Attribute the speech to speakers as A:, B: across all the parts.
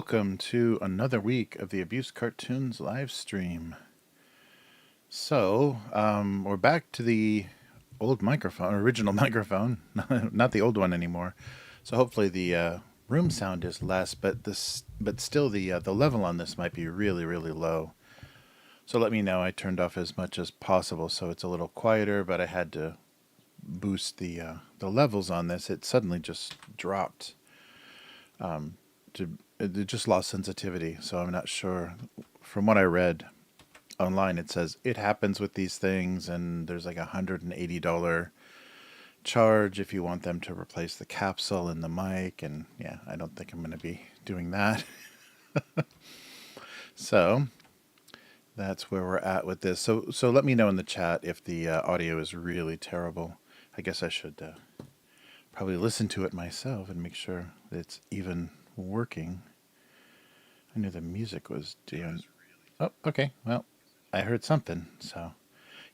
A: welcome to another week of the Abusecartoons Livestream. We're back to the old microphone, original microphone, not the old one anymore. So hopefully the room sound is less, but still the level on this might be really, really low. So let me know. I turned off as much as possible, so it's a little quieter. But I had to boost the levels on this. It suddenly just dropped. It just lost sensitivity, so I'm not sure. From what I read online, it says it happens with these things, and there's like $180 charge if you want them to replace the capsule and the mic. And yeah, I don't think I'm going to be doing that. So that's where we're at with this. So let me know in the chat if the audio is really terrible. I guess I should probably listen to it myself and make sure that it's even working. I knew the music was doing. Oh, okay. Well, I heard something. So,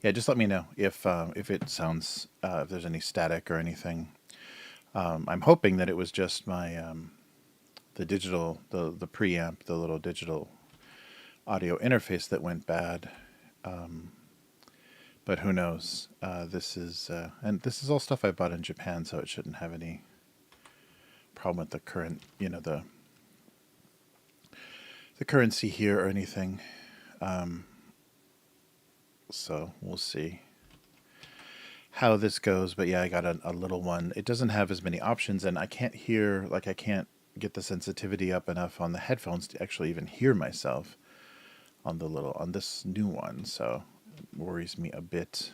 A: yeah, just let me know if it sounds if there's any static or anything. I'm hoping that it was just my the digital the preamp, the little digital audio interface that went bad. But who knows? This is all stuff I bought in Japan, so it shouldn't have any problem with the current, the currency here or anything. So we'll see how this goes. But yeah, I got a little one. It doesn't have as many options, and I can't get the sensitivity up enough on the headphones to actually even hear myself on this new one. So it worries me a bit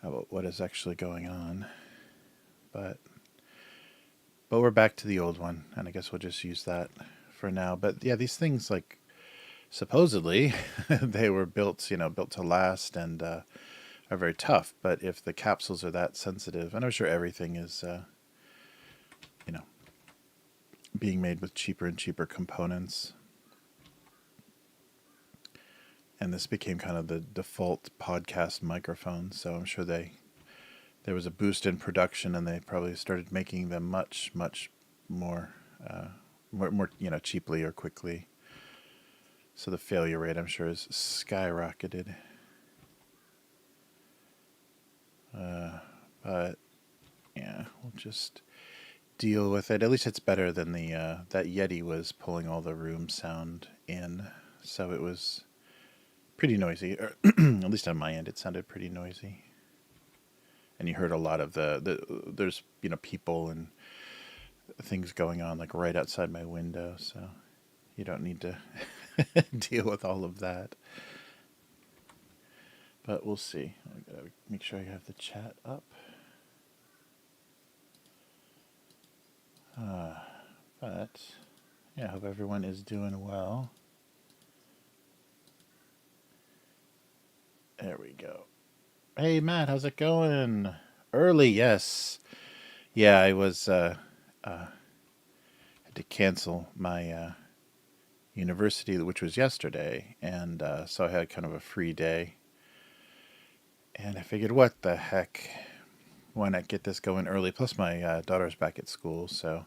A: about what is actually going on. But we're back to the old one, and I guess we'll just use that for now. But yeah, these things, like, supposedly they were built to last and are very tough. But if the capsules are that sensitive, and I'm sure everything is, being made with cheaper and cheaper components, and this became kind of the default podcast microphone. So I'm sure there was a boost in production, and they probably started making them much, much more, more cheaply or quickly. So the failure rate, I'm sure, is skyrocketed. But yeah, we'll just deal with it. At least it's better than that Yeti was pulling all the room sound in. So it was pretty noisy, or at least on my end, it sounded pretty noisy. And you heard a lot of there's people and things going on like right outside my window. So you don't need to deal with all of that. But we'll see. I gotta make sure I have the chat up. But yeah, I hope everyone is doing well. There we go. Hey Matt, how's it going? Early, yes. Yeah, I was had to cancel my university, which was yesterday, and so I had kind of a free day. And I figured, what the heck? Why not get this going early? Plus, my daughter's back at school, so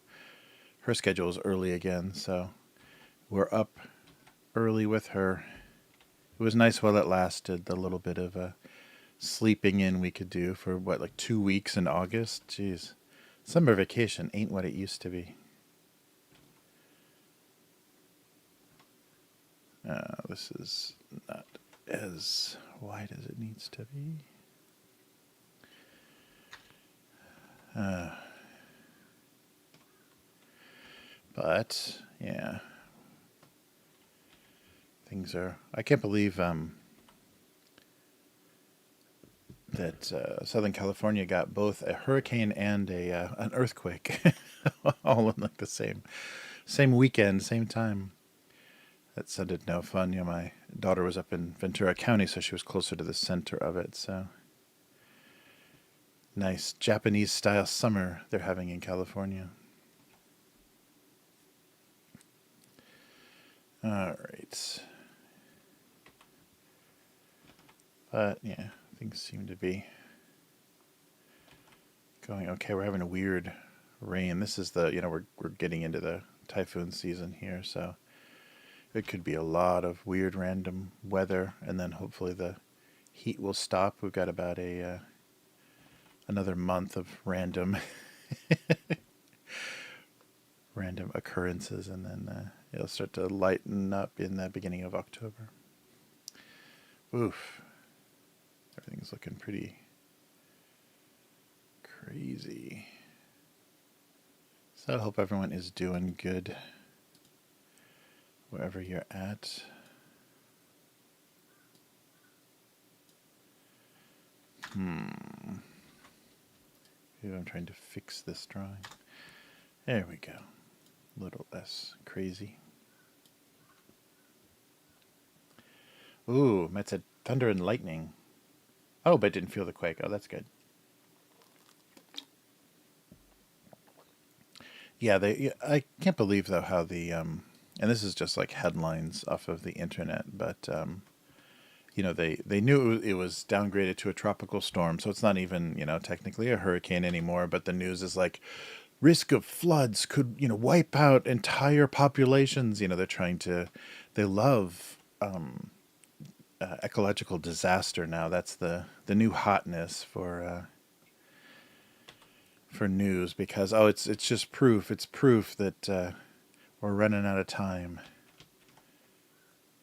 A: her schedule is early again. So we're up early with her. It was nice while it lasted, the little bit of sleeping in we could do for, like 2 weeks in August? Jeez. Summer vacation ain't what it used to be. This is not as wide as it needs to be. But yeah, things are. I can't believe that Southern California got both a hurricane and an earthquake, all in like the same weekend, same time. That sounded no fun. My daughter was up in Ventura County, so she was closer to the center of it. So nice Japanese-style summer they're having in California. All right. But yeah, things seem to be going okay. We're having a weird rain. This is we're getting into the typhoon season here, so it could be a lot of weird random weather, and then hopefully the heat will stop. We've got about another month of random random occurrences, and then it'll start to lighten up in the beginning of October. Oof. Everything's looking pretty crazy. So I hope everyone is doing good wherever you're at. Maybe I'm trying to fix this drawing. There we go. A little less crazy. Ooh, Matt said thunder and lightning. Oh, but didn't feel the quake. Oh, that's good. Yeah, I can't believe though how the and this is just like headlines off of the internet, but they knew it was downgraded to a tropical storm, so it's not even technically a hurricane anymore. But the news is like risk of floods could wipe out entire populations. They love ecological disaster now. That's the new hotness for news, because it's just proof. It's proof that we're running out of time.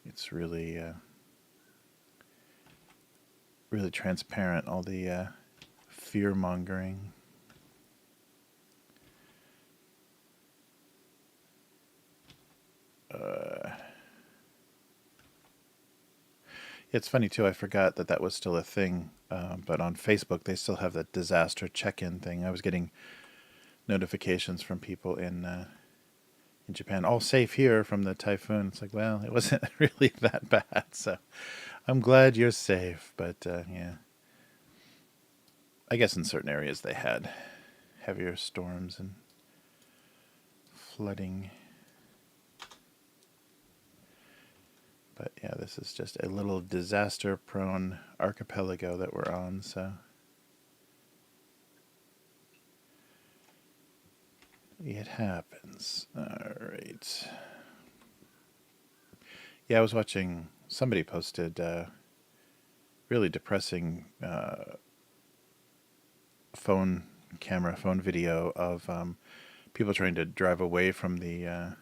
A: It's really really transparent, all the fear mongering. It's funny too, I forgot that was still a thing, but on Facebook they still have that disaster check-in thing. I was getting notifications from people in Japan, all safe here from the typhoon. It's like, well, it wasn't really that bad, so I'm glad you're safe. But yeah, I guess in certain areas they had heavier storms and flooding. But yeah, this is just a little disaster-prone archipelago that we're on, so it happens. All right. Yeah, I was watching, somebody posted really depressing phone video of people trying to drive away from the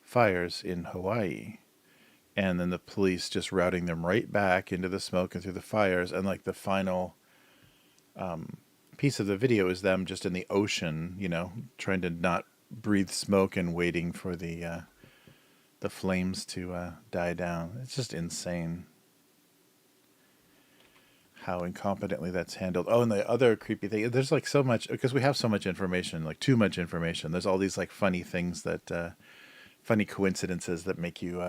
A: fires in Hawaii, and then the police just routing them right back into the smoke and through the fires, and like the final piece of the video is them just in the ocean, trying to not breathe smoke and waiting for the flames to die down. It's just insane how incompetently that's handled. Oh, and the other creepy thing, there's like so much, because we have so much information, like too much information. There's all these like funny things that funny coincidences that make you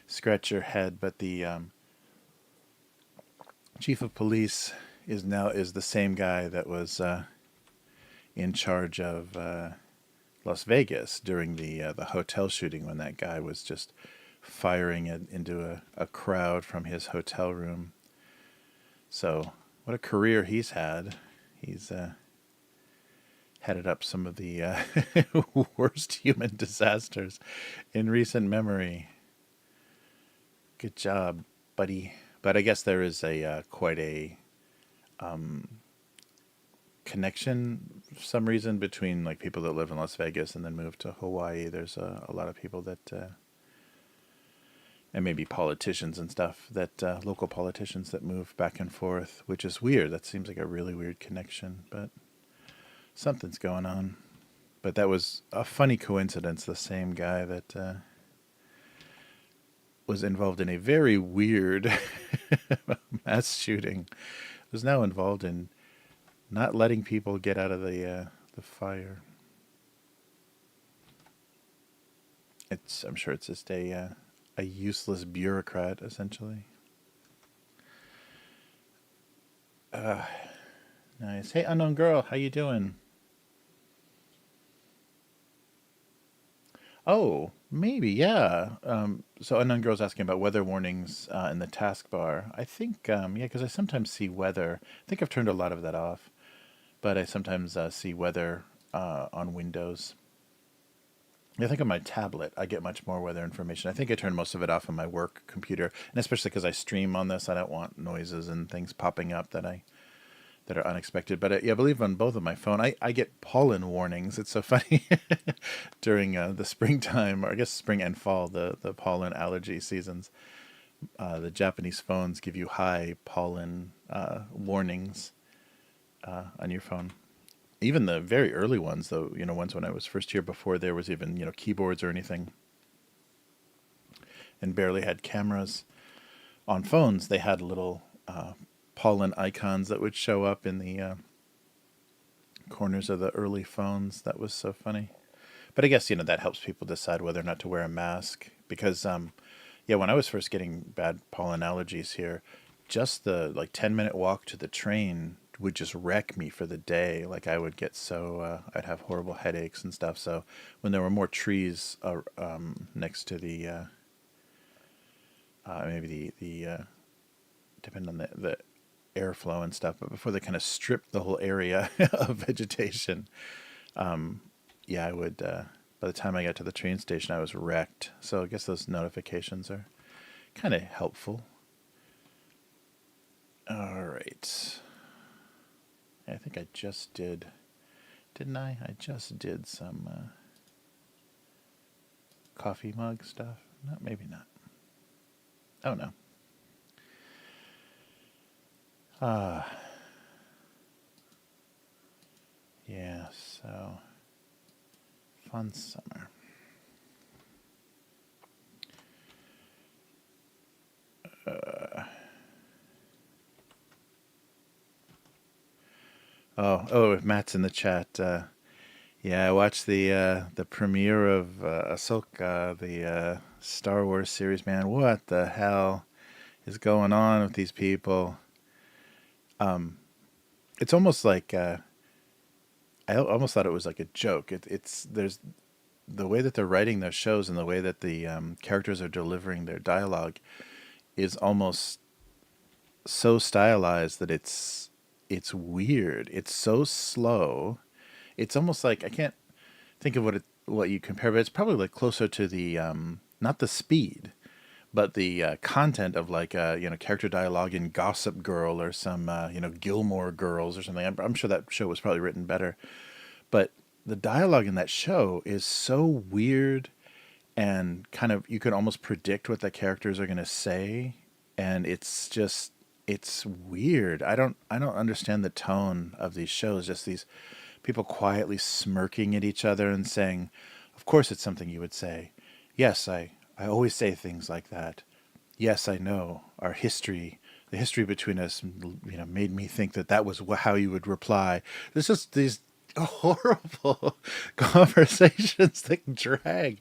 A: scratch your head. But the chief of police is the same guy that was in charge of Las Vegas during the hotel shooting, when that guy was just firing it into a crowd from his hotel room. So what a career he's had. He's headed up some of the worst human disasters in recent memory. Good job, buddy. But I guess there is a quite a connection for some reason between like people that live in Las Vegas and then move to Hawaii. There's a lot of people that and maybe politicians and stuff that local politicians that move back and forth, which is weird. That seems like a really weird connection, but something's going on. But that was a funny coincidence. The same guy that was involved in a very weird mass shooting was now involved in not letting people get out of the fire. I'm sure it's just a useless bureaucrat, essentially. Nice. Hey, unknown girl, how you doing? Oh, maybe, yeah. So unknown girl's asking about weather warnings in the taskbar. I think, yeah, because I sometimes see weather. I think I've turned a lot of that off, but I sometimes see weather on Windows. I think on my tablet, I get much more weather information. I think I turn most of it off on my work computer, and especially because I stream on this, I don't want noises and things popping up that are unexpected. But yeah, I believe on both of my phone, I get pollen warnings. It's so funny during the springtime, or I guess spring and fall, the pollen allergy seasons. The Japanese phones give you high pollen warnings on your phone. Even the very early ones, though, ones when I was first here before there was even, keyboards or anything, and barely had cameras on phones, they had little pollen icons that would show up in the corners of the early phones. That was so funny. But I guess, that helps people decide whether or not to wear a mask because, yeah, when I was first getting bad pollen allergies here, just the like 10-minute walk to the train would just wreck me for the day. Like I would get I'd have horrible headaches and stuff. So when there were more trees next to the, maybe depending on the airflow and stuff, but before they kind of stripped the whole area of vegetation, yeah, I would, by the time I got to the train station, I was wrecked. So I guess those notifications are kind of helpful. All right. I think I just did, didn't I? I just did some coffee mug stuff. No, maybe not. Oh, no. Yeah, so fun summer. Oh, Matt's in the chat. Yeah, I watched the premiere of Ahsoka, the Star Wars series. Man, what the hell is going on with these people? It's almost like I almost thought it was like a joke. It's there's the way that they're writing their shows and the way that the characters are delivering their dialogue is almost so stylized that it's weird. It's so slow. It's almost like I can't think of what you compare, but it's probably like closer to the not the speed, but the content of like character dialogue in Gossip Girl or some Gilmore Girls or something. I'm sure that show was probably written better, but the dialogue in that show is so weird and kind of you can almost predict what the characters are going to say, and it's weird. I don't understand the tone of these shows. Just these people quietly smirking at each other and saying, "Of course, it's something you would say. Yes, I always say things like that. Yes, I know our history." The history between us, made me think that was how you would reply. There's just these horrible conversations that drag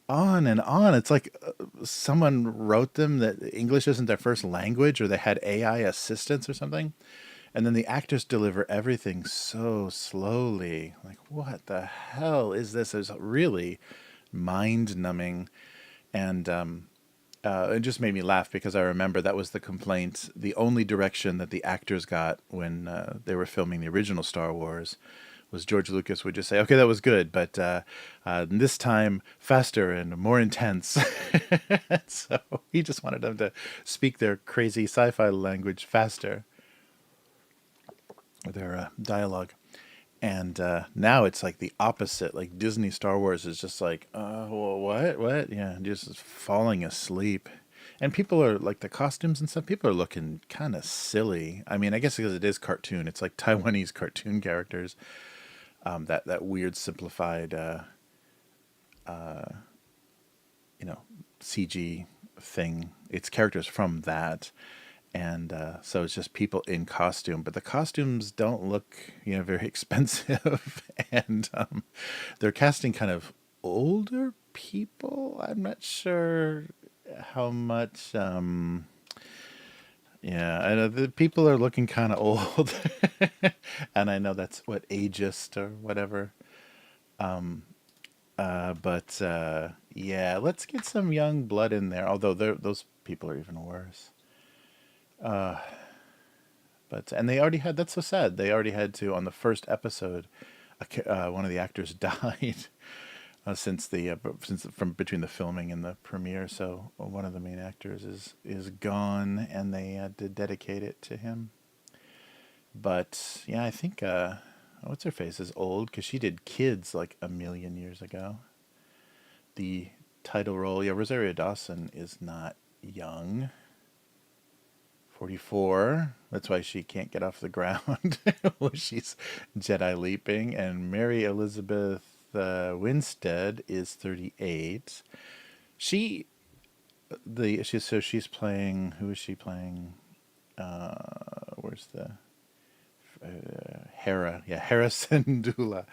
A: on and on. It's like someone wrote them that English isn't their first language, or they had AI assistants or something. And then the actors deliver everything so slowly. Like, what the hell is this? It's really mind numbing. And it just made me laugh because I remember that was the complaint. The only direction that the actors got when they were filming the original Star Wars was George Lucas would just say, "Okay, that was good, but this time faster and more intense." So he just wanted them to speak their crazy sci-fi language faster, their dialogue. And now it's like the opposite. Like Disney Star Wars is just like, well, what? Yeah, just falling asleep. And people are like the costumes and stuff. People are looking kind of silly. I mean, I guess because it is cartoon. It's like Taiwanese cartoon characters. That weird simplified, CG thing. It's characters from that, and so it's just people in costume. But the costumes don't look, very expensive, and they're casting kind of older people. I'm not sure how much. Yeah, I know the people are looking kind of old, and I know that's what ageist or whatever. But yeah, let's get some young blood in there. Although those people are even worse. But and they already had. That's so sad. They already had to on the first episode. One of the actors died. since from between the filming and the premiere. So one of the main actors is gone, and they had to dedicate it to him. But yeah, I think what's her face is old because she did Kids like a million years ago. The title role, yeah, Rosario Dawson is not young. 44. That's why she can't get off the ground when she's Jedi leaping. And Mary Elizabeth Winstead is 38. She she's playing. Who is she playing? Where's the Hera? Yeah, Hera Syndulla.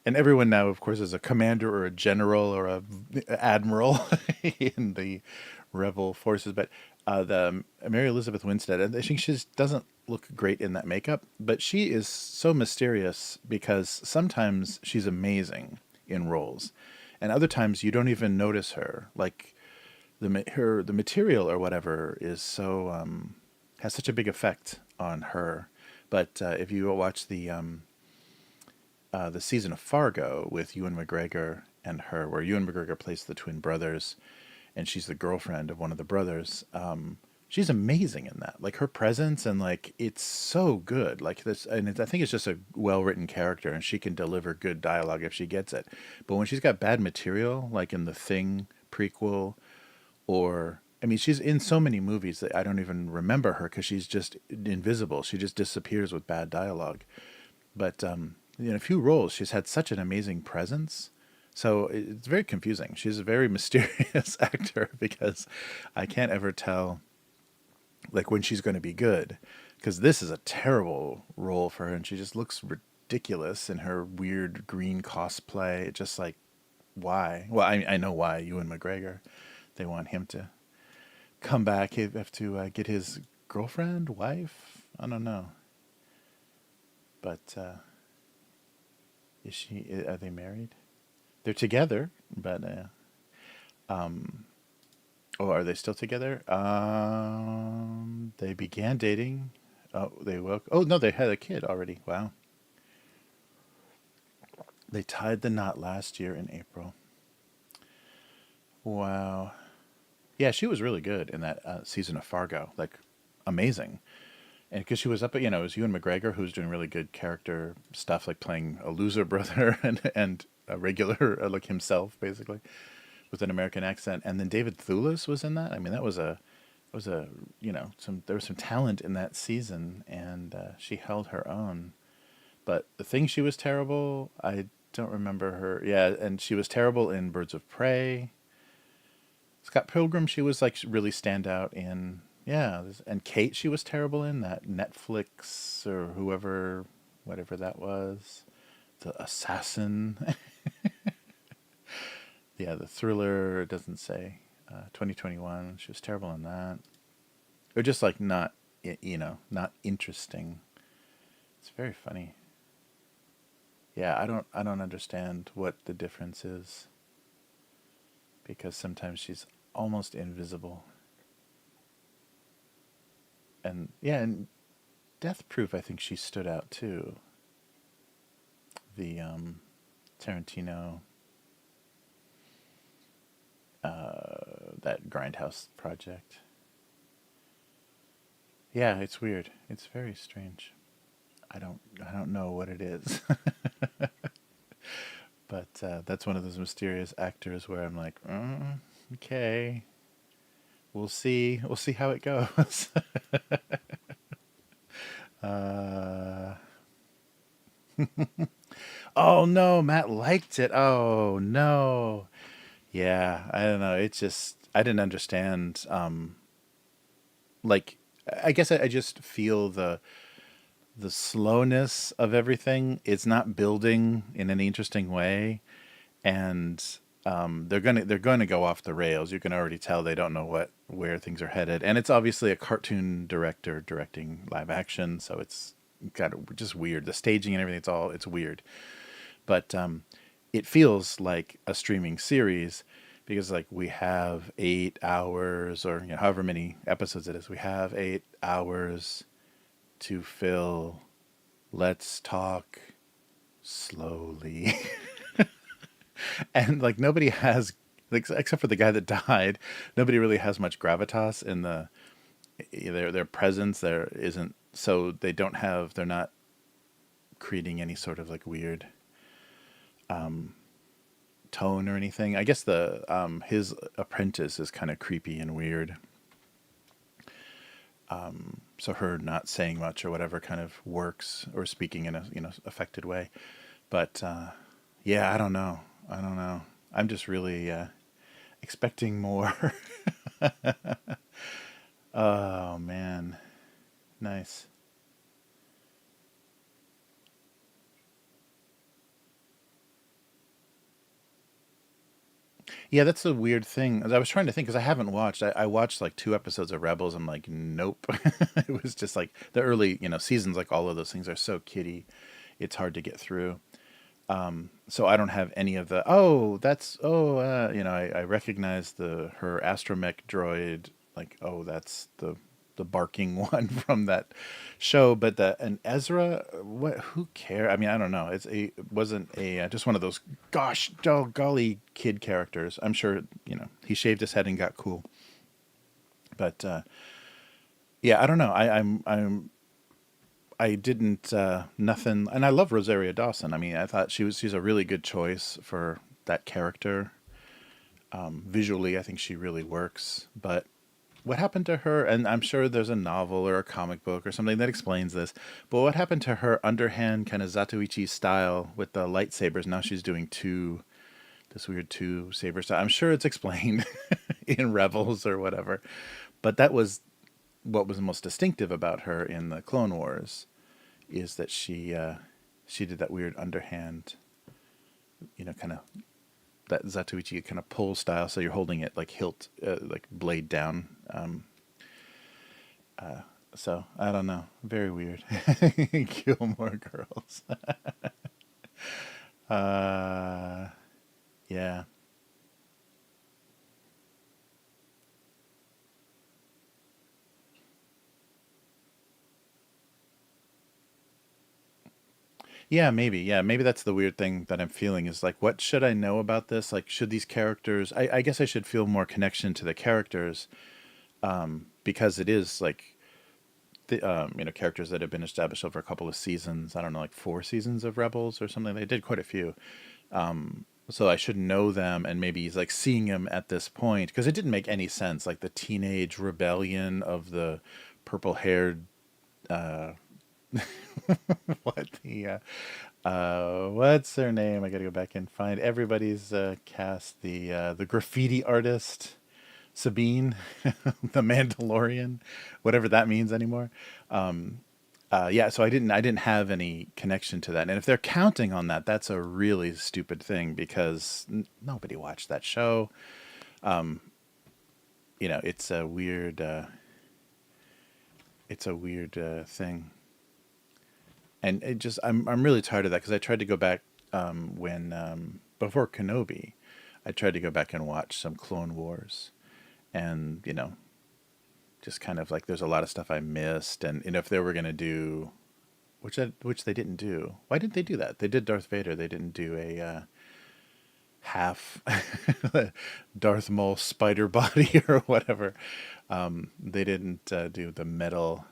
A: And everyone now, of course, is a commander or a general or a admiral in the rebel forces. But the Mary Elizabeth Winstead, I think she doesn't look great in that makeup, but she is so mysterious because sometimes she's amazing in roles, and other times you don't even notice her. Like the material or whatever is so has such a big effect on her. But if you watch the season of Fargo with Ewan McGregor and her, where Ewan McGregor plays the twin brothers, and she's the girlfriend of one of the brothers. She's amazing in that. Like her presence and like it's so good. Like this, and I think it's just a well written character, and she can deliver good dialogue if she gets it. But when she's got bad material, like in the Thing prequel, or I mean, she's in so many movies that I don't even remember her because she's just invisible. She just disappears with bad dialogue. But in a few roles, she's had such an amazing presence. So it's very confusing. She's a very mysterious actor because I can't ever tell like when she's going to be good, because this is a terrible role for her, and she just looks ridiculous in her weird green cosplay. Just like why? Well, I know why. Ewan McGregor, they want him to come back. He have to get his girlfriend, wife. I don't know, but is she? Are they married? They're together, but oh, are they still together? They began dating. Oh, they woke. Oh no, they had a kid already. Wow. They tied the knot last year in April. Wow. Yeah, she was really good in that season of Fargo. Like, amazing. And because she was up, it was Ewan McGregor who was doing really good character stuff, like playing a loser brother and a regular, like himself, basically, with an American accent. And then David Thewlis was in that. I mean, that was a some there was some talent in that season, and she held her own. But the Thing, she was terrible. I don't remember her. Yeah, and she was terrible in Birds of Prey. Scott Pilgrim, she was like really stand out in. Yeah, and Kate, she was terrible in that Netflix or whoever, whatever that was, the assassin. Yeah, the thriller. It doesn't say. 2021. She was terrible in that. Or just like not, not interesting. It's very funny. Yeah, I don't understand what the difference is because sometimes she's almost invisible. And yeah, and Death Proof, I think she stood out too. The Tarantino, that Grindhouse project. Yeah, it's weird. It's very strange. I don't know what it is. But that's one of those mysterious actors where I'm like, okay, we'll see. We'll see how it goes. uh, oh no, Matt liked it. Oh no. Yeah, I don't know. It's just I didn't understand. Like I guess I just feel the slowness of everything. It's not building in an interesting way, and they're gonna go off the rails. You can already tell they don't know where things are headed, and it's obviously a cartoon director directing live action, so it's got just weird. The staging and everything, it's weird, but it feels like a streaming series because like we have 8 hours or however many episodes it is. We have 8 hours to fill. Let's talk slowly. And like nobody has, like, except for the guy that died, nobody really has much gravitas in their presence. There isn't, so they don't have, they're not creating any sort of like weird tone or anything. I guess the his apprentice is kind of creepy and weird. So her not saying much or whatever kind of works, or speaking in a affected way. But yeah, I don't know. I don't know. I'm just really expecting more. Oh man, nice. Yeah, that's the weird thing. As I was trying to think, because I haven't watched. I watched like 2 episodes of Rebels. I'm like, nope. It was just like the early, seasons. Like all of those things are so kiddie. It's hard to get through. So I don't have any of the. Oh, that's I recognize the her astromech droid. Like, oh, that's the barking one from that show. But an Ezra, what? Who care? I mean, I don't know. It wasn't a just one of those gosh, oh, golly kid characters. I'm sure he shaved his head and got cool. But yeah, I don't know. I didn't nothing, and I love Rosaria Dawson. I mean, I thought she's a really good choice for that character. Visually, I think she really works. But what happened to her? And I'm sure there's a novel or a comic book or something that explains this. But what happened to her underhand kind of Zatoichi style with the lightsabers? Now she's doing this weird two saber style. I'm sure it's explained in Rebels or whatever. But that was what was most distinctive about her in the Clone Wars, is that she did that weird underhand, kind of that Zatoichi kind of pull style. So you're holding it like hilt, like blade down. So I don't know, very weird. Gilmore Girls. uh, yeah. Yeah, maybe. Yeah, maybe that's the weird thing that I'm feeling, is like, what should I know about this? Like, should these characters? I guess I should feel more connection to the characters, because it is like the characters that have been established over a couple of seasons. I don't know, like 4 seasons of Rebels or something. They did quite a few. So I should know them, and maybe he's like seeing him at this point, because it didn't make any sense. Like the teenage rebellion of the purple haired. What the what's their name? I gotta go back and find everybody's cast. The graffiti artist Sabine, the Mandalorian, whatever that means anymore. Yeah, so I didn't have any connection to that. And if they're counting on that, that's a really stupid thing, because nobody watched that show. It's a weird thing. And it just, I'm really tired of that, because I tried to go back when before Kenobi, I tried to go back and watch some Clone Wars, and just kind of like there's a lot of stuff I missed, and if they were gonna do, which they didn't do. Why didn't they do that? They did Darth Vader. They didn't do a half Darth Maul spider body or whatever. They didn't do the metal.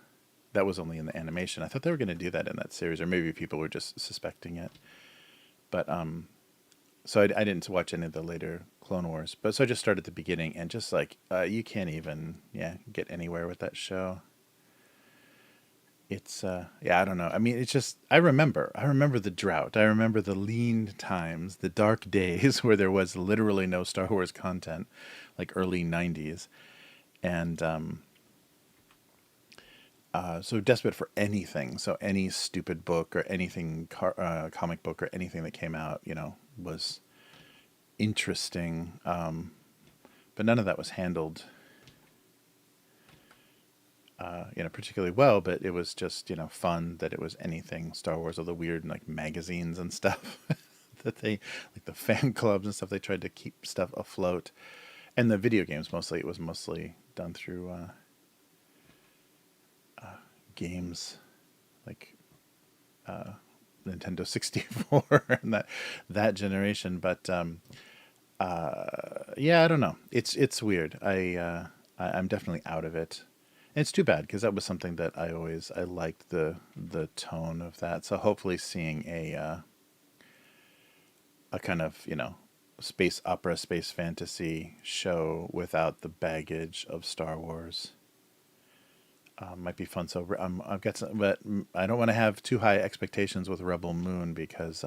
A: That was only in the animation. I thought they were going to do that in that series, or maybe people were just suspecting it. But so I didn't watch any of the later Clone Wars. But so I just started at the beginning, and just like you can't even get anywhere with that show. It's yeah, I don't know. I mean, it's just I remember the drought. I remember the lean times, the dark days where there was literally no Star Wars content, like early '90s, and so desperate for anything. So any stupid book or anything, comic book or anything that came out, was interesting. But none of that was handled, particularly well. But it was just, fun that it was anything Star Wars, all the weird like magazines and stuff that they, like the fan clubs and stuff. They tried to keep stuff afloat, and the video games mostly. It was mostly done through games like Nintendo 64 and that generation. But yeah, I don't know. It's weird. I'm definitely out of it. And it's too bad because that was something that I liked the tone of that. So hopefully seeing a kind of, space opera, space fantasy show without the baggage of Star Wars might be fun. So I've got some, but I don't want to have too high expectations with Rebel Moon because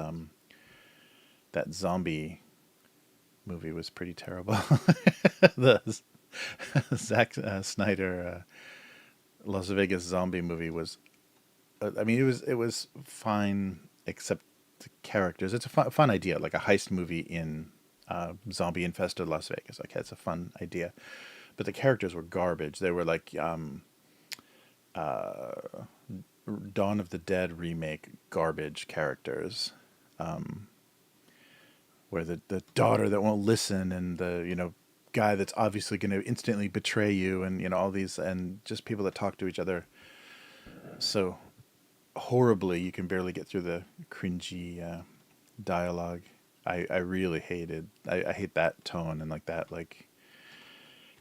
A: that zombie movie was pretty terrible. The Zack Snyder Las Vegas zombie movie was. I mean, it was fine except the characters. It's a fun idea, like a heist movie in zombie infested Las Vegas. Okay, it's a fun idea, but the characters were garbage. They were like Dawn of the Dead remake garbage characters, where the daughter that won't listen and the guy that's obviously going to instantly betray you, and all these, and just people that talk to each other so horribly you can barely get through the cringy dialogue. I really hated. I hate that tone and like that. Like,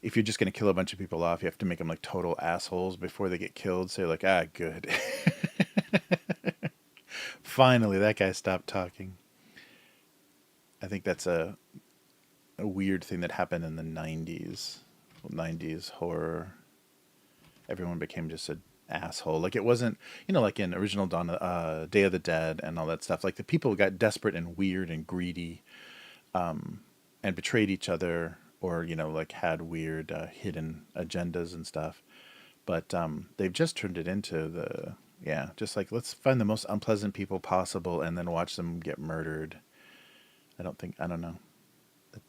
A: if you're just going to kill a bunch of people off, you have to make them like total assholes before they get killed. So you're like, good. Finally, that guy stopped talking. I think that's a weird thing that happened in the 90s. 90s horror. Everyone became just an asshole. Like, it wasn't, like in original Day of the Dead and all that stuff. Like, the people got desperate and weird and greedy, and betrayed each other, or like had weird hidden agendas and stuff. But they've just turned it into just like, let's find the most unpleasant people possible and then watch them get murdered. I don't know. That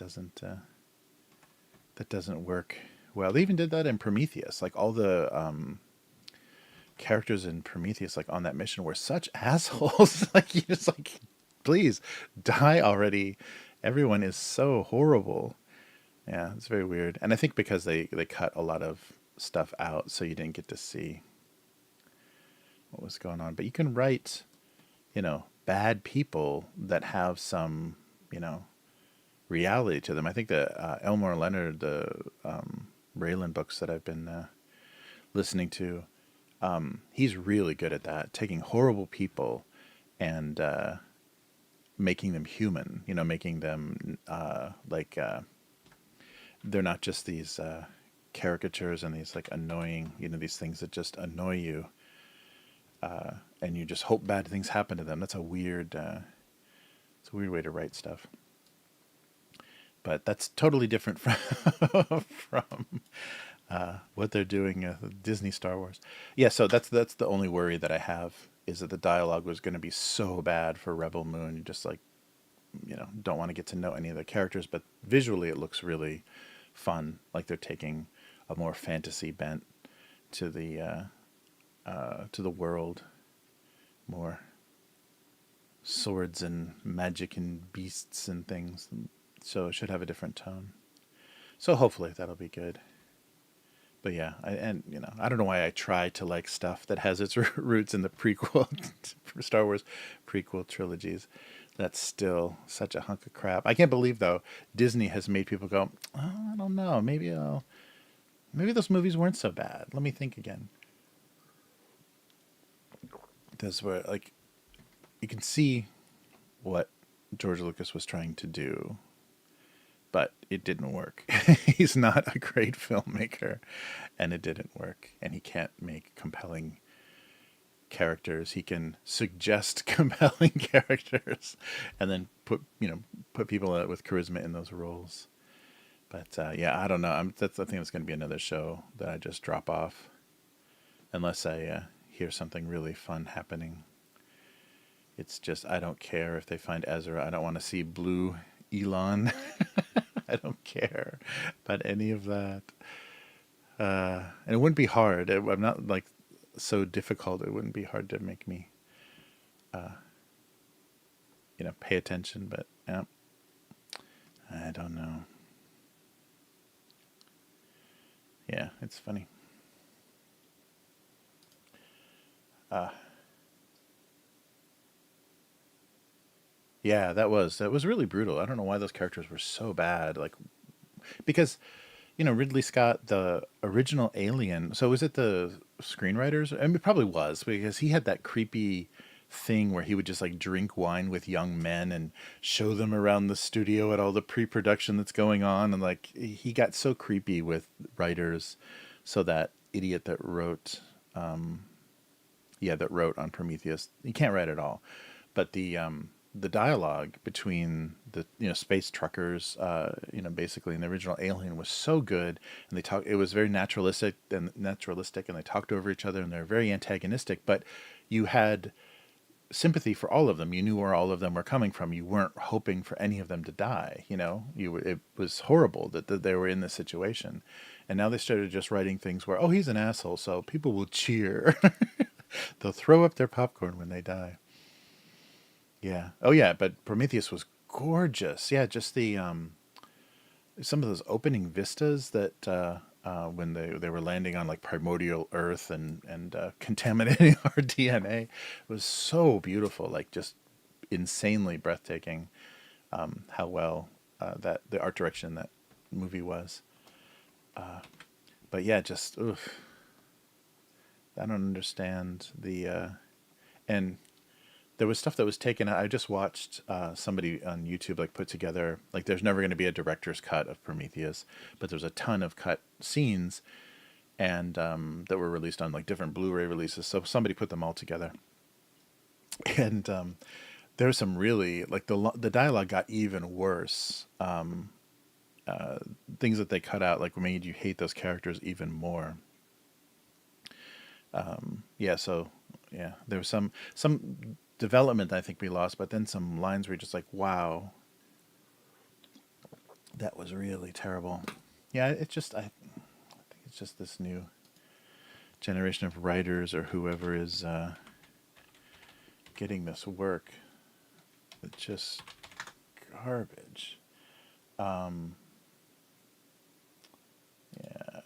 A: doesn't work well. They even did that in Prometheus. Like, all the characters in Prometheus, like on that mission, were such assholes. Like, you just like, please die already. Everyone is so horrible. Yeah, it's very weird. And I think because they cut a lot of stuff out, so you didn't get to see what was going on. But you can write, bad people that have some, reality to them. I think that Elmore Leonard, the Raylan books that I've been listening to, he's really good at that, taking horrible people and making them human. Making them they're not just these caricatures and these like annoying, these things that just annoy you, and you just hope bad things happen to them. That's a weird, it's a weird way to write stuff. But that's totally different from what they're doing Disney Star Wars. Yeah, so that's the only worry that I have, is that the dialogue was going to be so bad for Rebel Moon. You just like, don't want to get to know any of the characters, but visually it looks really fun. Like, they're taking a more fantasy bent to the world, more swords and magic and beasts and things. So it should have a different tone. So hopefully that'll be good. But yeah, I don't know why I try to like stuff that has its roots in the prequel Star Wars prequel trilogies. That's still such a hunk of crap. I can't believe, though, Disney has made people go, oh, I don't know, maybe those movies weren't so bad. Let me think again. That's where, like, you can see what George Lucas was trying to do, but it didn't work. He's not a great filmmaker, and it didn't work. And he can't make compelling characters. He can suggest compelling characters, and then put people with charisma in those roles. But yeah, I don't know. I think it's going to be another show that I just drop off, unless I hear something really fun happening. It's just, I don't care if they find Ezra. I don't want to see blue Elon. I don't care about any of that. And it wouldn't be hard. I'm not like so difficult. It wouldn't be hard to make me, pay attention. But yeah, I don't know. Yeah, it's funny. Yeah, that was really brutal. I don't know why those characters were so bad. Like because Ridley Scott, the original Alien. So was it the screenwriters? I mean, it probably was because he had that creepy thing where he would just like drink wine with young men and show them around the studio at all the pre-production that's going on, and like he got so creepy with writers. So that idiot that wrote, that wrote on Prometheus, he can't write at all, but the dialogue between the space truckers, basically in the original Alien was so good, and they talk. It was very naturalistic, and they talked over each other, and they're very antagonistic. But you had sympathy for all of them. You knew where all of them were coming from. You weren't hoping for any of them to die. It was horrible that they were in this situation, and now they started just writing things where, oh, he's an asshole, so people will cheer. They'll throw up their popcorn when they die. Yeah. Oh yeah, but Prometheus was gorgeous. Yeah, just the some of those opening vistas that when they were landing on like primordial Earth and contaminating our DNA was so beautiful. Like just insanely breathtaking. How well that the art direction in that movie was. But yeah, just oof, I don't understand and there was stuff that was taken out. I just watched somebody on YouTube like put together like there's never going to be a director's cut of Prometheus, but there's a ton of cut scenes and that were released on like different Blu-ray releases. So somebody put them all together, and there's some really like the dialogue got even worse. Things that they cut out like made you hate those characters even more. Yeah, so yeah, there was some development I think we lost, but then some lines were just like, wow, that was really terrible. Yeah, I think it's just this new generation of writers or whoever is getting this work. It's just garbage. Um, yeah,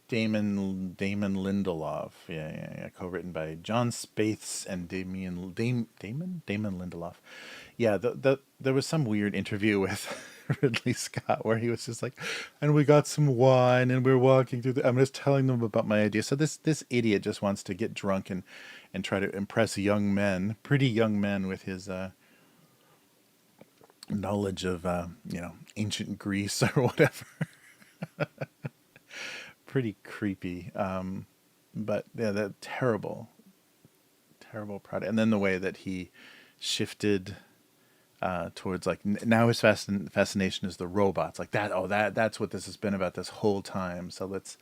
A: Damon Lindelof. Yeah. Co-written by John Spaeths and Damon Lindelof. Yeah, there was some weird interview with Ridley Scott where he was just like, and we got some wine and we're walking through. I'm just telling them about my idea. So this idiot just wants to get drunk and try to impress young men, pretty young men, with his knowledge of ancient Greece or whatever. Pretty creepy. But yeah, that terrible product. And then the way that he shifted towards like now his fascination is the robots, like that. Oh, that's what this has been about this whole time. So let's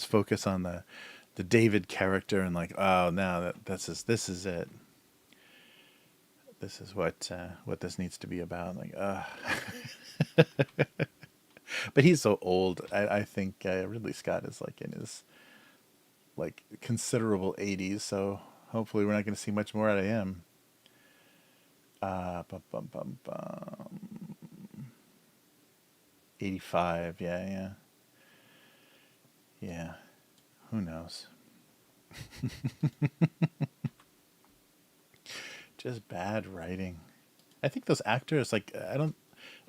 A: focus on the David character and like, oh, now this is it. This is what this needs to be about. Like, but he's so old. I think Ridley Scott is like in his like considerable 80s, so hopefully we're not going to see much more out of him. Bum, bum, bum, bum. 85, yeah. Who knows? Just bad writing. I think those actors, like, I don't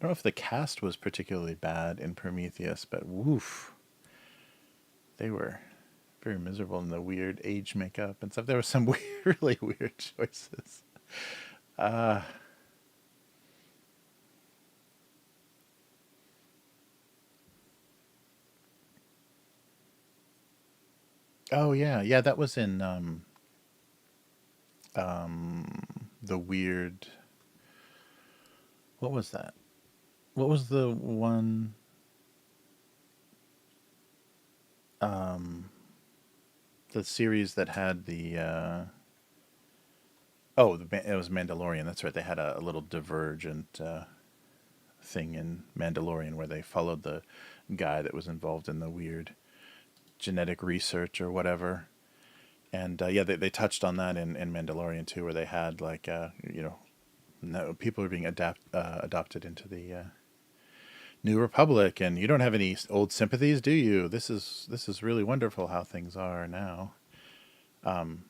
A: know if the cast was particularly bad in Prometheus, but woof, they were very miserable in the weird age makeup and stuff. There were some really weird choices. Uh, oh yeah, that was in the weird. What was that? What was the one? Um, the series that had the it was Mandalorian. That's right. They had a little divergent thing in Mandalorian where they followed the guy that was involved in the weird genetic research or whatever. And yeah, they touched on that in Mandalorian too, where they had like no, people are being adopted into the New Republic, and you don't have any old sympathies, do you? This is really wonderful how things are now. Um,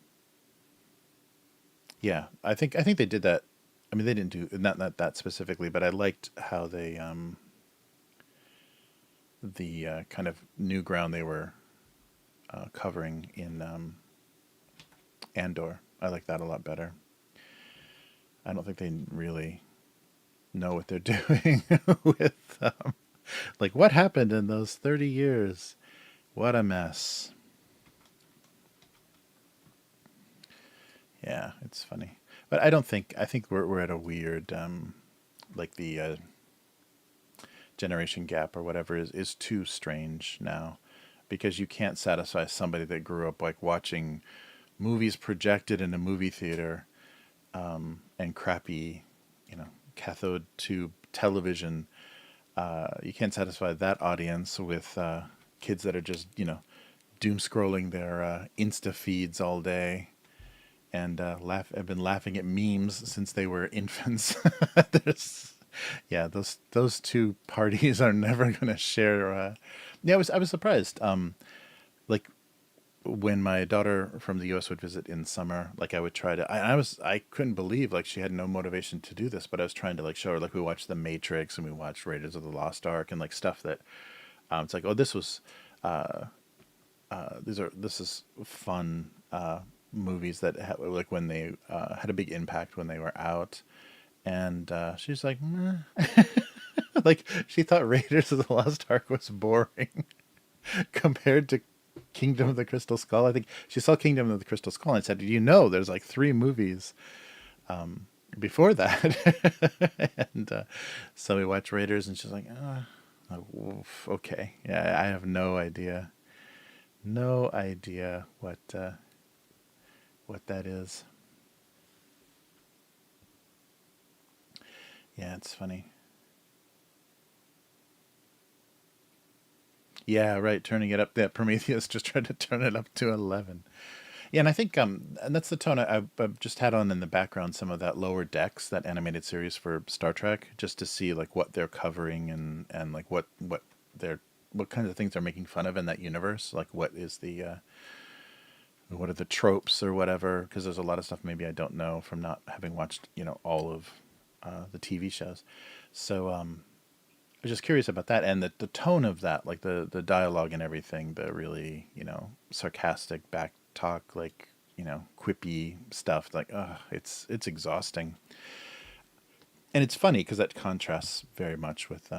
A: yeah, I think they did that I mean, they didn't do not that specifically, but I liked how they the kind of new ground they were covering in Andor. I like that a lot better. I don't think they really know what they're doing with like what happened in those 30 years. What a mess. Yeah, it's funny. But I think we're at a weird like the generation gap or whatever is too strange now because you can't satisfy somebody that grew up like watching movies projected in a movie theater and crappy, cathode tube television. You can't satisfy that audience with kids that are just, doom scrolling their Insta feeds all day and have been laughing at memes since they were infants. There's, yeah, those two parties are never going to share. Yeah, I was surprised. Like when my daughter from the U.S. would visit in summer, like I would try to, I couldn't believe like she had no motivation to do this, but I was trying to like show her like we watched The Matrix and we watched Raiders of the Lost Ark and like stuff that it's like, oh, this was this is fun movies that like when they had a big impact when they were out, and she's like, meh. Like she thought Raiders of the Lost Ark was boring compared to Kingdom of the Crystal Skull. I think she saw Kingdom of the Crystal Skull and said, there's like three movies before that. And so we watched Raiders and she's like, okay. Yeah, I have no idea. No idea what that is. Yeah, it's funny. Yeah, right. Turning it up. Yeah, Prometheus just tried to turn it up to 11. Yeah, and I think and that's the tone I've just had on in the background. Some of that Lower Decks, that animated series for Star Trek, just to see like what they're covering and like they're what kinds of things they're making fun of in that universe. Like what are the tropes or whatever? Because there's a lot of stuff maybe I don't know from not having watched all of the TV shows. So I was just curious about that and the tone of that, like the dialogue and everything, the really sarcastic back talk, like quippy stuff. Like, it's exhausting, and it's funny because that contrasts very much with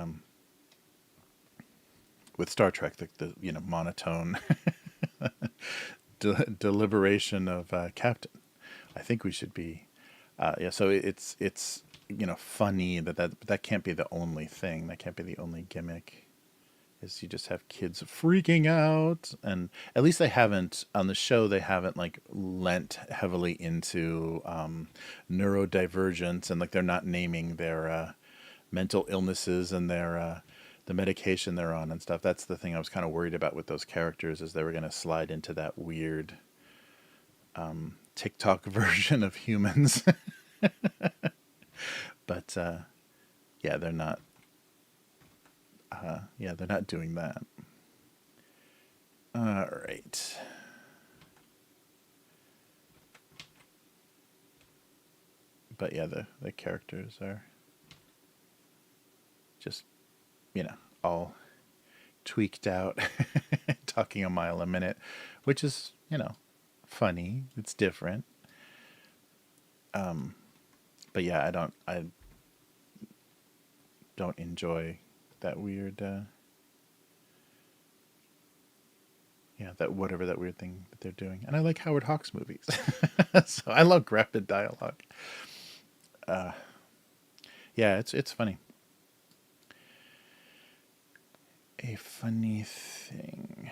A: Star Trek, the monotone deliberation of Captain. I think we should be, yeah. So it's funny that can't be the only thing. That can't be the only gimmick. Is you just have kids freaking out, and at least they haven't on the show. They haven't like lent heavily into neurodivergence, and like they're not naming their mental illnesses and their the medication they're on and stuff. That's the thing I was kind of worried about with those characters, is they were going to slide into that weird TikTok version of humans. But yeah, they're not. Yeah, they're not doing that. All right. But yeah, the characters are just all tweaked out, talking a mile a minute, which is funny. It's different. But yeah, I don't enjoy that weird. Yeah, that whatever that weird thing that they're doing, and I like Howard Hawks movies, so I love rapid dialogue. Yeah, it's funny. A funny thing.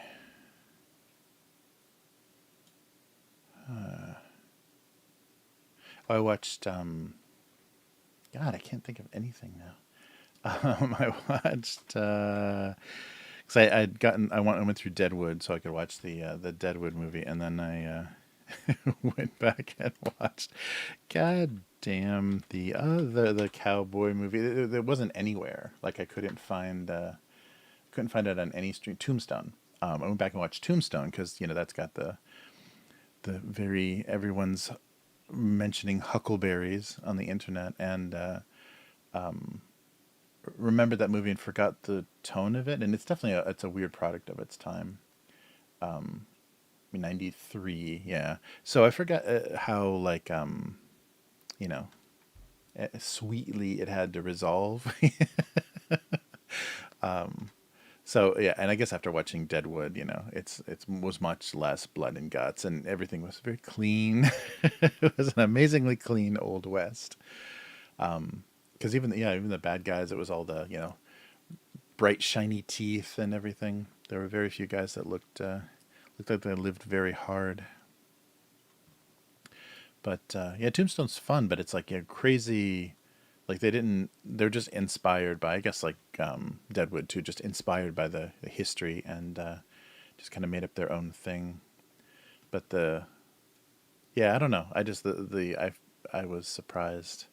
A: I watched. God, I can't think of anything now. I watched. Because I went through Deadwood so I could watch the Deadwood movie, and then I went back and watched. God damn the cowboy movie. It wasn't anywhere. Like I couldn't find it on any stream. Tombstone. I went back and watched Tombstone because that's got the very everyone's mentioning huckleberries on the internet, and remembered that movie and forgot the tone of it. And it's definitely it's a weird product of its time. 93, yeah. So I forgot how like you know sweetly it had to resolve. So yeah, and I guess after watching Deadwood, it was much less blood and guts, and everything was very clean. It was an amazingly clean old west. Because even the bad guys, it was all the bright shiny teeth and everything. There were very few guys that looked like they lived very hard. But yeah, Tombstone's fun, but it's like crazy. Like they're just inspired by, I guess, like Deadwood too, just inspired by the history, and just kind of made up their own thing. But yeah, I don't know. I just I was surprised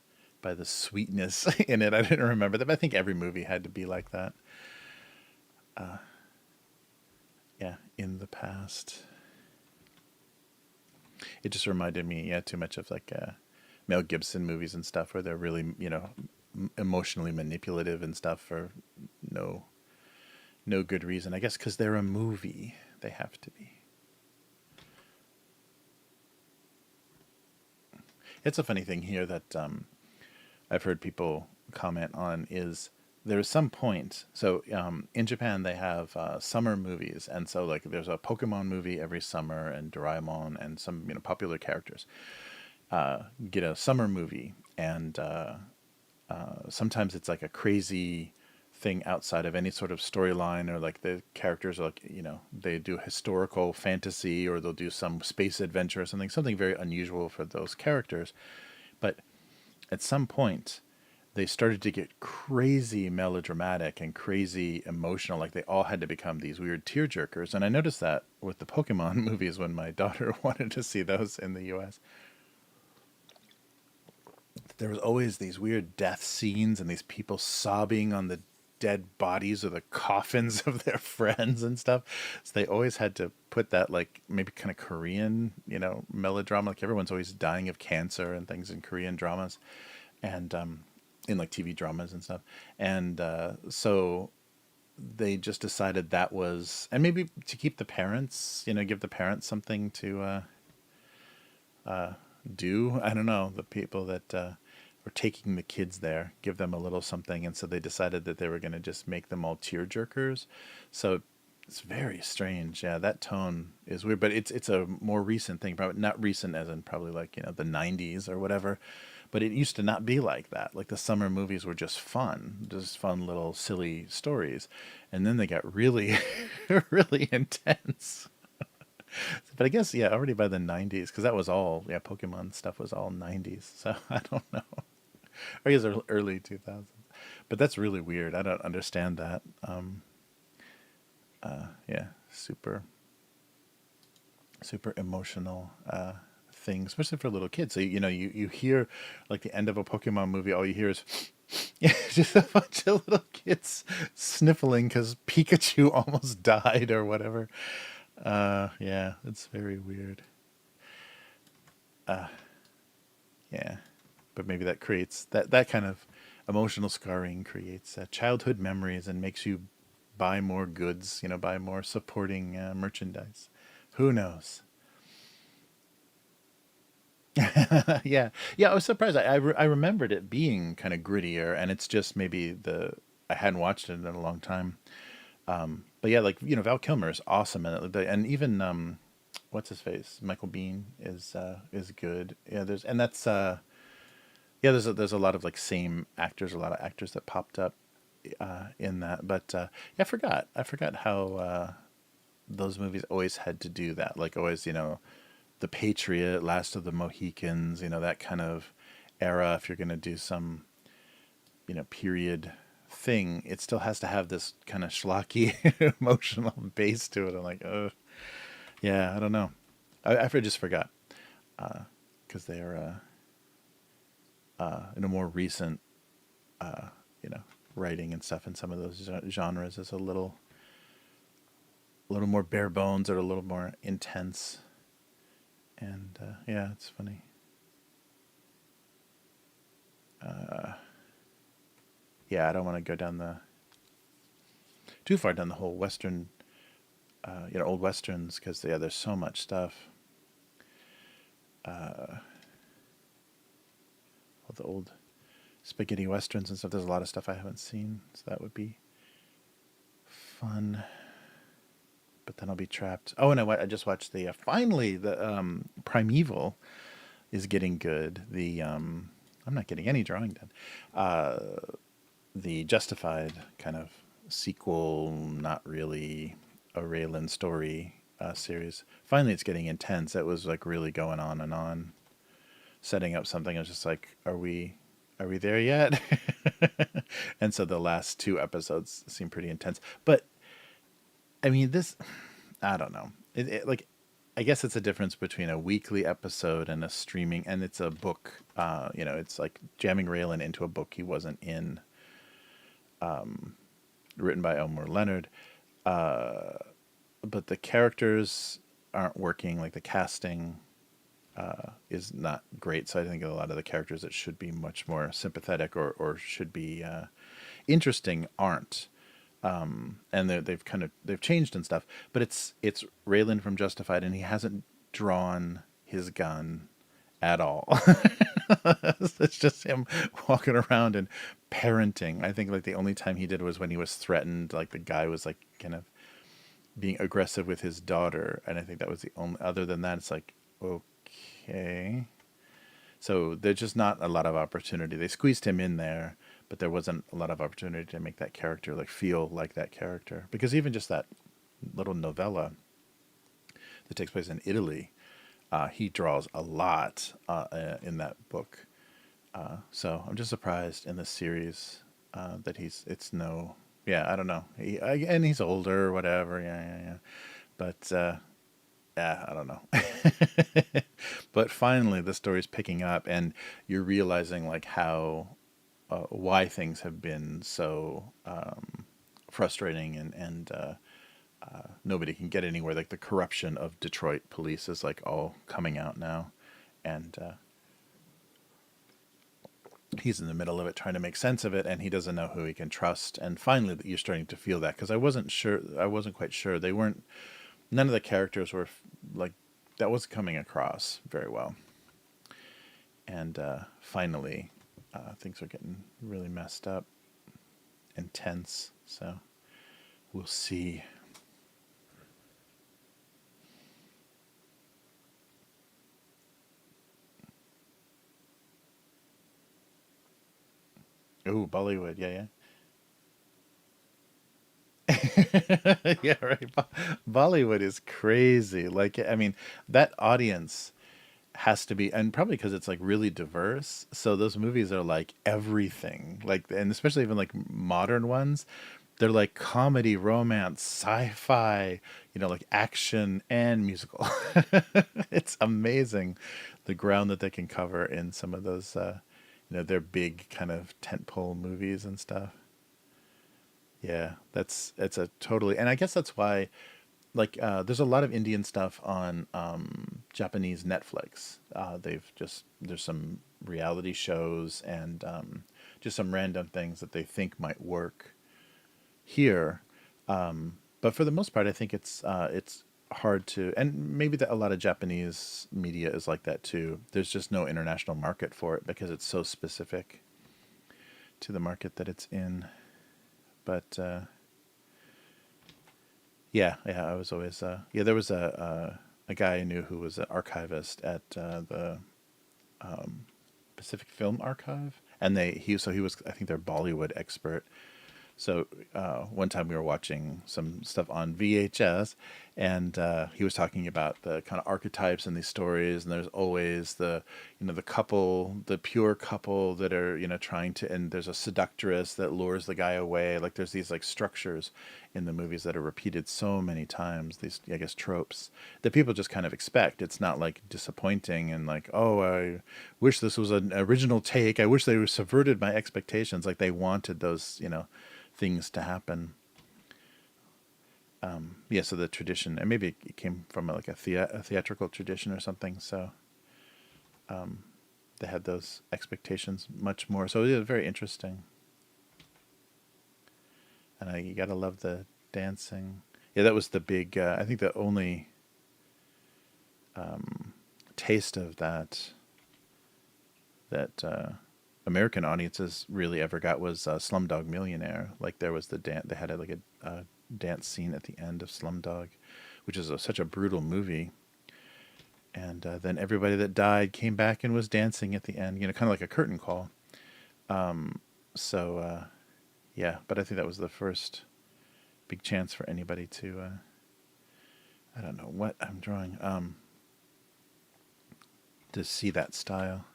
A: by the sweetness in it. I didn't remember that, but I think every movie had to be like that. Yeah, in the past, it just reminded me, yeah, too much of like Mel Gibson movies and stuff, where they're really, emotionally manipulative and stuff for no no good reason. I guess because they're a movie, they have to be. It's a funny thing here that I've heard people comment on is there's some point. So in Japan they have summer movies, and so like there's a Pokemon movie every summer, and Doraemon and some popular characters get a summer movie, and sometimes it's like a crazy thing outside of any sort of storyline, or like the characters are like they do historical fantasy, or they'll do some space adventure or something very unusual for those characters. But at some point they started to get crazy melodramatic and crazy emotional, like they all had to become these weird tearjerkers. And I noticed that with the Pokemon movies when my daughter wanted to see those in the US. There was always these weird death scenes and these people sobbing on the dead bodies or the coffins of their friends and stuff. So they always had to put that like maybe kind of Korean, melodrama. Like everyone's always dying of cancer and things in Korean dramas, and in like TV dramas and stuff. And so they just decided that was, and maybe to keep the parents, give the parents something to do. I don't know, the people that were taking the kids there, give them a little something, and so they decided that they were going to just make them all tear jerkers. So it's very strange. Yeah, that tone is weird, but it's a more recent thing. Probably not recent as in probably like the '90s or whatever. But it used to not be like that. Like the summer movies were just fun little silly stories, and then they got really, really intense. But I guess yeah, already by the '90s, because that was all Pokemon stuff was all '90s. So I don't know. I guess early 2000s. But that's really weird. I don't understand that. Yeah, super super emotional thing, especially for little kids. So you hear like the end of a Pokemon movie, all you hear is just a bunch of little kids sniffling because Pikachu almost died or whatever. Yeah, it's very weird. Yeah, but maybe that creates that kind of emotional scarring creates childhood memories and makes you buy more goods, buy more supporting merchandise. Who knows? Yeah, yeah. I was surprised. I remembered it being kind of grittier, and it's just maybe the I hadn't watched it in a long time. But yeah, like Val Kilmer is awesome in it, and even what's his face, Michael Bean is good. Yeah, that's yeah. There's a lot of like same actors, a lot of actors that popped up in that. But yeah, I forgot how those movies always had to do that. Like always, The Patriot, Last of the Mohicans, that kind of era. If you're going to do some, period thing, it still has to have this kind of schlocky emotional base to it. I'm like, yeah, I don't know. I just forgot because they are in a more recent, uh, you know, writing and stuff in some of those genres is a little more bare bones or a little more intense. And yeah, it's funny. Yeah, I don't want to go down the too far down the whole Western, old Westerns, because yeah, there's so much stuff. All the old spaghetti Westerns and stuff. There's a lot of stuff I haven't seen, so that would be fun. But then I'll be trapped. Oh, and I just watched the finally the Primeval is getting good. The I'm not getting any drawing done. The Justified kind of sequel, not really a Raylan story series. Finally, it's getting intense. It was like really going on and on, setting up something. I was just like, are we there yet? And so the last two episodes seem pretty intense. But I mean, this, I don't know. Like, I guess it's a difference between a weekly episode and a streaming, and it's a book. It's like jamming Raylan into a book he wasn't in, written by Elmore Leonard. But the characters aren't working. Like the casting is not great. So I think a lot of the characters that should be much more sympathetic or should be interesting aren't. And they've changed and stuff. But it's Raylan from Justified, and he hasn't drawn his gun at all. It's just him walking around and parenting. I think like the only time he did was when he was threatened. Like the guy was like kind of being aggressive with his daughter, and I think that was the only. Other than that, it's like okay. So there's just not a lot of opportunity. They squeezed him in there, but there wasn't a lot of opportunity to make that character like feel like that character. Because even just that little novella that takes place in Italy, he draws a lot in that book. So I'm just surprised in this series that I don't know. And he's older or whatever. Yeah. But yeah, I don't know. But finally, the story's picking up, and you're realizing like how why things have been so frustrating and nobody can get anywhere. Like the corruption of Detroit police is like all coming out now, and he's in the middle of it trying to make sense of it, and he doesn't know who he can trust. And finally, you're starting to feel that, because I wasn't quite sure. None of the characters were like that was coming across very well. And finally, things are getting really messed up and tense. So we'll see. Oh, Bollywood, yeah. Yeah, right. Bollywood is crazy. Like, I mean, that audience has to be, and probably because it's like really diverse. So those movies are like everything, like, and especially even like modern ones, they're like comedy, romance, sci-fi, like action and musical. It's amazing the ground that they can cover in some of those, their big kind of tentpole movies and stuff. Yeah, it's a totally, and I guess that's why like there's a lot of Indian stuff on Japanese Netflix. There's some reality shows and just some random things that they think might work here. But for the most part, I think it's hard to, and maybe that a lot of Japanese media is like that too. There's just no international market for it because it's so specific to the market that it's in. But yeah. I was always There was a guy I knew who was an archivist at the Pacific Film Archive, and he was, I think, their Bollywood expert. So one time we were watching some stuff on VHS, and he was talking about the kind of archetypes in these stories. And there's always the couple, the pure couple that are trying to, and there's a seductress that lures the guy away. Like there's these like structures in the movies that are repeated so many times. These, I guess, tropes that people just kind of expect. It's not like disappointing and like, oh, I wish this was an original take. I wish they subverted my expectations. Like they wanted those things to happen. Yeah, so the tradition, and maybe it came from like a theatrical tradition or something. So they had those expectations much more. So it was very interesting. And you gotta love the dancing. Yeah, that was the big. I think the only taste of that American audiences really ever got was Slumdog Millionaire. Like there was the dance. They had a dance scene at the end of Slumdog, which is such a brutal movie. And then everybody that died came back and was dancing at the end. You know, kind of like a curtain call. So yeah, but I think that was the first big chance for anybody to. I don't know what I'm drawing. To see that style.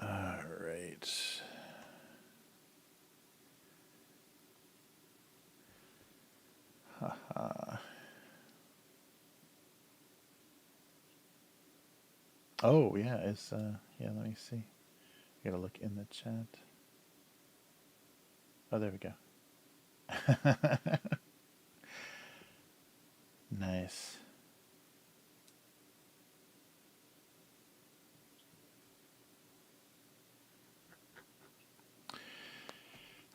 A: All right. Haha. Oh yeah, it's yeah. Let me see. I gotta look in the chat. Oh, there we go. Nice.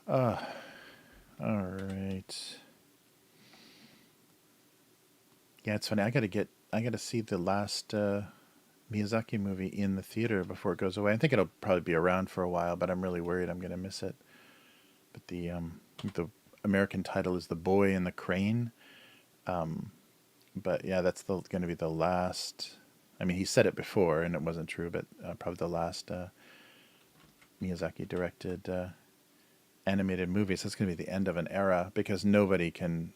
A: All right. Yeah, it's funny. I gotta see the last Miyazaki movie in the theater before it goes away. I think it'll probably be around for a while, but I'm really worried I'm gonna miss it. But the American title is The Boy and the Crane. But yeah, that's going to be the last. I mean, he said it before, and it wasn't true, but probably the last Miyazaki directed animated movie. So it's going to be the end of an era because nobody can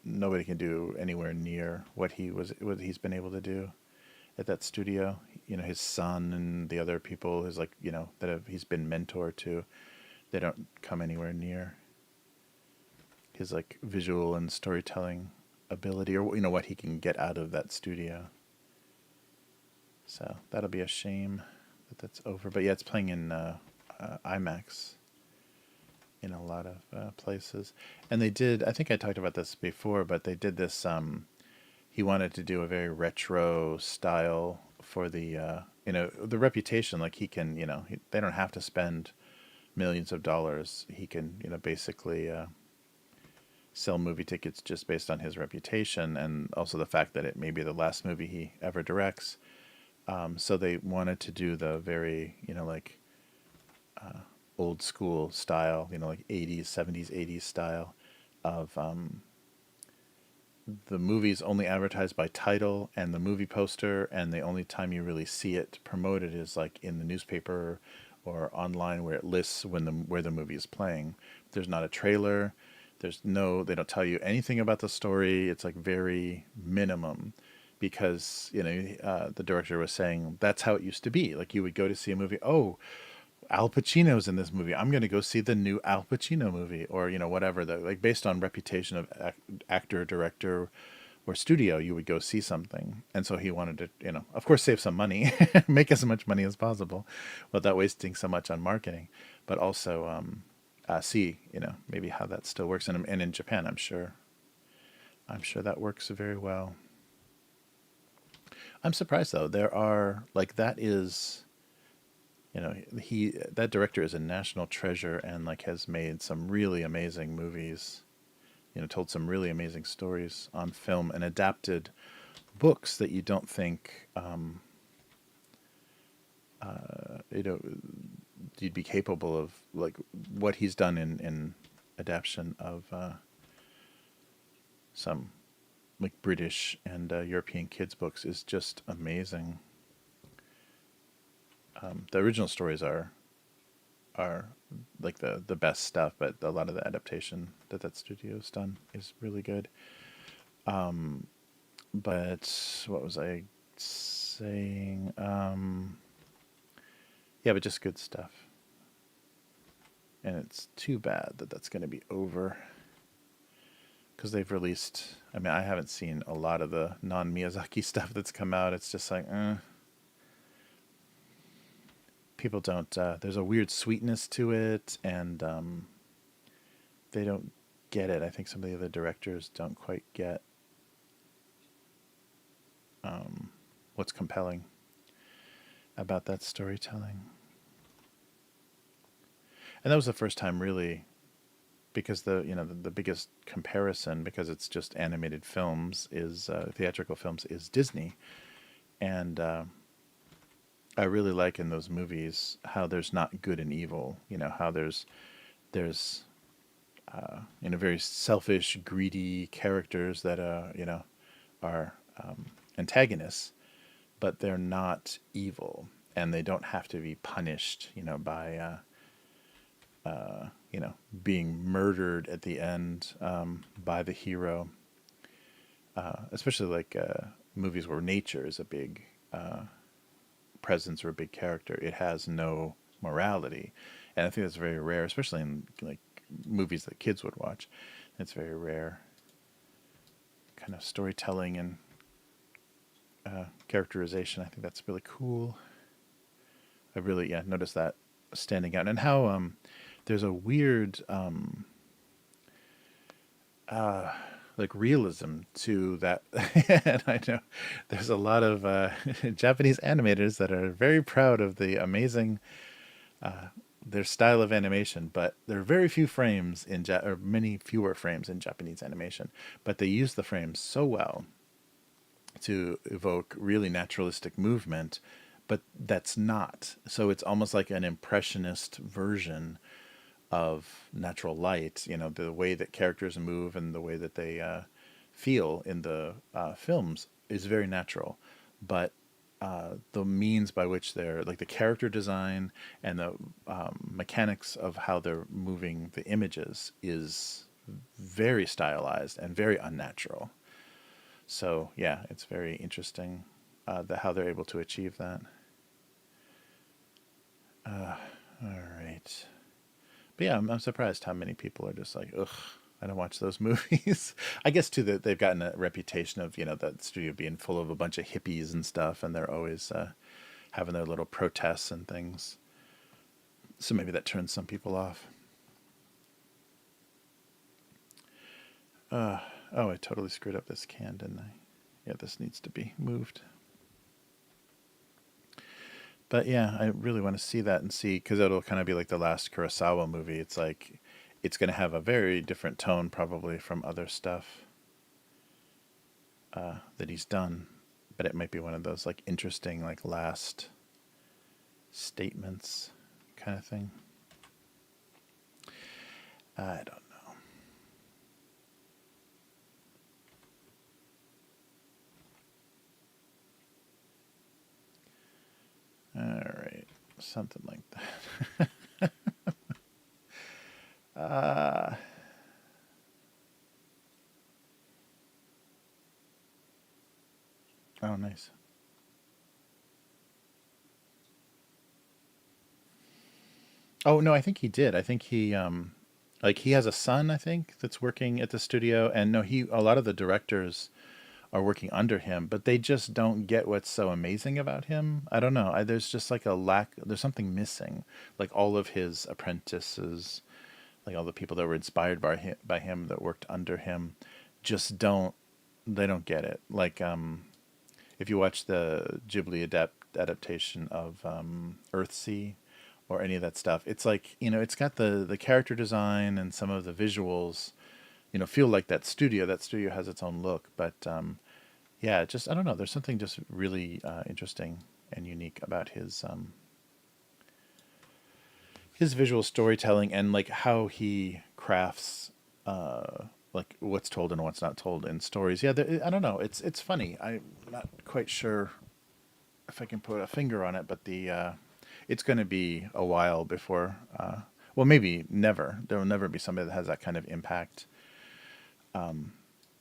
A: do anywhere near what he's been able to do at that studio. You know, his son and the other people, his he's been mentored to, they don't come anywhere near his like visual and storytelling ability, or what he can get out of that studio. So that'll be a shame that that's over. But yeah, it's playing in IMAX in a lot of places. And they did. I think I talked about this before, but they did this. He wanted to do a very retro style for the Reputation. Like he can, they don't have to spend millions of dollars. He can, basically. Sell movie tickets just based on his reputation, and also the fact that it may be the last movie he ever directs. So they wanted to do the very, old school style, like 80s, 70s, 80s style of the movies only advertised by title and the movie poster, and the only time you really see it promoted is like in the newspaper or online where it lists where the movie is playing. There's not a trailer. They don't tell you anything about the story. It's like very minimum because, the director was saying that's how it used to be. Like you would go to see a movie. Oh, Al Pacino's in this movie. I'm going to go see the new Al Pacino movie, or, whatever, like based on reputation of actor, director, or studio, you would go see something. And so he wanted to, of course, save some money, make as much money as possible without wasting so much on marketing, but also, see, maybe how that still works. And in Japan, I'm sure that works very well. I'm surprised though. There are like that is, that director is a national treasure and like has made some really amazing movies, told some really amazing stories on film and adapted books that you don't think, you know, you'd be capable of, like what he's done in adaptation of some like British and European kids books is just amazing. The original stories are like the best stuff, but a lot of the adaptation that studio's done is really good. But what was I saying? Yeah, but just good stuff. And it's too bad that that's going to be over because they've released. I mean, I haven't seen a lot of the non-Miyazaki stuff that's come out. It's just like, people don't. There's a weird sweetness to it, and they don't get it. I think some of the other directors don't quite get what's compelling about that storytelling. And that was the first time really, because the biggest comparison, because it's just animated films, is theatrical films, is Disney. And I really like in those movies how there's not good and evil. How there's very selfish, greedy characters that are antagonists, but they're not evil, and they don't have to be punished, by being murdered at the end by the hero. Especially like movies where nature is a big presence or a big character. It has no morality, and I think that's very rare, especially in like movies that kids would watch. It's very rare kind of storytelling and characterization. I think that's really cool. I really noticed that standing out, and how there's a weird like realism to that. And I know there's a lot of Japanese animators that are very proud of the amazing their style of animation, but there are very few frames or many fewer frames in Japanese animation, but they use the frames so well to evoke really naturalistic movement, but that's not. So it's almost like an impressionist version of natural light, the way that characters move and the way that they feel in the films is very natural. But the means by which they're, like the character design and the mechanics of how they're moving the images is very stylized and very unnatural. So yeah, it's very interesting how they're able to achieve that. All right. But yeah, I'm surprised how many people are just like, ugh, I don't watch those movies. I guess too that they've gotten a reputation of that studio being full of a bunch of hippies and stuff, and they're always having their little protests and things. So maybe that turns some people off. Oh, I totally screwed up this can, didn't I? Yeah, this needs to be moved. But yeah, I really want to see that and see, because it'll kind of be like the last Kurosawa movie. It's like it's going to have a very different tone probably from other stuff that he's done, but it might be one of those like interesting like last statements kind of thing. I don't know. All right, something like that. Oh, nice. Oh no, I think he did. I think he like he has a son, I think, that's working at the studio, and no, he a lot of the directors are working under him, but they just don't get what's so amazing about him. I don't know. There's just like a lack. There's something missing. Like all of his apprentices, like all the people that were inspired by him that worked under him, just don't. They don't get it. Like if you watch the Ghibli adaptation of Earthsea or any of that stuff, it's like it's got the character design and some of the visuals, feel like that studio. That studio has its own look, but yeah, just I don't know. There's something just really interesting and unique about his visual storytelling and like how he crafts like what's told and what's not told in stories. Yeah, I don't know. It's funny. I'm not quite sure if I can put a finger on it, but the it's going to be a while before. Well, maybe never. There will never be somebody that has that kind of impact,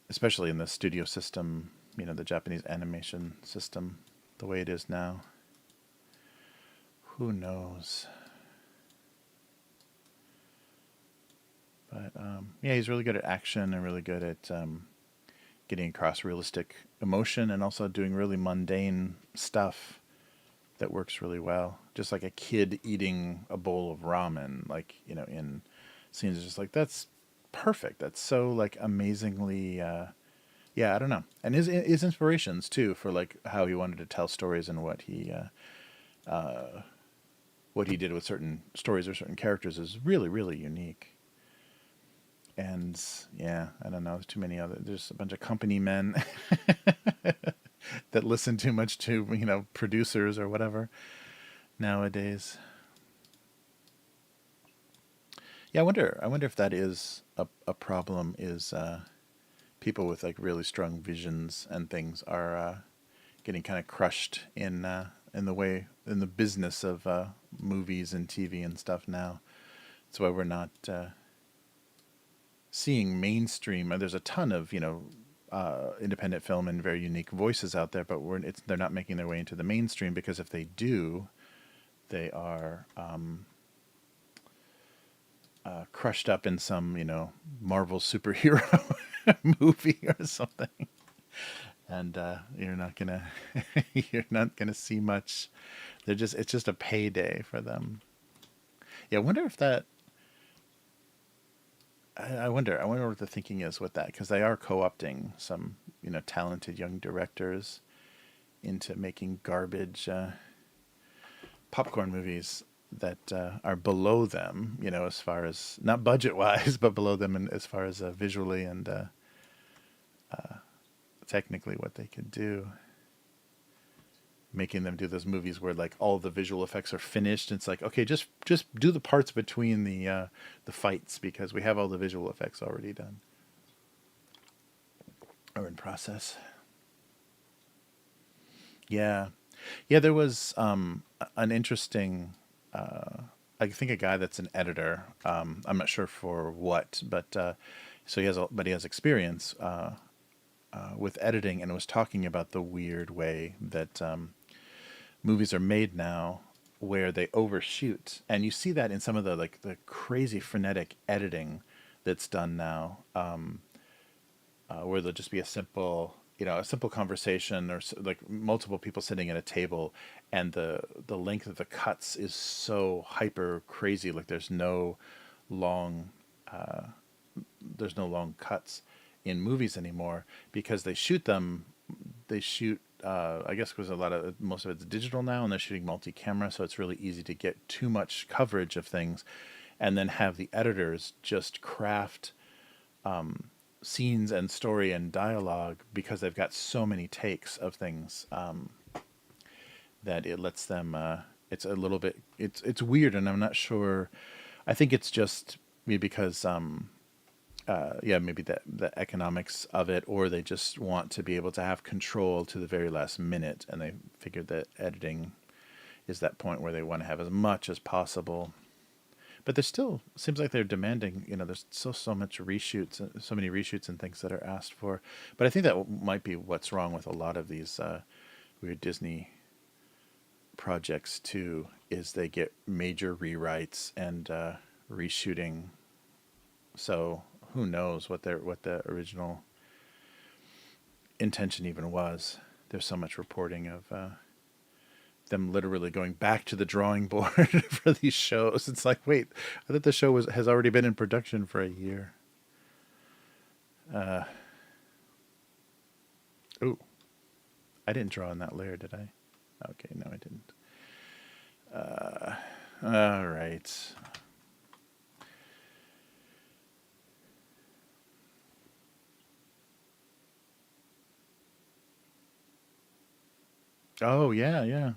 A: especially in the studio system. The Japanese animation system, the way it is now. Who knows? But yeah, he's really good at action and really good at getting across realistic emotion and also doing really mundane stuff that works really well. Just like a kid eating a bowl of ramen, like, in scenes, just like, that's perfect. That's so like amazingly Yeah, I don't know. And his inspirations too for like how he wanted to tell stories and what he did with certain stories or certain characters is really really unique. And yeah, I don't know. There's too many other. There's a bunch of company men that listen too much to producers or whatever nowadays. Yeah, I wonder if that is a problem. Is people with like really strong visions and things are getting kind of crushed in the way in the business of movies and TV and stuff now. That's why we're not seeing mainstream. There's a ton of independent film and very unique voices out there, but they're not making their way into the mainstream because if they do, they are crushed up in some Marvel superhero movie or something, and you're not gonna see much. It's just a payday for them. Yeah, I wonder if that. I wonder what the thinking is with that because they are co-opting some talented young directors into making garbage popcorn movies that are below them, as far as not budget wise, but below them as far as visually and technically what they could do. Making them do those movies where like all the visual effects are finished. It's like, okay, just do the parts between the fights because we have all the visual effects already done or in process. Yeah, yeah. There was an interesting. I think a guy that's an editor. I'm not sure for what, but so he has experience with editing, and was talking about the weird way that movies are made now where they overshoot, and you see that in some of the crazy frenetic editing that's done now, where there'll just be a simple conversation or like multiple people sitting at a table, and the length of the cuts is so hyper crazy. Like long there's no long cuts in movies anymore because they shoot I guess because most of it's digital now and they're shooting multi-camera, so it's really easy to get too much coverage of things and then have the editors just craft scenes and story and dialogue because they've got so many takes of things that it lets them it's a little bit it's weird, and I'm not sure. I think it's just maybe because yeah, maybe the economics of it, or they just want to be able to have control to the very last minute, and they figured that editing is that point where they want to have as much as possible. But there's still seems like they're demanding. There's still so much reshoots, so many reshoots and things that are asked for. But I think that might be what's wrong with a lot of these weird Disney projects too. Is they get major rewrites and reshooting. So who knows what the original intention even was? There's so much reporting of them literally going back to the drawing board for these shows. It's like, wait, I thought the show has already been in production for a year. Ooh, I didn't draw on that layer, did I? Okay, no, I didn't. All right. Oh yeah, yeah,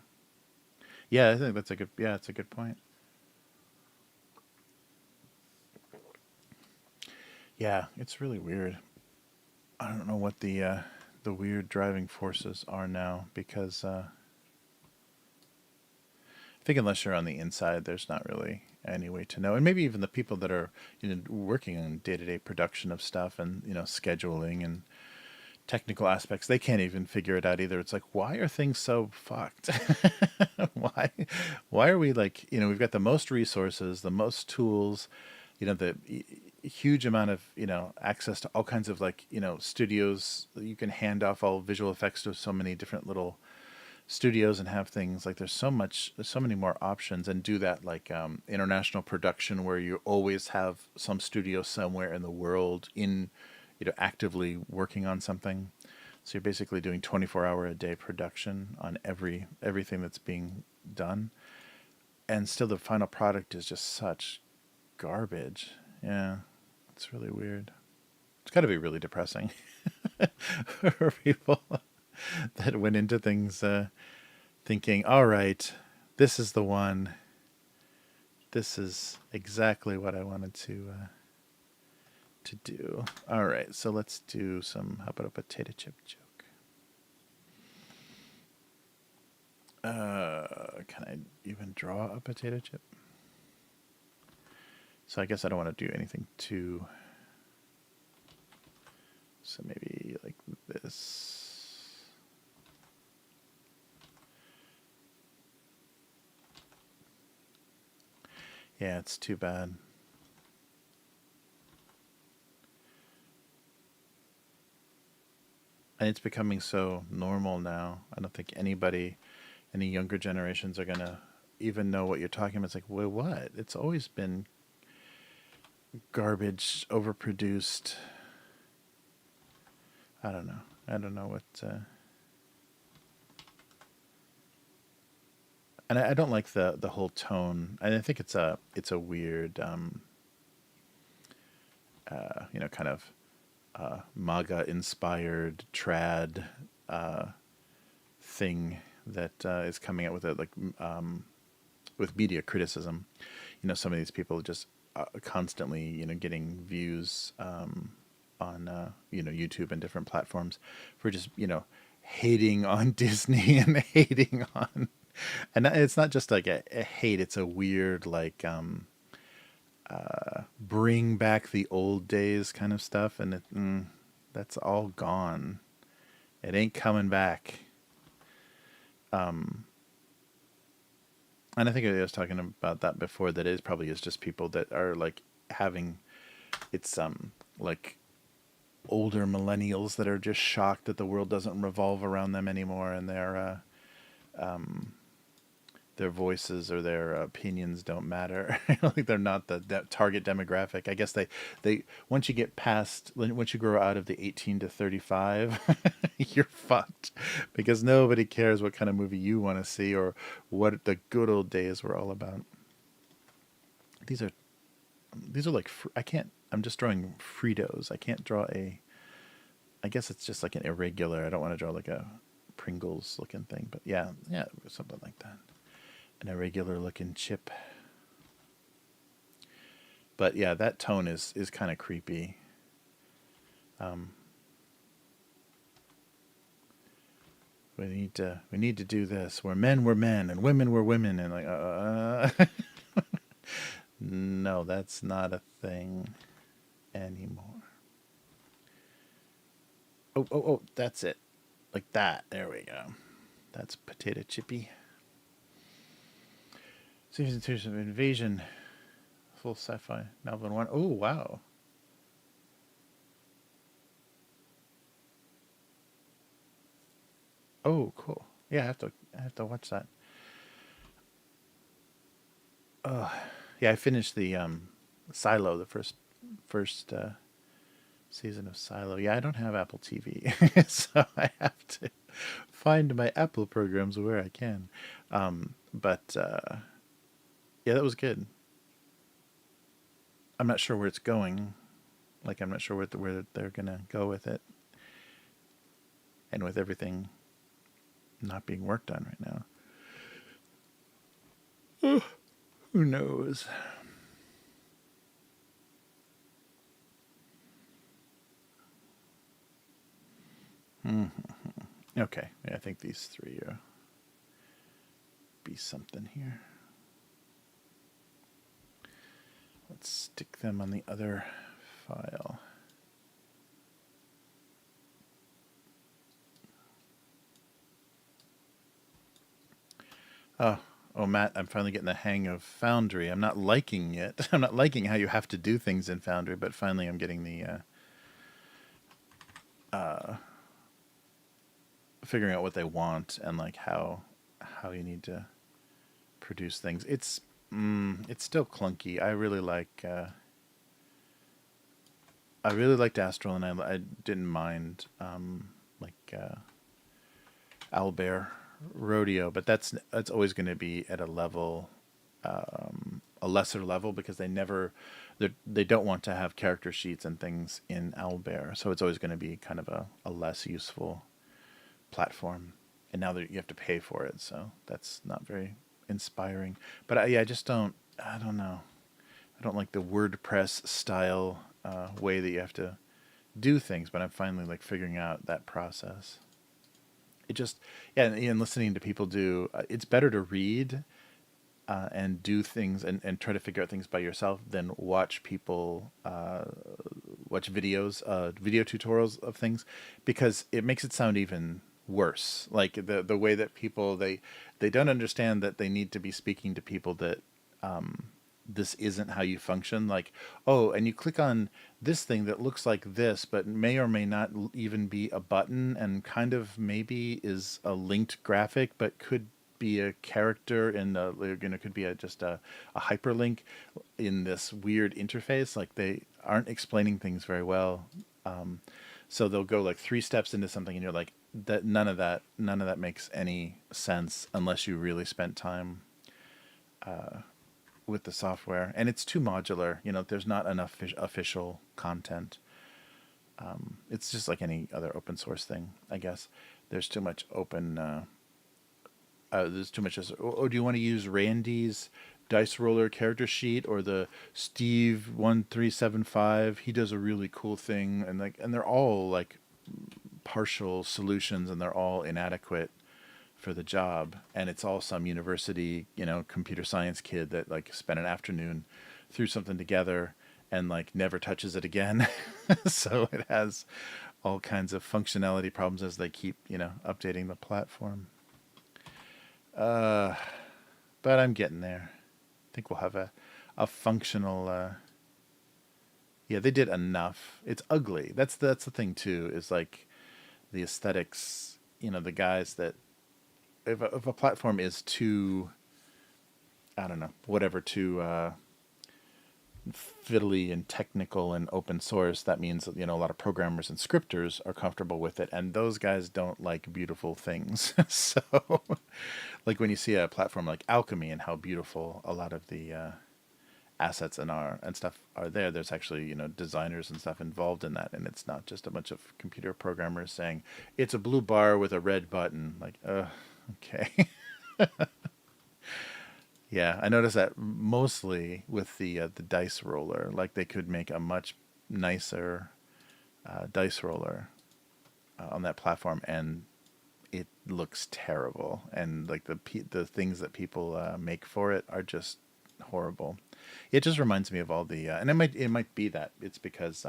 A: yeah. I think that's a good. Yeah, it's a good point. Yeah, it's really weird. I don't know what the weird driving forces are now because I think unless you're on the inside, there's not really any way to know. And maybe even the people that are working on day to day production of stuff and scheduling and technical aspects, they can't even figure it out either. It's like, why are things so fucked? why why are we like, we've got the most resources, the most tools, the huge amount of access to all kinds of like studios. You can hand off all visual effects to so many different little studios and have things like there's so many more options, and do that like international production where you always have some studio somewhere in the world actively working on something. So you're basically doing 24-hour a day production on everything that's being done, and still the final product is just such garbage. Yeah, it's really weird. It's got to be really depressing for people that went into things thinking, all right, this is the one. This is exactly what I wanted to do. All right, so let's do some. How about a potato chip joke? Can I even draw a potato chip? So I guess I don't want to do anything too. So maybe like this. Yeah, it's too bad. And it's becoming so normal now. I don't think any younger generations are going to even know what you're talking about. It's like, wait, what? It's always been garbage, overproduced. I don't know. I don't know what. And I don't like the whole tone. And I think it's a weird, kind of MAGA inspired trad thing that is coming out with it, like with media criticism. Some of these people just constantly, getting views on YouTube and different platforms for just hating on Disney and hating on, and it's not just like a hate. It's a weird like bring back the old days kind of stuff, and that's all gone. It ain't coming back. And I think I was talking about that before, that it probably is just people that are like having, it's like older millennials that are just shocked that the world doesn't revolve around them anymore, and their voices or their opinions don't matter. Like they're not the target demographic. I guess they once you get past, once you grow out of the 18 to 35, you're fucked, because nobody cares what kind of movie you want to see or what the good old days were all about. These are like I can't. I'm just drawing Fritos. I can't draw a. I guess it's just like an irregular. I don't want to draw like a Pringles looking thing, but yeah, something like that. An irregular looking chip. But yeah, that tone is kind of creepy. We need to do this. Where men were men and women were women, and like no, that's not a thing anymore. Oh, that's it. Like that. There we go. That's potato chippy. Season 2 of Invasion. Full sci-fi novel in one. Oh, wow. Oh, cool. Yeah, I have to watch that. Yeah, I finished the Silo, the first season of Silo. Yeah, I don't have Apple TV, so I have to find my Apple programs where I can. But yeah, that was good. I'm not sure where it's going. Like, I'm not sure where they're gonna go with it, and with everything not being worked on right now. Who knows? Okay, yeah, I think these three be something here. Let's stick them on the other file. Oh, Matt, I'm finally getting the hang of Foundry. I'm not liking it. I'm not liking how you have to do things in Foundry, but finally I'm getting the figuring out what they want, and like how you need to produce things. It's still clunky. I really like I really liked Astral, and I didn't mind like Owlbear Rodeo, but that's always going to be at a level, a lesser level, because they don't want to have character sheets and things in Owlbear, so it's always going to be kind of a less useful platform. And now that you have to pay for it, so that's not very inspiring. But yeah, I just don't. I don't know. I don't like the WordPress style way that you have to do things. But I'm finally like figuring out that process. It just, yeah, and listening to people do. It's better to read and do things and try to figure out things by yourself than watch people watch videos, video tutorials of things, because it makes it sound even worse. Like the way that people they don't understand that they need to be speaking to people that this isn't how you function. Like, oh, and you click on this thing that looks like this, but may or may not even be a button, and kind of maybe is a linked graphic, but could be a character in the, could be just a hyperlink in this weird interface. Like, they aren't explaining things very well. So they'll go like 3 steps into something, and you're like, that none of that makes any sense unless you really spent time with the software. And it's too modular. There's not enough official content. It's just like any other open source thing, I guess. There's too much open. There's too much. Do you want to use Randy's dice roller character sheet or the Steve 1375? He does a really cool thing, and they're all like partial solutions, and they're all inadequate for the job. And it's all some university, computer science kid that like spent an afternoon, threw something together, and like never touches it again. So it has all kinds of functionality problems as they keep, updating the platform. But I'm getting there. I think we'll have a functional. Yeah, they did enough. It's ugly. That's the thing too. Is like the aesthetics. The guys that if a platform is too, I don't know, whatever, too fiddly and technical and open source, that means that, a lot of programmers and scripters are comfortable with it, and those guys don't like beautiful things. So, like when you see a platform like Alchemy and how beautiful a lot of the assets and stuff are there's actually designers and stuff involved in that, and it's not just a bunch of computer programmers saying it's a blue bar with a red button. Like, okay. Yeah, I noticed that mostly with the dice roller. Like, they could make a much nicer dice roller on that platform, and it looks terrible. And like the things that people make for it are just horrible. It just reminds me of all the and it might be that it's because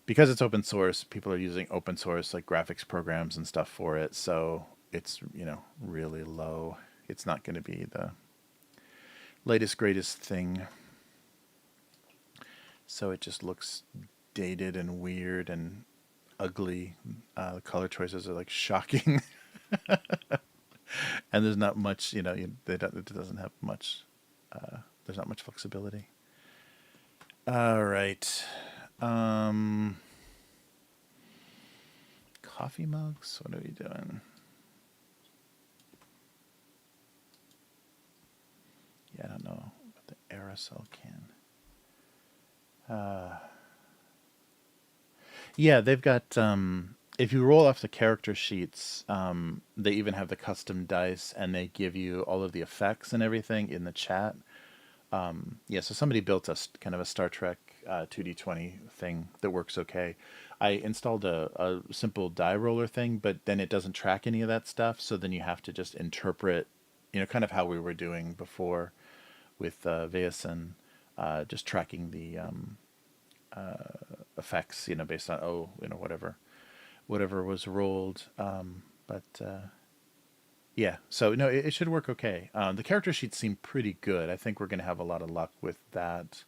A: it's open source. People are using open source like graphics programs and stuff for it, so it's really low. It's not going to be the latest greatest thing, so it just looks dated and weird and ugly. The color choices are like shocking. And there's not much, it doesn't have much. There's not much flexibility. All right. Coffee mugs. What are we doing? Yeah, I don't know about the aerosol can. Yeah, they've got. If you roll off the character sheets, they even have the custom dice, and they give you all of the effects and everything in the chat. Yeah, so somebody built kind of a Star Trek 2D20 thing that works okay. I installed a simple die roller thing, but then it doesn't track any of that stuff. So then you have to just interpret, kind of how we were doing before with Vaesen, just tracking the effects, based on whatever was rolled. But yeah, so no, it should work okay. The character sheets seem pretty good. I think we're going to have a lot of luck with that.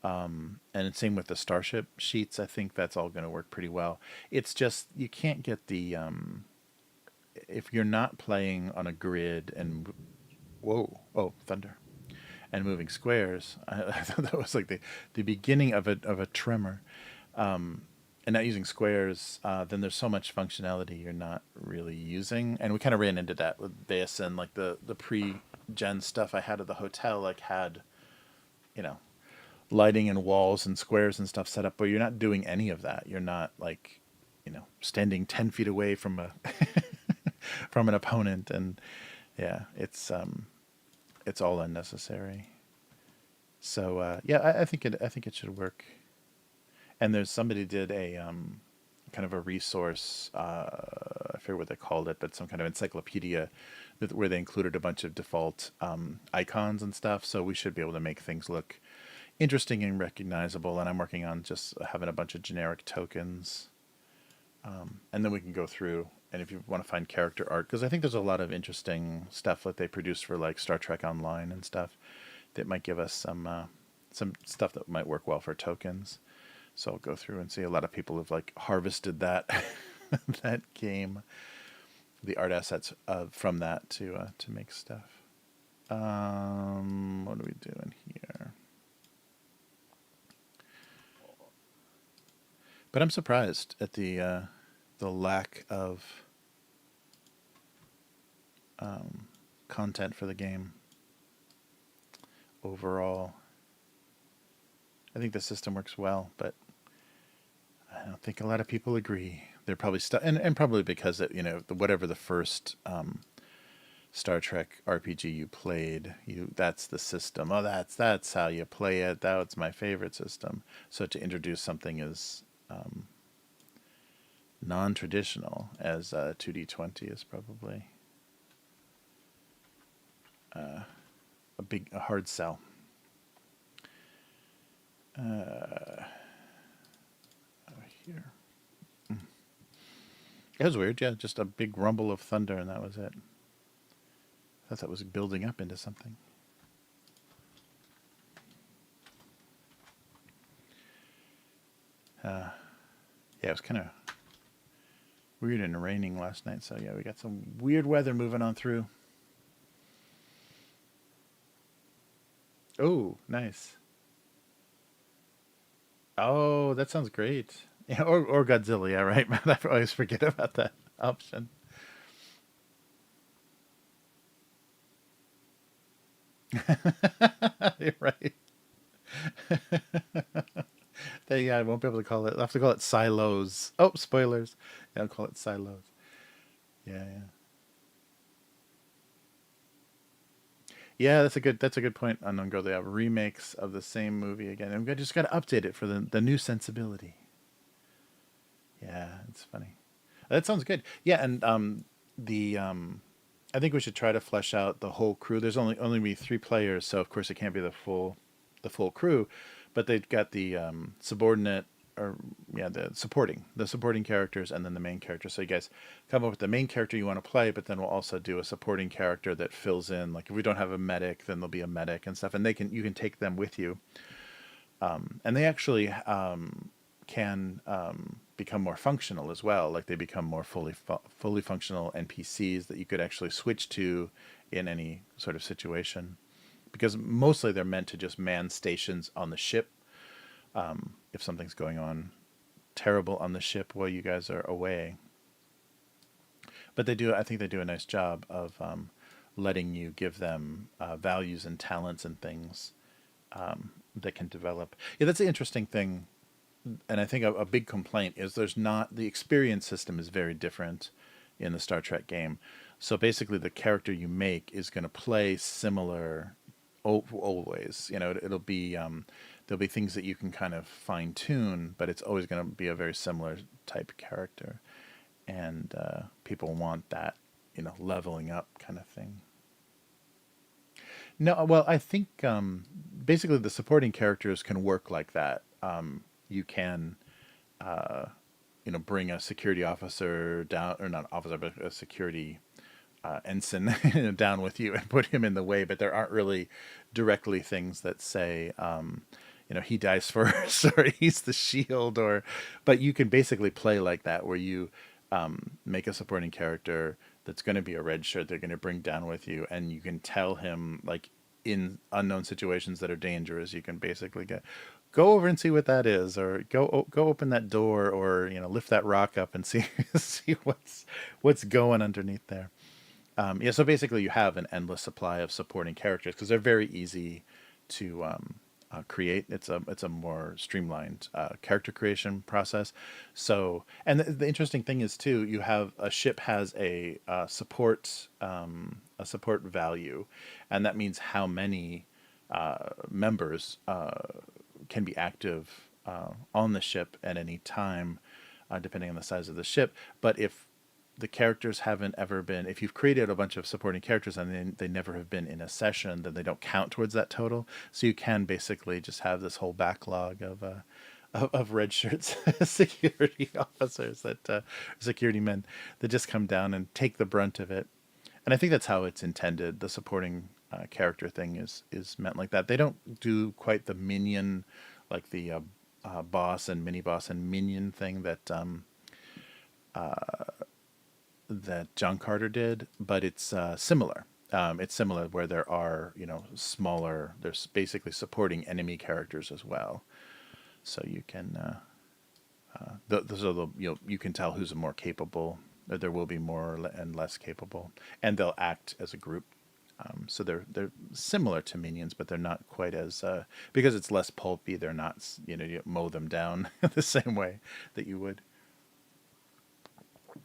A: And same with the starship sheets. I think that's all going to work pretty well. It's just you can't get the if you're not playing on a grid and thunder and moving squares. I thought that was like the beginning of a tremor. and not using squares, then there's so much functionality you're not really using. And we kind of ran into that with Basin, like the pre-gen stuff I had at the hotel, like had, you know, lighting and walls and squares and stuff set up, but you're not doing any of that. You're not like, standing 10 feet away from a from an opponent, and yeah, it's all unnecessary. So yeah, I think it should work. And there's somebody did a kind of a resource, I forget what they called it, but some kind of encyclopedia where they included a bunch of default icons and stuff. So we should be able to make things look interesting and recognizable. And I'm working on just having a bunch of generic tokens, and then we can go through. And if you want to find character art, because I think there's a lot of interesting stuff that they produce for like Star Trek Online and stuff that might give us some stuff that might work well for tokens. So I'll go through and see. A lot of people have like harvested that that game, the art assets from that to make stuff. What are we doing here? But I'm surprised at the lack of content for the game overall. I think the system works well, but I don't think a lot of people agree. They're probably and probably because whatever the first Star Trek RPG you played, that's the system. Oh, that's how you play it. That's my favorite system. So to introduce something as non-traditional as 2D20 is probably a hard sell. Here. It was weird, yeah, just a big rumble of thunder and that was it. I thought that was building up into something. Yeah, it was kind of weird and raining last night, so yeah, we got some weird weather moving on through. Oh, nice. Oh, that sounds great. Yeah, or Godzilla, yeah, right. I always forget about that option. You're right. I won't be able to call it. I'll have to call it silos. Oh, spoilers. Yeah, I'll call it silos. Yeah, yeah. Yeah, that's a good point. On Go, they have remakes of the same movie again. And we just got to update it for the new sensibility. Yeah, it's funny. That sounds good. Yeah, and the I think we should try to flesh out the whole crew. There's only be 3 players, so of course it can't be the full crew, but they've got the subordinate, or yeah, the supporting characters, and then the main character. So you guys come up with the main character you want to play, but then we'll also do a supporting character that fills in. Like if we don't have a medic, then there'll be a medic and stuff, and you can take them with you, and they actually can become more functional as well. Like they become more fully functional NPCs that you could actually switch to in any sort of situation, because mostly they're meant to just man stations on the ship. If something's going on terrible on the ship while you guys are away, but I think they do a nice job of letting you give them values and talents and things that can develop. Yeah, that's the interesting thing. And I think a big complaint is the experience system is very different in the Star Trek game. So basically, the character you make is going to play similar always. It'll be there'll be things that you can kind of fine tune, but it's always going to be a very similar type character, and people want that leveling up kind of thing. No, well, I think basically the supporting characters can work like that. You can, bring a security officer down, or not officer, but a security ensign down with you and put him in the way. But there aren't really directly things that say, he dies first or he's the shield, but you can basically play like that where you make a supporting character that's going to be a red shirt they're going to bring down with you, and you can tell him like in unknown situations that are dangerous, you can basically get go over and see what that is, or go open that door, or lift that rock up and see see what's going underneath there. Yeah, so basically you have an endless supply of supporting characters because they're very easy to create. It's a more streamlined character creation process. So, and the interesting thing is too, you have a ship has a support value, and that means how many members can be active on the ship at any time, depending on the size of the ship. But if the characters haven't ever been, if you've created a bunch of supporting characters and they never have been in a session, then they don't count towards that total. So you can basically just have this whole backlog of red shirts security officers security men that just come down and take the brunt of it. And I think that's how it's intended. The supporting character thing is meant like that. They don't do quite the minion, like the boss and mini boss and minion thing that John Carter did, but it's similar. It's similar where there are smaller. There's basically supporting enemy characters as well, so you can you can tell who's more capable. Or there will be more and less capable, and they'll act as a group. So they're similar to minions, but they're not quite as because it's less pulpy. They're not you mow them down the same way that you would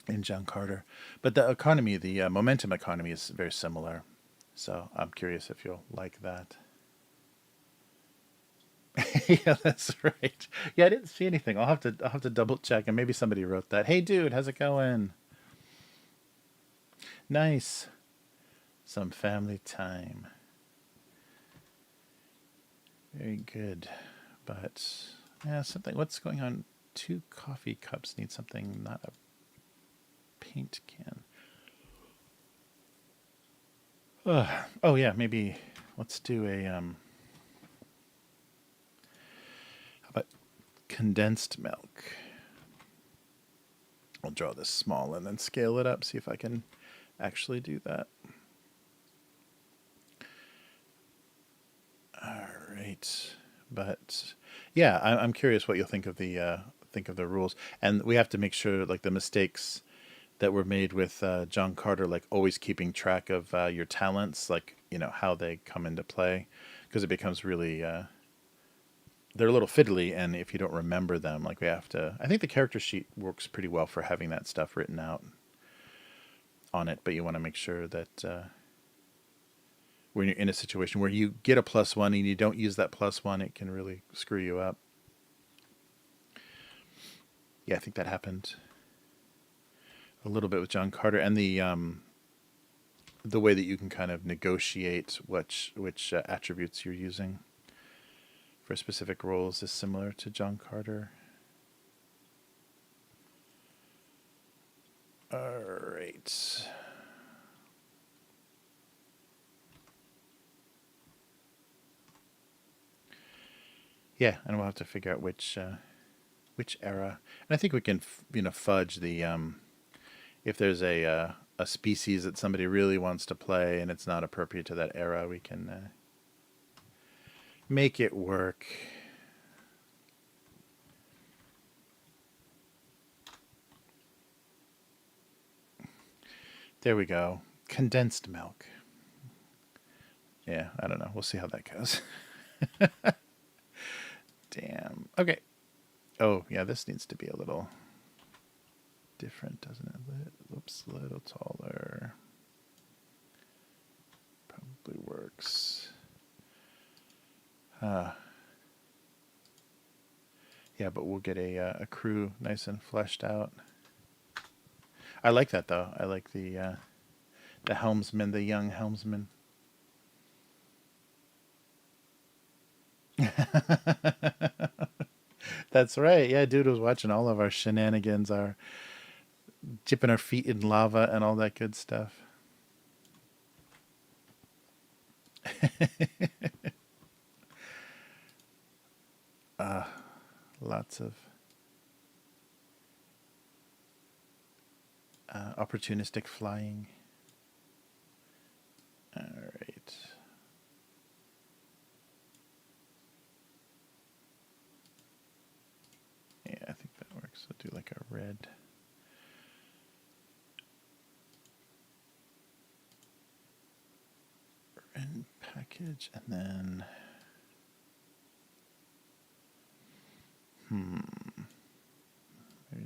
A: in John Carter. But the economy, the momentum economy, is very similar. So I'm curious if you'll like that. Yeah, that's right. Yeah, I didn't see anything. I'll have to double check, and maybe somebody wrote that. Hey, dude, how's it going? Nice. Some family time. Very good. But yeah, something. What's going on? 2 coffee cups need something, not a paint can. Oh yeah, maybe let's do a how about condensed milk? I'll draw this small and then scale it up. See if I can actually do that. All right, but yeah, I'm curious what you'll think of the rules, and we have to make sure like the mistakes that were made with John Carter, like always keeping track of your talents, like how they come into play, because it becomes really they're a little fiddly, and if you don't remember them, like we have to. I think the character sheet works pretty well for having that stuff written out on it, but you want to make sure that when you're in a situation where you get a +1 and you don't use that +1, it can really screw you up. Yeah, I think that happened a little bit with John Carter, and the way that you can kind of negotiate which attributes you're using for specific roles is similar to John Carter. All right. Yeah, and we'll have to figure out which era. And I think we can fudge the if there's a species that somebody really wants to play and it's not appropriate to that era, we can make it work. There we go. Condensed milk. Yeah, I don't know. We'll see how that goes. Damn. Okay. Oh, yeah, this needs to be a little different, doesn't it? Whoops, a little taller. Probably works. Yeah, but we'll get a crew nice and fleshed out. I like that though. I like the helmsman, the young helmsman. That's right. Yeah, dude was watching all of our shenanigans, our dipping our feet in lava and all that good stuff. Lots of opportunistic flying. All right. red. Red package, and then maybe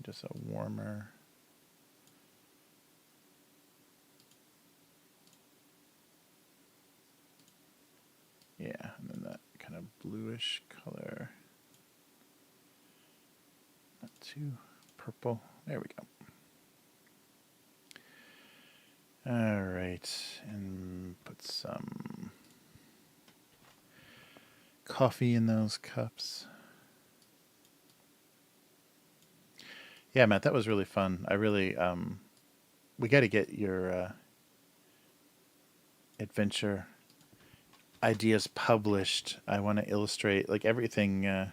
A: just a warmer. Yeah, and then that kind of bluish color. Not too purple. There we go. All right, and put some coffee in those cups. Yeah, Matt, that was really fun. I really, we got to get your adventure ideas published. I want to illustrate like everything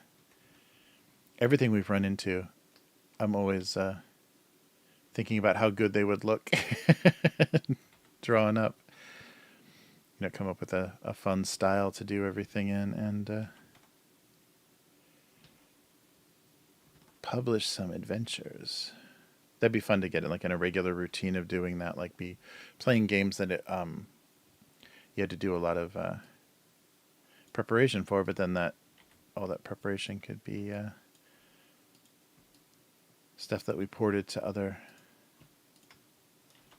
A: we've run into. I'm always thinking about how good they would look drawing up. Come up with a fun style to do everything in and publish some adventures. That'd be fun to get in like in a regular routine of doing that, like be playing games that you had to do a lot of preparation for, but then all that preparation could be stuff that we ported to other,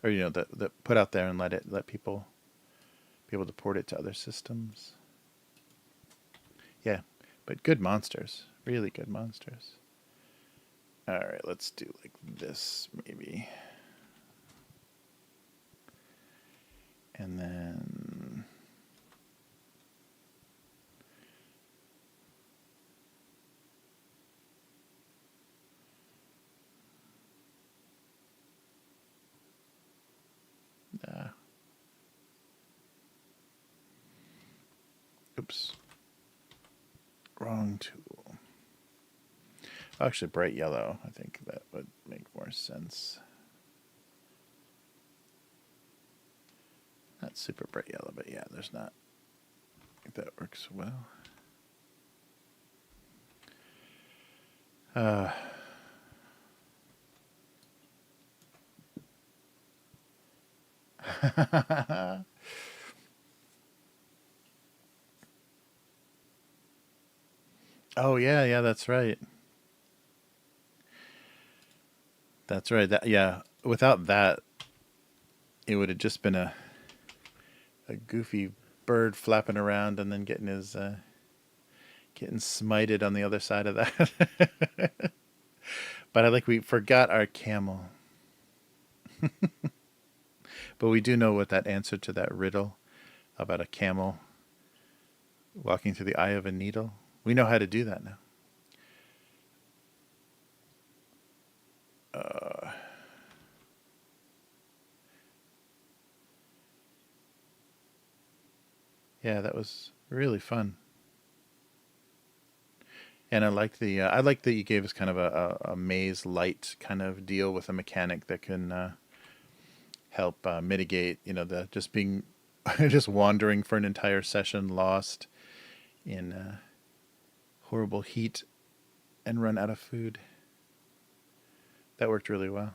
A: or that put out there and let people be able to port it to other systems. Yeah, but good monsters, really good monsters. All right, let's do like this maybe, and then oops, wrong tool. Actually, bright yellow. I think that would make more sense. Not super bright yellow, but yeah, there's not. I think that works well. Oh yeah, that's right. That's right. Without that, it would have just been a goofy bird flapping around and then getting smited on the other side of that. But we forgot our camel. But we do know what that answer to that riddle about a camel walking through the eye of a needle. We know how to do that now. Yeah, that was really fun. And I like that you gave us kind of a maze light kind of deal with a mechanic that can help mitigate, the just being just wandering for an entire session lost in horrible heat and run out of food. That worked really well.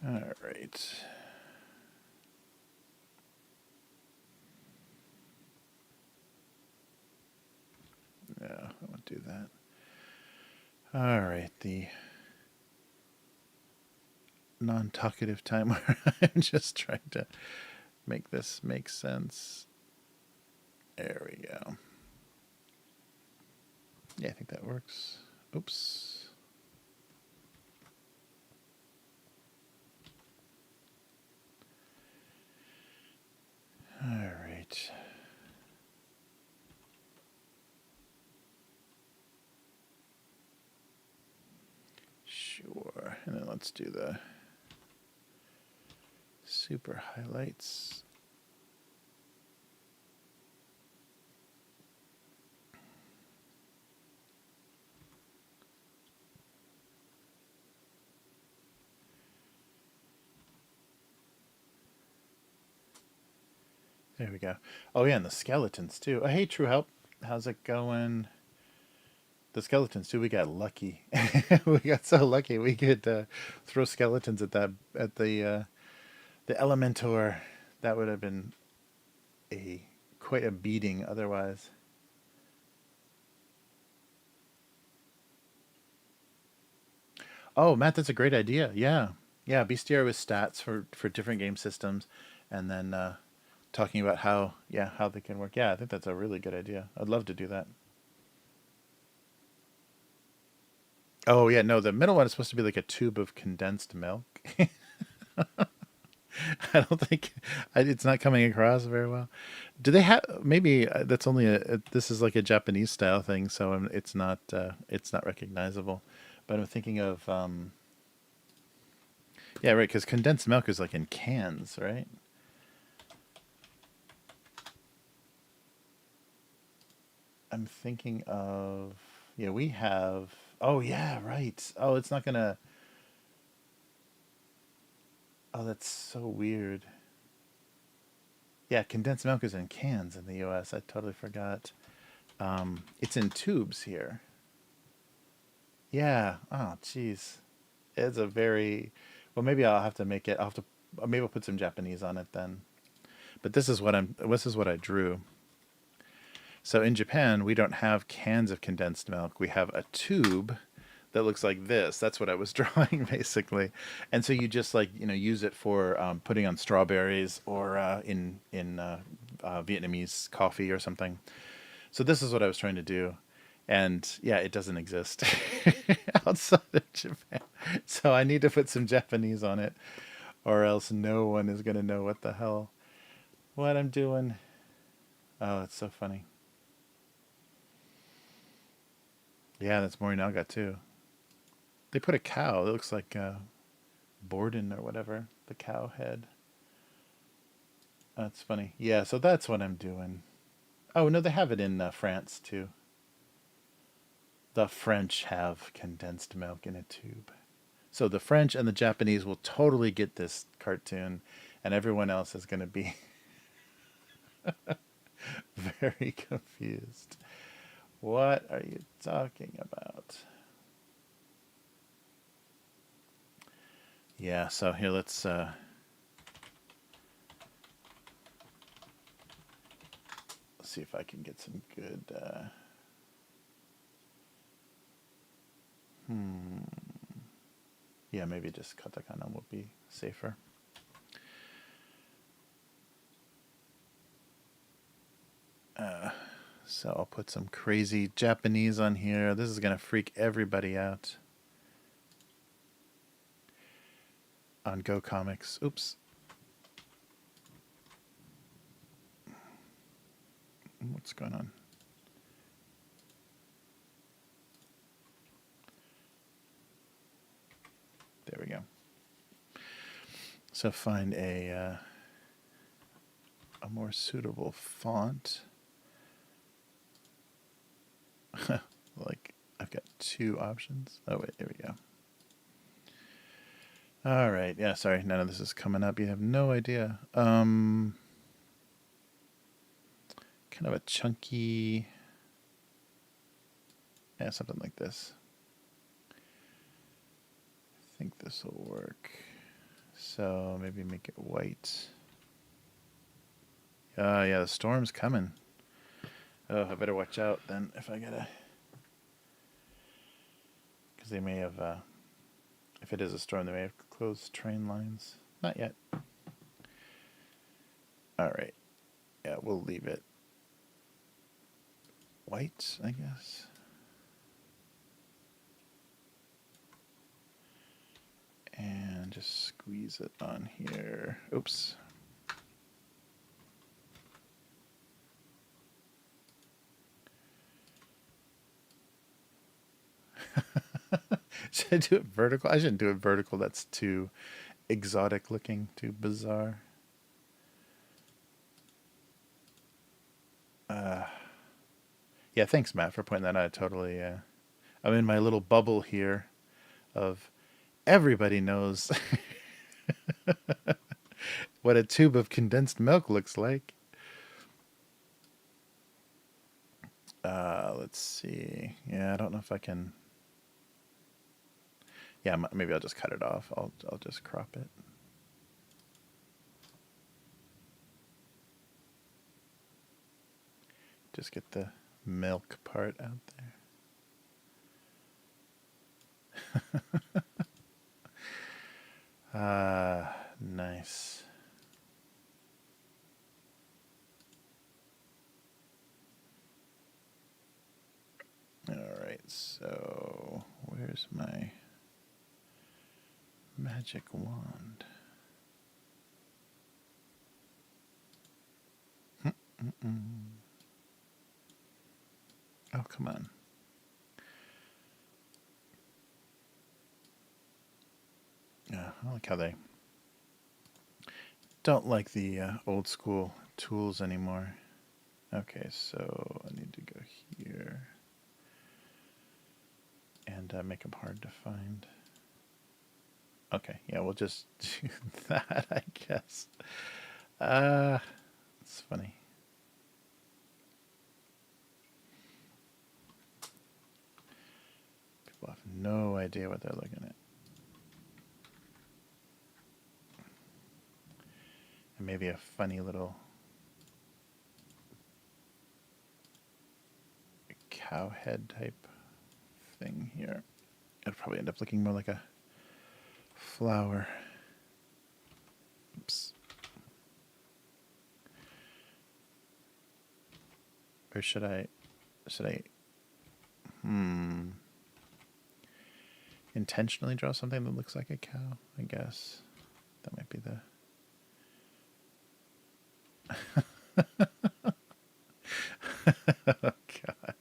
A: All right. No, I won't do that. All right, the non-talkative time where I'm just trying to make this make sense. There we go. Yeah, I think that works. Oops. All right. Sure. And then let's do the super highlights. There we go. Oh yeah, and the skeletons too. Oh, hey, True Help. How's it going? The skeletons too. We got lucky. We got so lucky. We could throw skeletons at the Elementor. That would have been a quite a beating otherwise. Oh, Matt, that's a great idea. Yeah, yeah. Bestiary with stats for different game systems, and then talking about how they can work. Yeah, I think that's a really good idea. I'd love to do that. Oh yeah, no, the middle one is supposed to be like a tube of condensed milk. I don't think it's not coming across very well. Do they have maybe that's only this is like a Japanese style thing, so it's not recognizable. But I'm thinking of yeah, right, because condensed milk is like in cans, right? I'm thinking of yeah, we have oh yeah, right. Oh, it's not gonna oh that's so weird. Yeah, condensed milk is in cans in the US. I totally forgot. It's in tubes here. Yeah. Oh, jeez. It's a very well. Maybe I'll have to make it. I'll have to. Maybe I'll put some Japanese on it then. But this is what I'm. This is what I drew. So in Japan, we don't have cans of condensed milk. We have a tube that looks like this. That's what I was drawing basically. And so you just like use it for putting on strawberries or in Vietnamese coffee or something. So this is what I was trying to do. And yeah, it doesn't exist outside of Japan. So I need to put some Japanese on it, or else no one is going to know what I'm doing. Oh, it's so funny. Yeah, that's Morinaga too. They put a cow. It looks like Borden or whatever. The cow head. That's funny. Yeah, so that's what I'm doing. Oh no, they have it in France too. The French have condensed milk in a tube. So the French and the Japanese will totally get this cartoon, and everyone else is going to be very confused. What are you talking about? Yeah, so here let's see if I can get some good yeah, maybe just katakana will be safer. So I'll put some crazy Japanese on here. This is going to freak everybody out on Go Comics. Oops. What's going on? There we go. So find a more suitable font. Like I've got two options. Oh wait, there we go. All right. Yeah, sorry. None of this is coming up. You have no idea. Kind of a chunky. Yeah, something like this. I think this will work. So maybe make it white. Yeah, the storm's coming. Oh, I better watch out then if I gotta. Because they may have, if it is a storm, they may have closed train lines. Not yet. All right. Yeah, we'll leave it white, I guess. And just squeeze it on here. Oops. Should I do it vertical? I shouldn't do it vertical. That's too exotic looking, too bizarre. Yeah, thanks, Matt, for pointing that out. Totally. I'm in my little bubble here of everybody knows what a tube of condensed milk looks like. see. Yeah, I don't know if I can. Yeah, maybe I'll just cut it off. I'll just crop it. Just get the milk part out there. Nice. All right, so where's my magic wand? Oh, come on. Yeah, I like how they don't like the old school tools anymore. Okay, so I need to go here and make them hard to find. Okay, yeah, we'll just do that, I guess. It's funny. People have no idea what they're looking at. And maybe a funny little cow head type thing here. It'll probably end up looking more like a flower. Oops. Or should I intentionally draw something that looks like a cow? I guess that might be the oh God.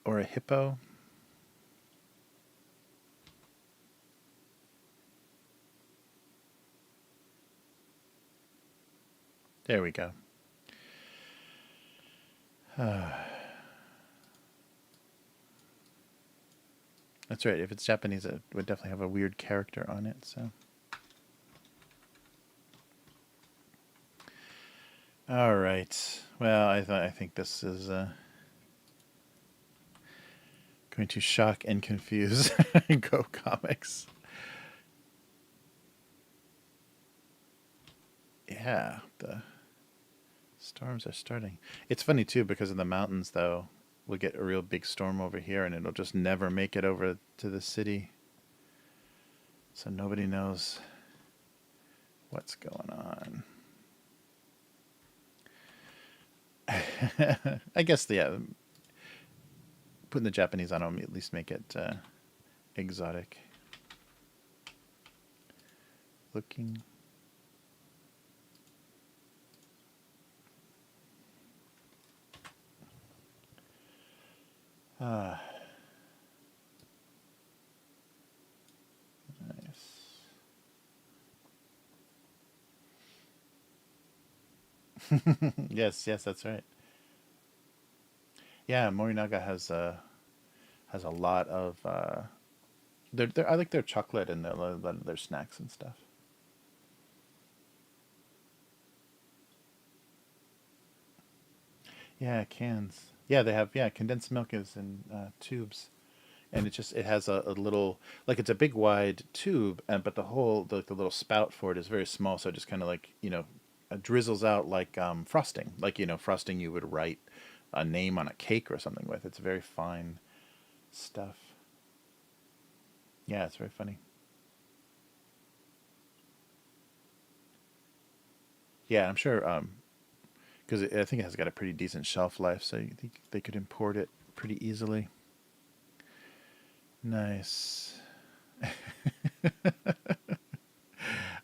A: Or a hippo. There we go. That's right. If it's Japanese, it would definitely have a weird character on it. So, all right. Well, I think this is going to shock and confuse Go Comics. Yeah, the storms are starting. It's funny too because in the mountains, though, we'll get a real big storm over here, and it'll just never make it over to the city. So nobody knows what's going on. I guess putting the Japanese on them at least make it exotic looking. Nice. Yes, that's right. Yeah, Morinaga has a lot of I like their chocolate and their snacks and stuff. Yeah, cans. Yeah, they have condensed milk is in tubes, and it has a little, like, it's a big wide tube, and but the little spout for it is very small, so it just kind of, like, drizzles out like frosting, like, frosting you would write a name on a cake or something with. It's very fine stuff. Yeah, it's very funny. Yeah, I'm sure because I think it has got a pretty decent shelf life, so you think they could import it pretty easily. Nice.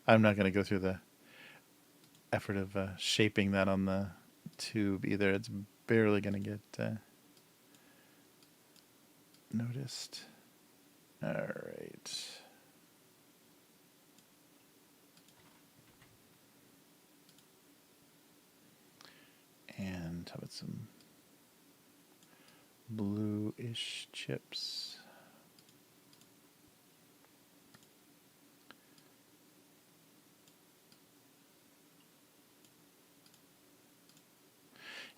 A: I'm not going to go through the effort of shaping that on the tube either. It's barely going to get noticed. All right. And how about some bluish chips?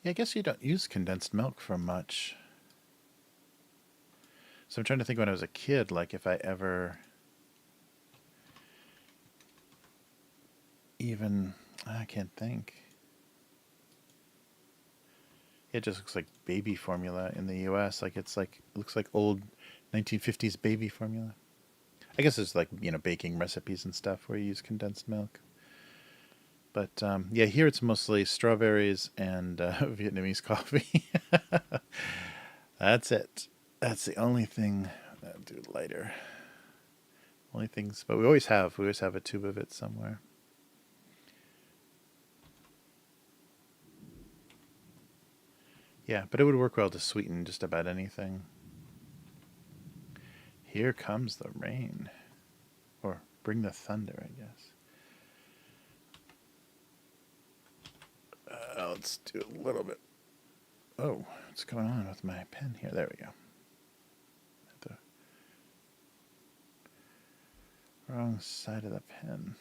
A: Yeah, I guess you don't use condensed milk for much. So I'm trying to think when I was a kid, like if I ever even, I can't think. It just looks like baby formula in the US. Like it's like, it looks like old 1950s baby formula. I guess it's like, baking recipes and stuff where you use condensed milk. But yeah, here it's mostly strawberries and Vietnamese coffee. That's it. That's the only thing. I'll do it lighter. Only things, but we always have a tube of it somewhere. Yeah, but it would work well to sweeten just about anything. Here comes the rain, or bring the thunder, I guess. Let's do a little bit. Oh, what's going on with my pen here? There we go. The wrong side of the pen.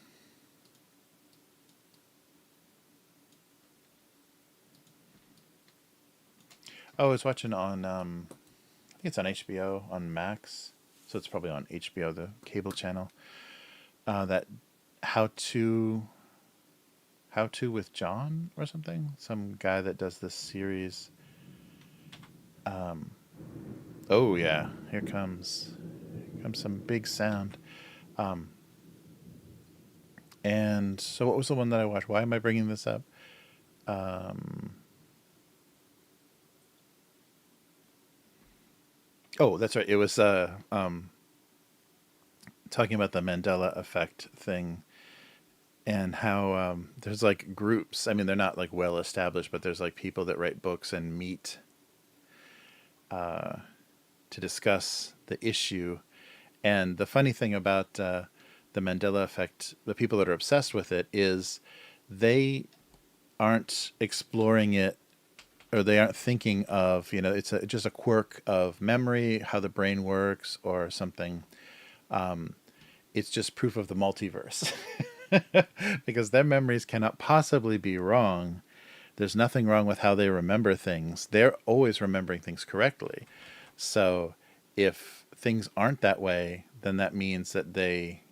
A: Oh, I was watching on, I think it's on HBO, on Max. So it's probably on HBO, the cable channel. That How to How to with John or something. Some guy that does this series. Oh yeah, here comes some big sound. Um, and so what was the one that I watched? Why am I bringing this up? Um, oh, that's right. It was talking about the Mandela effect thing and how there's like groups. I mean, they're not like well established, but there's like people that write books and meet to discuss the issue. And the funny thing about the Mandela effect, the people that are obsessed with it, is they aren't exploring it, or they aren't thinking of, it's just a quirk of memory, how the brain works, or something. It's just proof of the multiverse. Because their memories cannot possibly be wrong. There's nothing wrong with how they remember things. They're always remembering things correctly. So if things aren't that way, then that means that they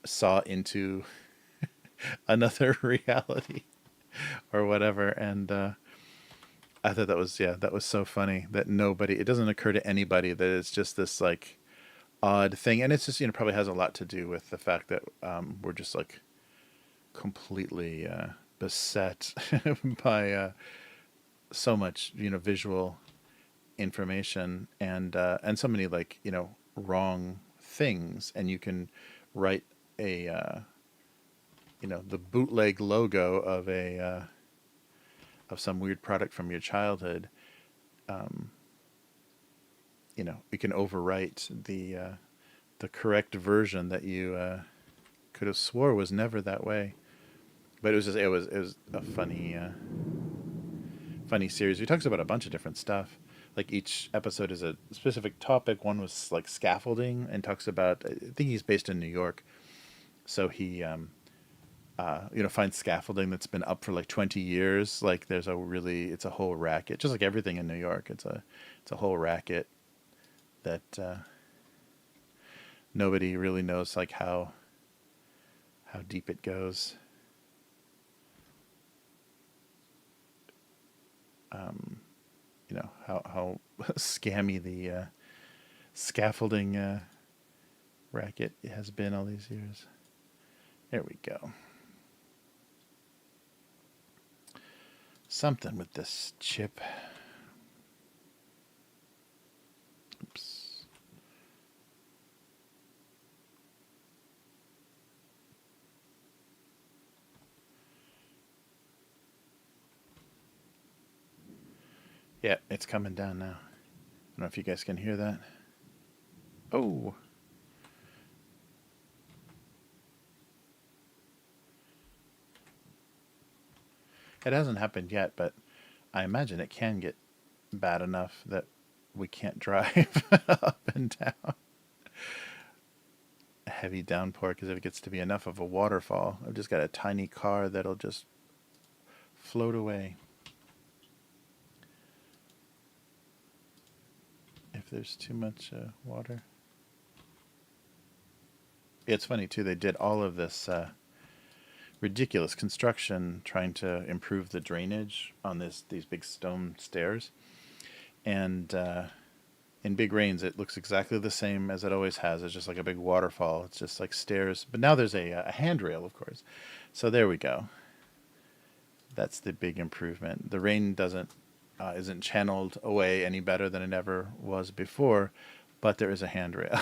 A: saw into another reality or whatever. And I thought that was so funny that it doesn't occur to anybody that it's just this like odd thing. And it's just, probably has a lot to do with the fact that we're just like completely beset by so much, visual information and so many like, wrong things. And you can write a, the bootleg logo of some weird product from your childhood. Um, you can overwrite the correct version that you could have swore was never that way. But it was a funny series. He talks about a bunch of different stuff. Like each episode is a specific topic. One was like scaffolding and talks about. I think he's based in New York, so he finds scaffolding that's been up for like 20 years. Like it's a whole racket, just like everything in New York. It's a whole racket that nobody really knows like how deep it goes. Um, how scammy the scaffolding racket has been all these years. There we go. Something with this chip. Oops. Yeah, it's coming down now. I don't know if you guys can hear that. Oh. It hasn't happened yet, but I imagine it can get bad enough that we can't drive up and down. A heavy downpour, because if it gets to be enough of a waterfall, I've just got a tiny car that'll just float away. if there's too much water. It's funny too. They did all of this ridiculous construction trying to improve the drainage on these big stone stairs, and in big rains it looks exactly the same as it always has. It's just like a big waterfall. It's just like stairs, but now there's a handrail, of course. So there we go. That's the big improvement. The rain isn't channeled away any better than it ever was before, but there is a handrail.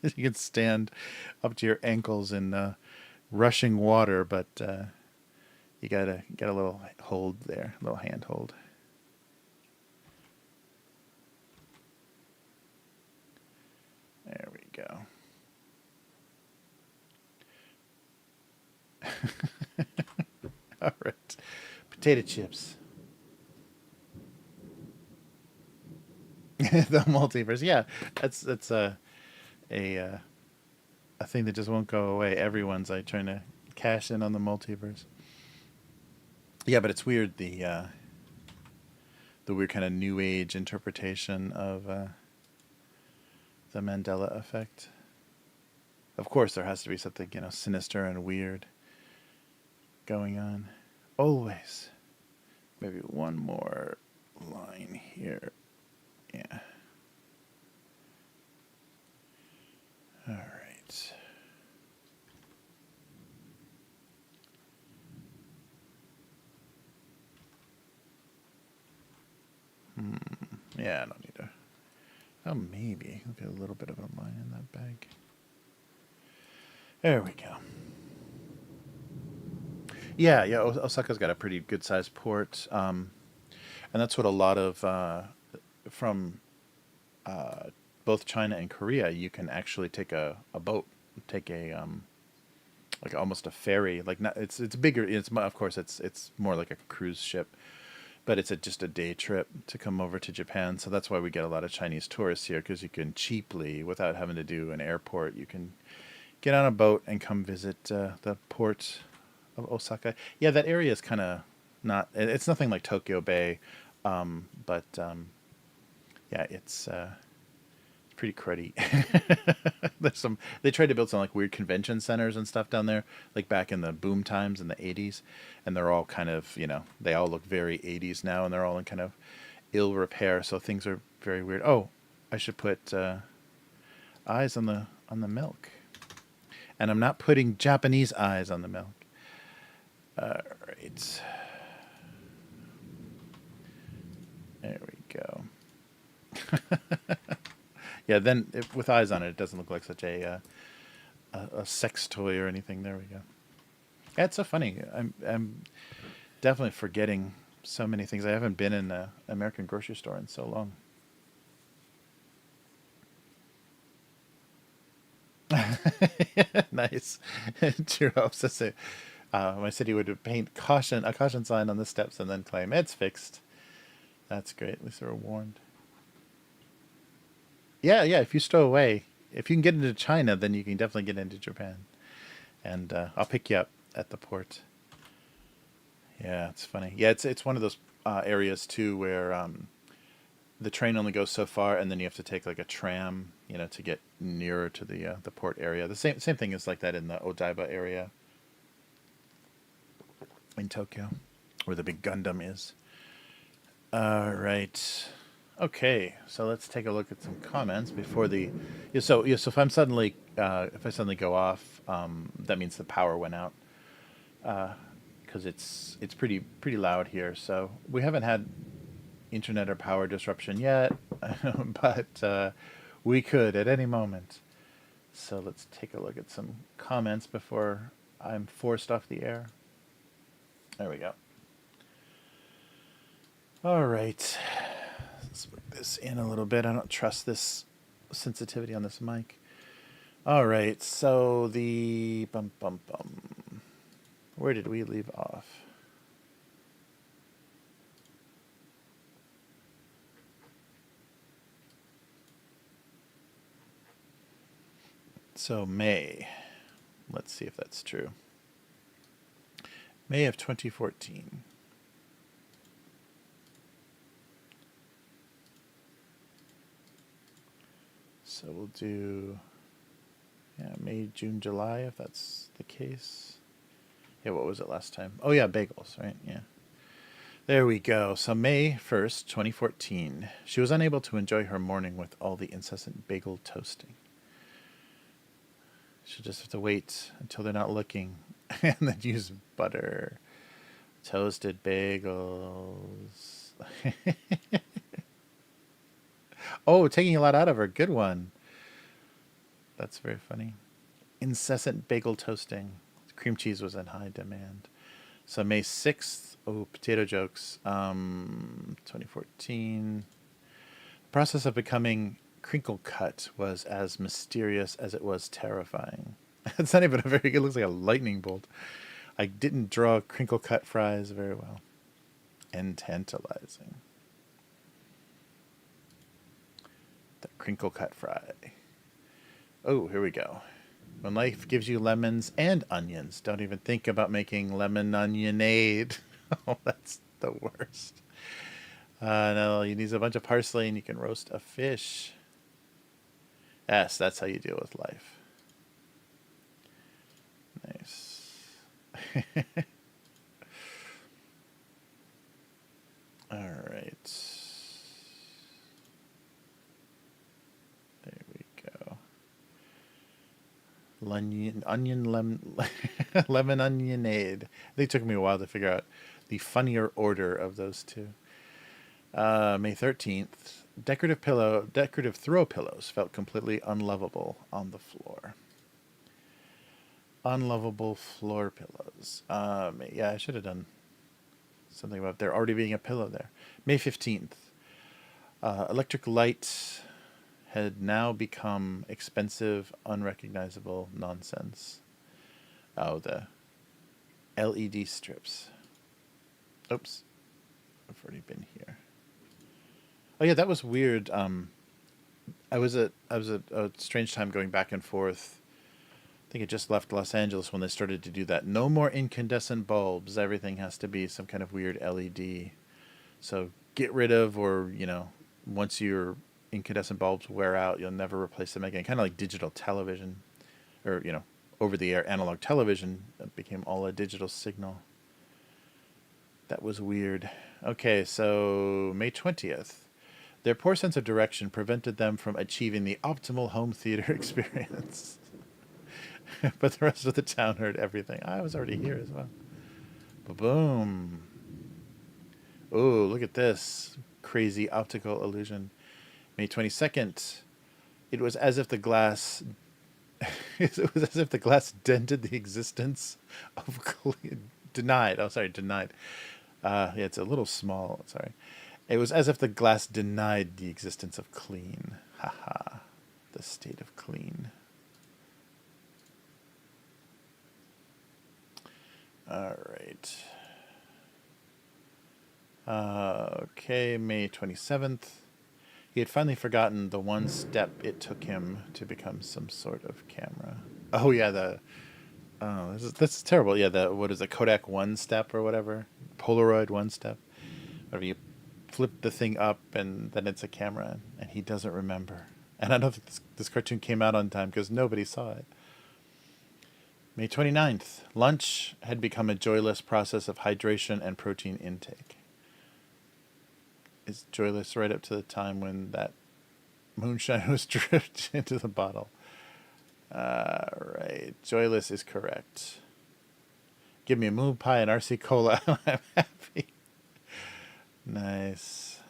A: You can stand up to your ankles in rushing water, but you gotta get a little hold there, a little hand hold. There we go. All right, potato chips. The multiverse, yeah, that's a thing that just won't go away. Everyone's like trying to cash in on the multiverse. Yeah, but it's weird the weird kind of new age interpretation of the Mandela effect. Of course, there has to be something sinister and weird going on. Always. Maybe one more line here. Yeah. All right. Yeah, I don't need to. Oh, maybe. Look at a little bit of a line in that bag. There we go. Yeah. Osaka's got a pretty good sized port, and that's what a lot of from both China and Korea. You can actually take a boat, take a like almost a ferry. Like not, it's bigger. Of course it's more like a cruise ship, but it's just a day trip to come over to Japan. So that's why we get a lot of Chinese tourists here, because you can cheaply, without having to do an airport, you can get on a boat and come visit the port of Osaka. Yeah, that area is kind of not. It's nothing like Tokyo Bay, but yeah, it's pretty cruddy. They tried to build some like weird convention centers and stuff down there, like back in the boom times in the 80s, and they're all kind of, they all look very 80s now, and they're all in kind of ill repair, so things are very weird. Oh, I should put eyes on the milk. And I'm not putting Japanese eyes on the milk. All right. There we go. Yeah, then with eyes on it, it doesn't look like such a sex toy or anything. There we go. Yeah, it's so funny. I'm definitely forgetting so many things. I haven't been in an American grocery store in so long. Nice. Cheer up. So, my city would paint a caution sign on the steps and then claim it's fixed. That's great. At least they were warned. Yeah. If you stow away, if you can get into China, then you can definitely get into Japan. And I'll pick you up at the port. Yeah, it's funny. Yeah, it's one of those areas too where the train only goes so far, and then you have to take like a tram, to get nearer to the port area. The same thing is like that in the Odaiba area in Tokyo, where the big Gundam is. All right. Okay, so let's take a look at some comments before the. So if I suddenly go off, that means the power went out, because it's pretty loud here. So we haven't had internet or power disruption yet, but we could at any moment. So let's take a look at some comments before I'm forced off the air. There we go. All right. Let's put this in a little bit. I don't trust this sensitivity on this mic. All right. So the where did we leave off? So May. Let's see if that's true. May of 2014. So we'll do May, June, July, if that's the case. Yeah, what was it last time? Oh, yeah, bagels, right? Yeah. There we go. So May 1st, 2014. She was unable to enjoy her morning with all the incessant bagel toasting. She'll just have to wait until they're not looking and then use butter. Toasted bagels. Oh, taking a lot out of her. Good one. That's very funny. Incessant bagel toasting. Cream cheese was in high demand. So May 6th. Oh, potato jokes. 2014. The process of becoming crinkle cut was as mysterious as it was terrifying. It's not even a very good. It looks like a lightning bolt. I didn't draw crinkle cut fries very well. And tantalizing. The crinkle cut fry. Oh, here we go. When life gives you lemons and onions, don't even think about making lemon onionade. Oh, that's the worst. No, you need a bunch of parsley and you can roast a fish. Yes, that's how you deal with life. Nice. All right. There we go. Lemon onionade. I think it took me a while to figure out the funnier order of those two. May 13th. Decorative throw pillows felt completely unlovable on the floor. Unlovable floor pillows. Yeah, I should have done something about there already being a pillow there. May 15th. Electric light had now become expensive, unrecognizable nonsense. Oh, the LED strips. Oops. I've already been here. Oh yeah, that was weird. I was at a strange time going back and forth. I think I just left Los Angeles when they started to do that. No more incandescent bulbs. Everything has to be some kind of weird LED. So get rid of, or once your incandescent bulbs wear out, you'll never replace them again. Kind of like digital television, or over-the-air analog television that became all a digital signal. That was weird. Okay, so May 20th. Their poor sense of direction prevented them from achieving the optimal home theater experience. But the rest of the town heard everything. I was already here as well. Ba-boom. Oh, look at this. Crazy optical illusion. May 22nd. It was as if the glass... it was as if the glass dented the existence of... Denied. Denied. Yeah, it's a little small. Sorry. It was as if the glass denied the existence of clean. Haha. The state of clean. All right. Okay, May 27th. He had finally forgotten the one step it took him to become some sort of camera. Oh, yeah, this is terrible. Yeah, what is it, Kodak one step or whatever? Polaroid one step. Whatever, you flip the thing up and then it's a camera, and he doesn't remember. And I don't think this cartoon came out on time because nobody saw it. May 29th. Lunch had become a joyless process of hydration and protein intake. It's joyless right up to the time when that moonshine was dripped into the bottle. Right. Joyless is correct. Give me a moon pie and RC Cola. I'm happy. Nice.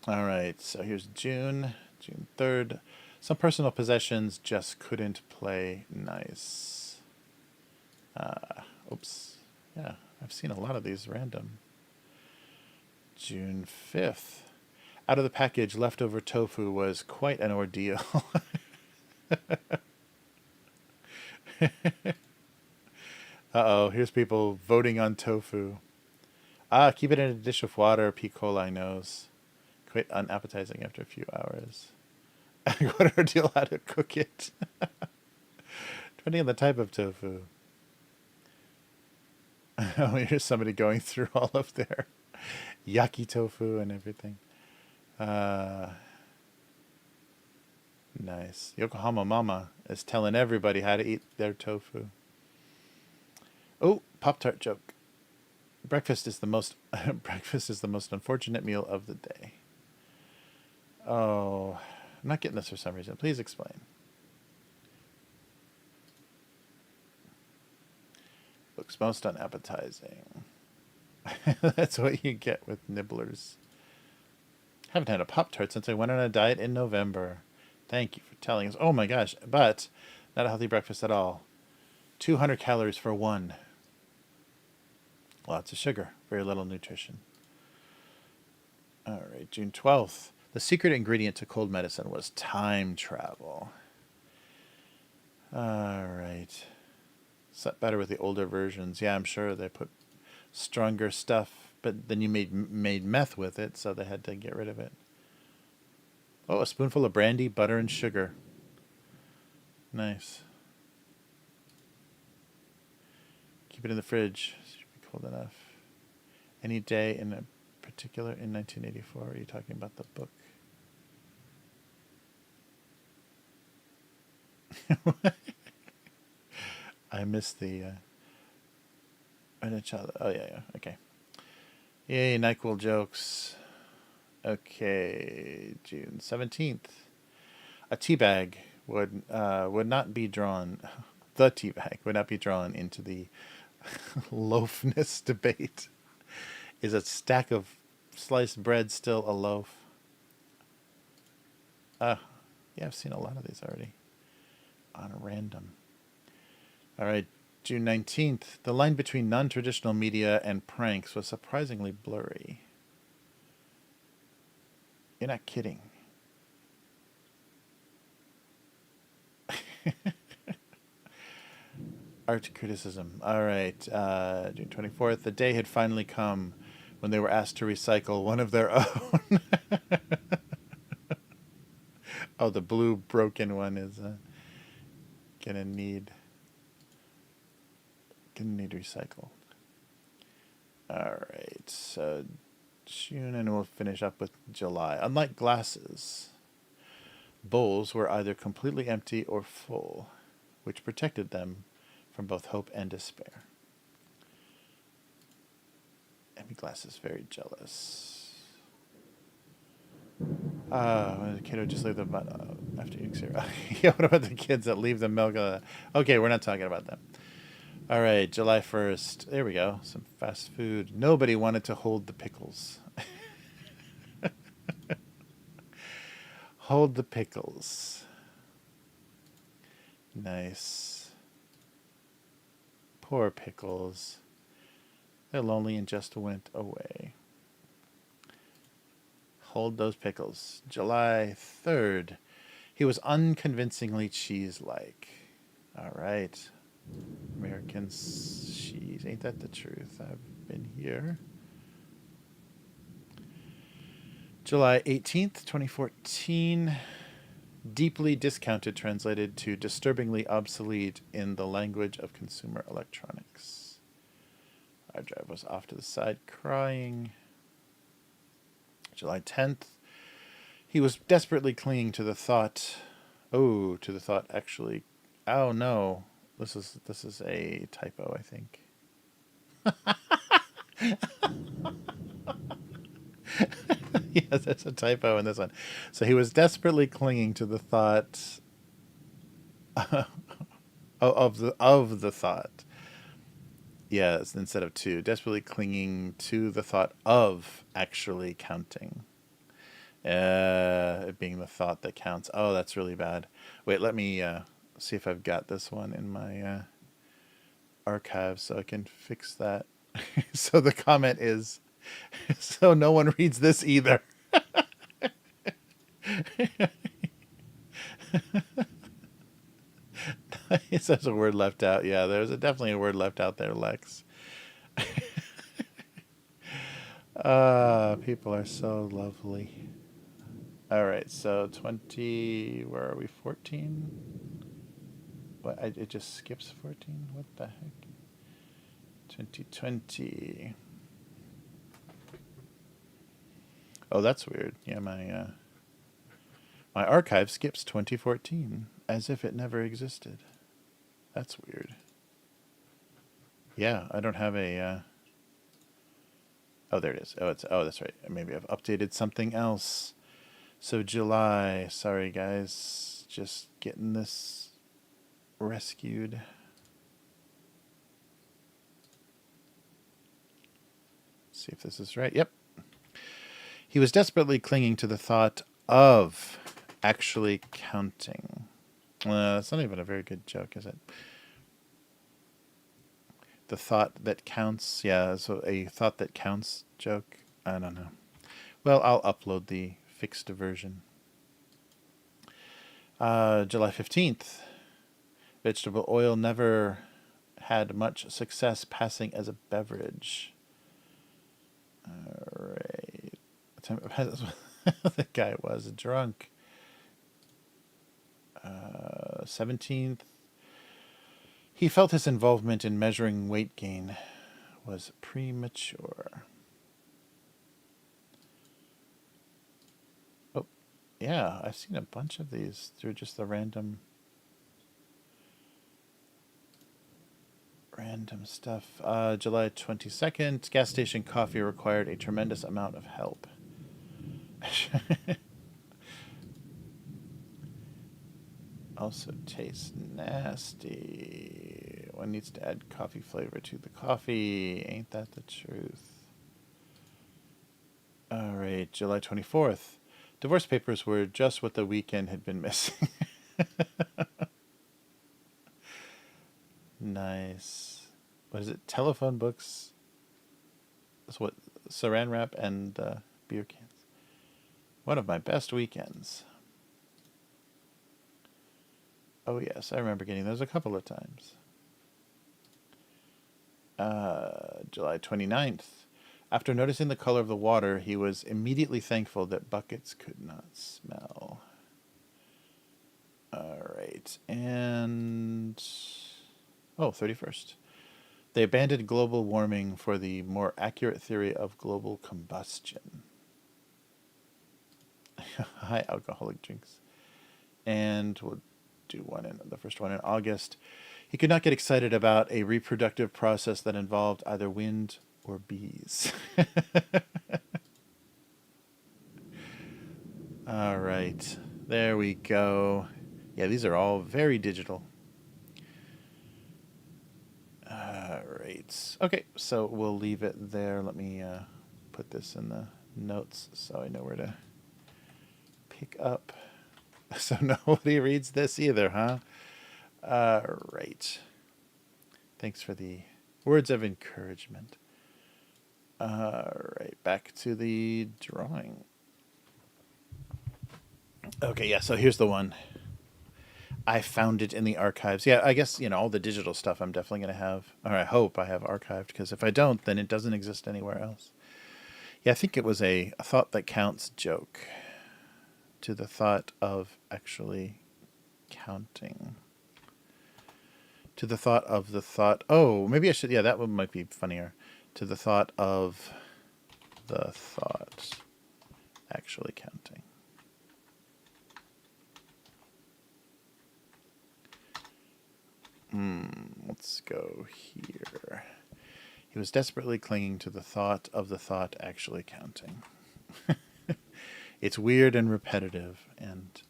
A: All right. So here's June 3rd. Some personal possessions just couldn't play nice. Oops. Yeah, I've seen a lot of these random. June 5th. Out of the package, leftover tofu was quite an ordeal. Uh-oh, here's people voting on tofu. Keep it in a dish of water, P. coli knows. Quite unappetizing after a few hours. What an ordeal how to cook it. Depending on the type of tofu. Oh, here's somebody going through all of their yaki tofu and everything. Nice. Yokohama Mama is telling everybody how to eat their tofu. Oh, Pop-Tart joke. Breakfast is the most breakfast is the most unfortunate meal of the day. Oh, I'm not getting this for some reason. Please explain. Looks most unappetizing. That's what you get with nibblers. Haven't had a Pop-Tart since I went on a diet in November. Thank you for telling us. Oh my gosh, but not a healthy breakfast at all. 200 calories for one. Lots of sugar, very little nutrition. All right, June 12th. The secret ingredient to cold medicine was time travel. All right. Set better with the older versions. Yeah, I'm sure they put stronger stuff, but then you made meth with it, so they had to get rid of it. Oh, a spoonful of brandy, butter, and sugar. Nice. Keep it in the fridge. Should be cold enough. Any day in a particular in 1984? Are you talking about the book? I missed the oh yeah, okay. Yay, NyQuil jokes. Okay, June 17th. A tea bag would not be drawn. The tea bag would not be drawn into the loafness debate. Is a stack of sliced bread still a loaf? Yeah, I've seen a lot of these already. On a random. All right, June 19th. The line between non-traditional media and pranks was surprisingly blurry. You're not kidding. Art criticism. All right, June 24th. The day had finally come when they were asked to recycle one of their own. Oh, the blue broken one is gonna need recycled. All right, so June, and we'll finish up with July. Unlike glasses, bowls were either completely empty or full, which protected them from both hope and despair. Empty glasses, very jealous. The kid would just leave them after you cereal. Yeah, what about the kids that leave the milk? Okay, we're not talking about them. All right, July 1st. There we go. Some fast food. Nobody wanted to hold the pickles. Hold the pickles. Nice. Poor pickles. They're lonely and just went away. Hold those pickles. July 3rd. He was unconvincingly cheese-like. All right. American cheese. Ain't that the truth? I've been here. July 18th, 2014. Deeply discounted translated to disturbingly obsolete in the language of consumer electronics. Our driver was off to the side crying. July 10th. He was desperately clinging to the thought. Oh, to the thought actually. Oh no. This is a typo, I think. Yeah, there's a typo in this one. So he was desperately clinging to the thought of the thought. Yes, instead of to. Desperately clinging to the thought of actually counting. It being the thought that counts. Oh, that's really bad. Wait, let me see if I've got this one in my archive so I can fix that. So the comment is, so no one reads this either. There's a word left out. Yeah, there's definitely a word left out there, Lex. People are so lovely. All right, so 20, where are we, 14? What, it just skips 14? What the heck? 2020. Oh, that's weird. Yeah, My archive skips 2014, as if it never existed. That's weird. Yeah, I don't have a... Oh, there it is. Oh, that's right. Maybe I've updated something else. So July. Sorry, guys. Just getting this rescued. See if this is right. Yep. He was desperately clinging to the thought of actually counting. That's not even a very good joke, is it? The thought that counts. Yeah, so a thought that counts joke. I don't know. Well, I'll upload the fixed version. July 15th. Vegetable oil never had much success passing as a beverage. All right. The guy was drunk. 17th. He felt his involvement in measuring weight gain was premature. Oh, yeah, I've seen a bunch of these through just the random stuff. July 22nd, gas station coffee required a tremendous amount of help. Also tastes nasty. One needs to add coffee flavor to the coffee. Ain't that the truth? All right, July 24th. Divorce papers were just what the weekend had been missing. Nice. What is it? Telephone books. That's what, saran wrap and beer cans. One of my best weekends. Oh, yes, I remember getting those a couple of times. July 29th. After noticing the color of the water, he was immediately thankful that buckets could not smell. All right, and... Oh, 31st. They abandoned global warming for the more accurate theory of global combustion. High alcoholic drinks. And we'll do the first one in August. He could not get excited about a reproductive process that involved either wind or bees. All right, there we go. Yeah, these are all very digital. All right. Okay, so we'll leave it there. Let me put this in the notes so I know where to pick up. So nobody reads this either, huh? Right. Thanks for the words of encouragement. Right, back to the drawing. Okay, yeah, so here's the one. I found it in the archives. Yeah, I guess, all the digital stuff I'm definitely going to have, or I hope I have archived, because if I don't, then it doesn't exist anywhere else. Yeah, I think it was a thought that counts joke to the thought of actually counting. To the thought of the thought, oh, maybe I should, yeah, that one might be funnier. To the thought of the thought actually counting. Let's go here. He was desperately clinging to the thought of the thought actually counting. It's weird and repetitive and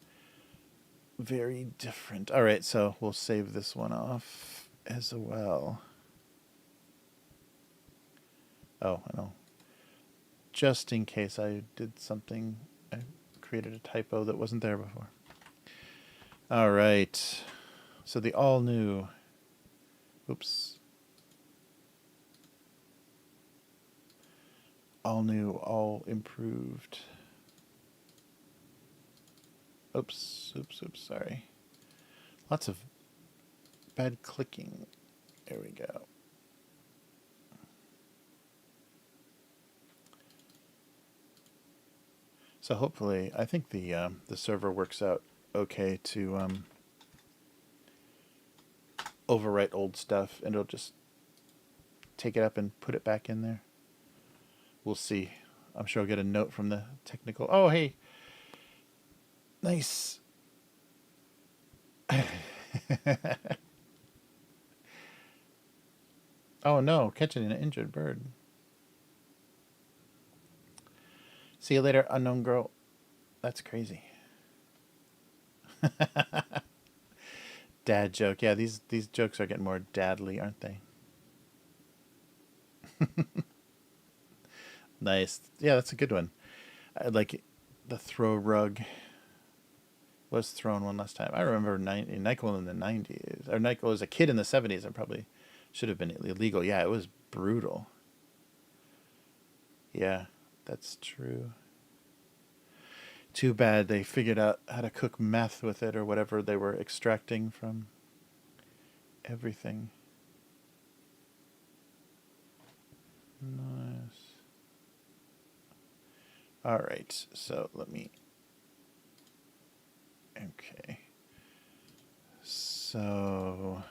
A: very different. All right, so we'll save this one off as well. Oh, I know. Just in case I did something, I created a typo that wasn't there before. All right. So the all new, oops. All new, all improved. Oops, sorry. Lots of bad clicking. There we go. So hopefully, I think the server works out okay to overwrite old stuff, and it'll just take it up and put it back in there. We'll see. I'm sure I'll get a note from the technical. Oh, hey, Nice. Oh no, catching an injured bird. See you later, unknown girl. That's crazy. Dad joke. Yeah, these jokes are getting more dadly, aren't they? Nice. Yeah, that's a good one. I like the throw rug was thrown one last time. I remember Nyquil in the 90s. Or Nyquil as a kid in the 70s. And probably should have been illegal. Yeah, it was brutal. Yeah, that's true. Too bad they figured out how to cook meth with it or whatever they were extracting from everything. Nice. All right, so let me. Okay. So,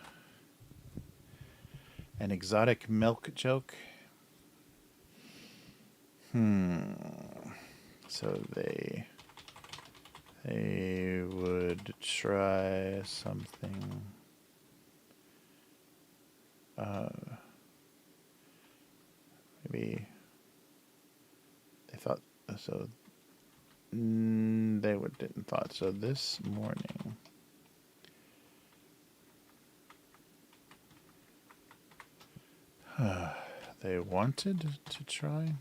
A: an exotic milk joke. So they would try something. Maybe they thought so. They didn't thought so. This morning, they wanted to try.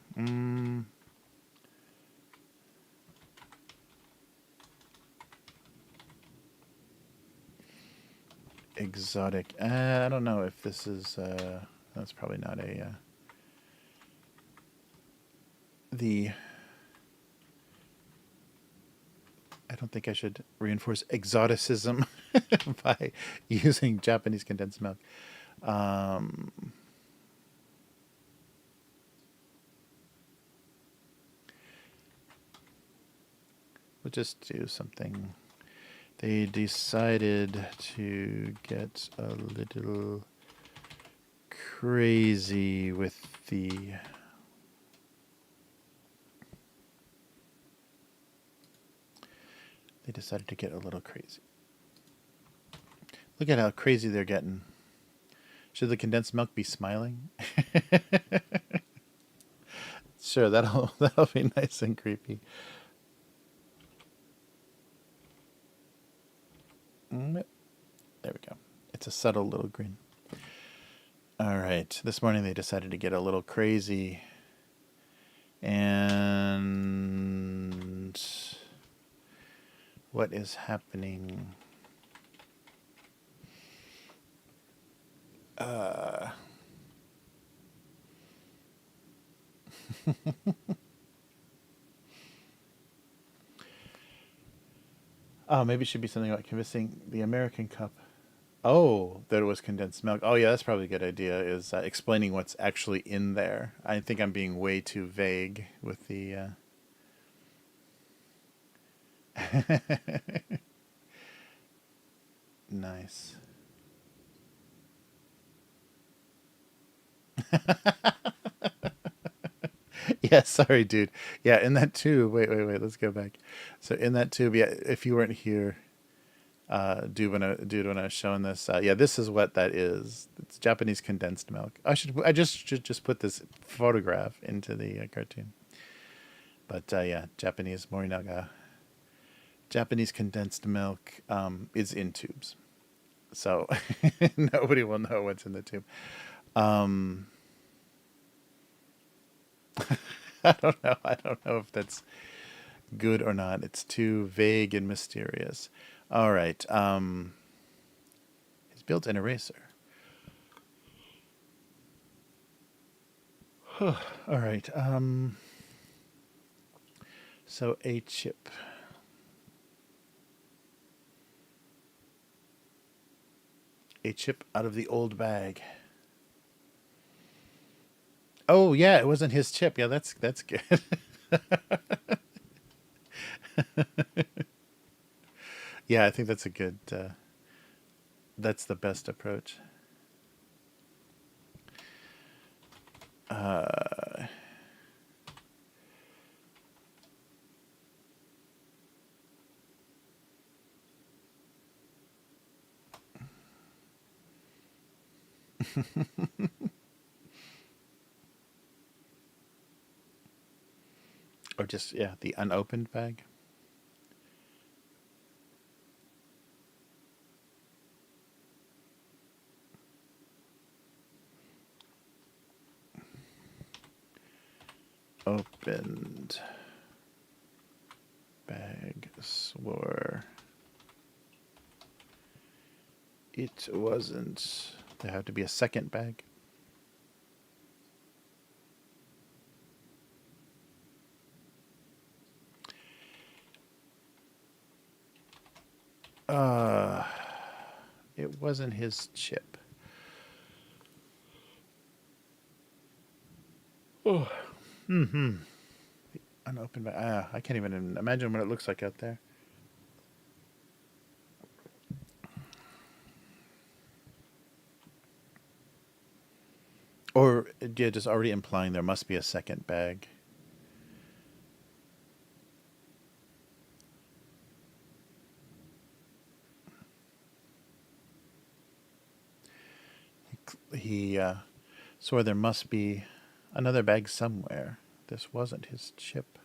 A: Exotic. I don't know if this is. That's probably not a. I don't think I should reinforce exoticism by using Japanese condensed milk. We'll just do something. They decided to get a little crazy with the. They decided to get a little crazy. Look at how crazy they're getting. Should the condensed milk be smiling? Sure, that'll be nice and creepy. There we go. It's a subtle little grin. All right. This morning they decided to get a little crazy. And what is happening? Oh, maybe it should be something about convincing the American cup. Oh, that it was condensed milk. Oh, yeah, that's probably a good idea, is explaining what's actually in there. I think I'm being way too vague with the... Nice. Yeah, sorry, dude. Yeah, in that tube. Wait. Let's go back. So in that tube, yeah. If you weren't here, dude, when I was showing this, yeah, this is what that is. It's Japanese condensed milk. I should put this photograph into the cartoon. But yeah, Japanese Morinaga. Japanese condensed milk is in tubes, so nobody will know what's in the tube. I don't know if that's good or not. It's too vague and mysterious. All right. He's built an eraser. All right. So a chip. A chip out of the old bag. Oh yeah, it wasn't his chip. Yeah, that's good. Yeah, I think that's a good. That's the best approach. Or just, yeah, the unopened bag. Opened bag swore it wasn't. There had to be a second bag. Uh, it wasn't his chip. Oh. Mm-hmm. Unopened bag. I can't even imagine what it looks like out there. Or, yeah, just already implying there must be a second bag. He swore there must be another bag somewhere. This wasn't his chip.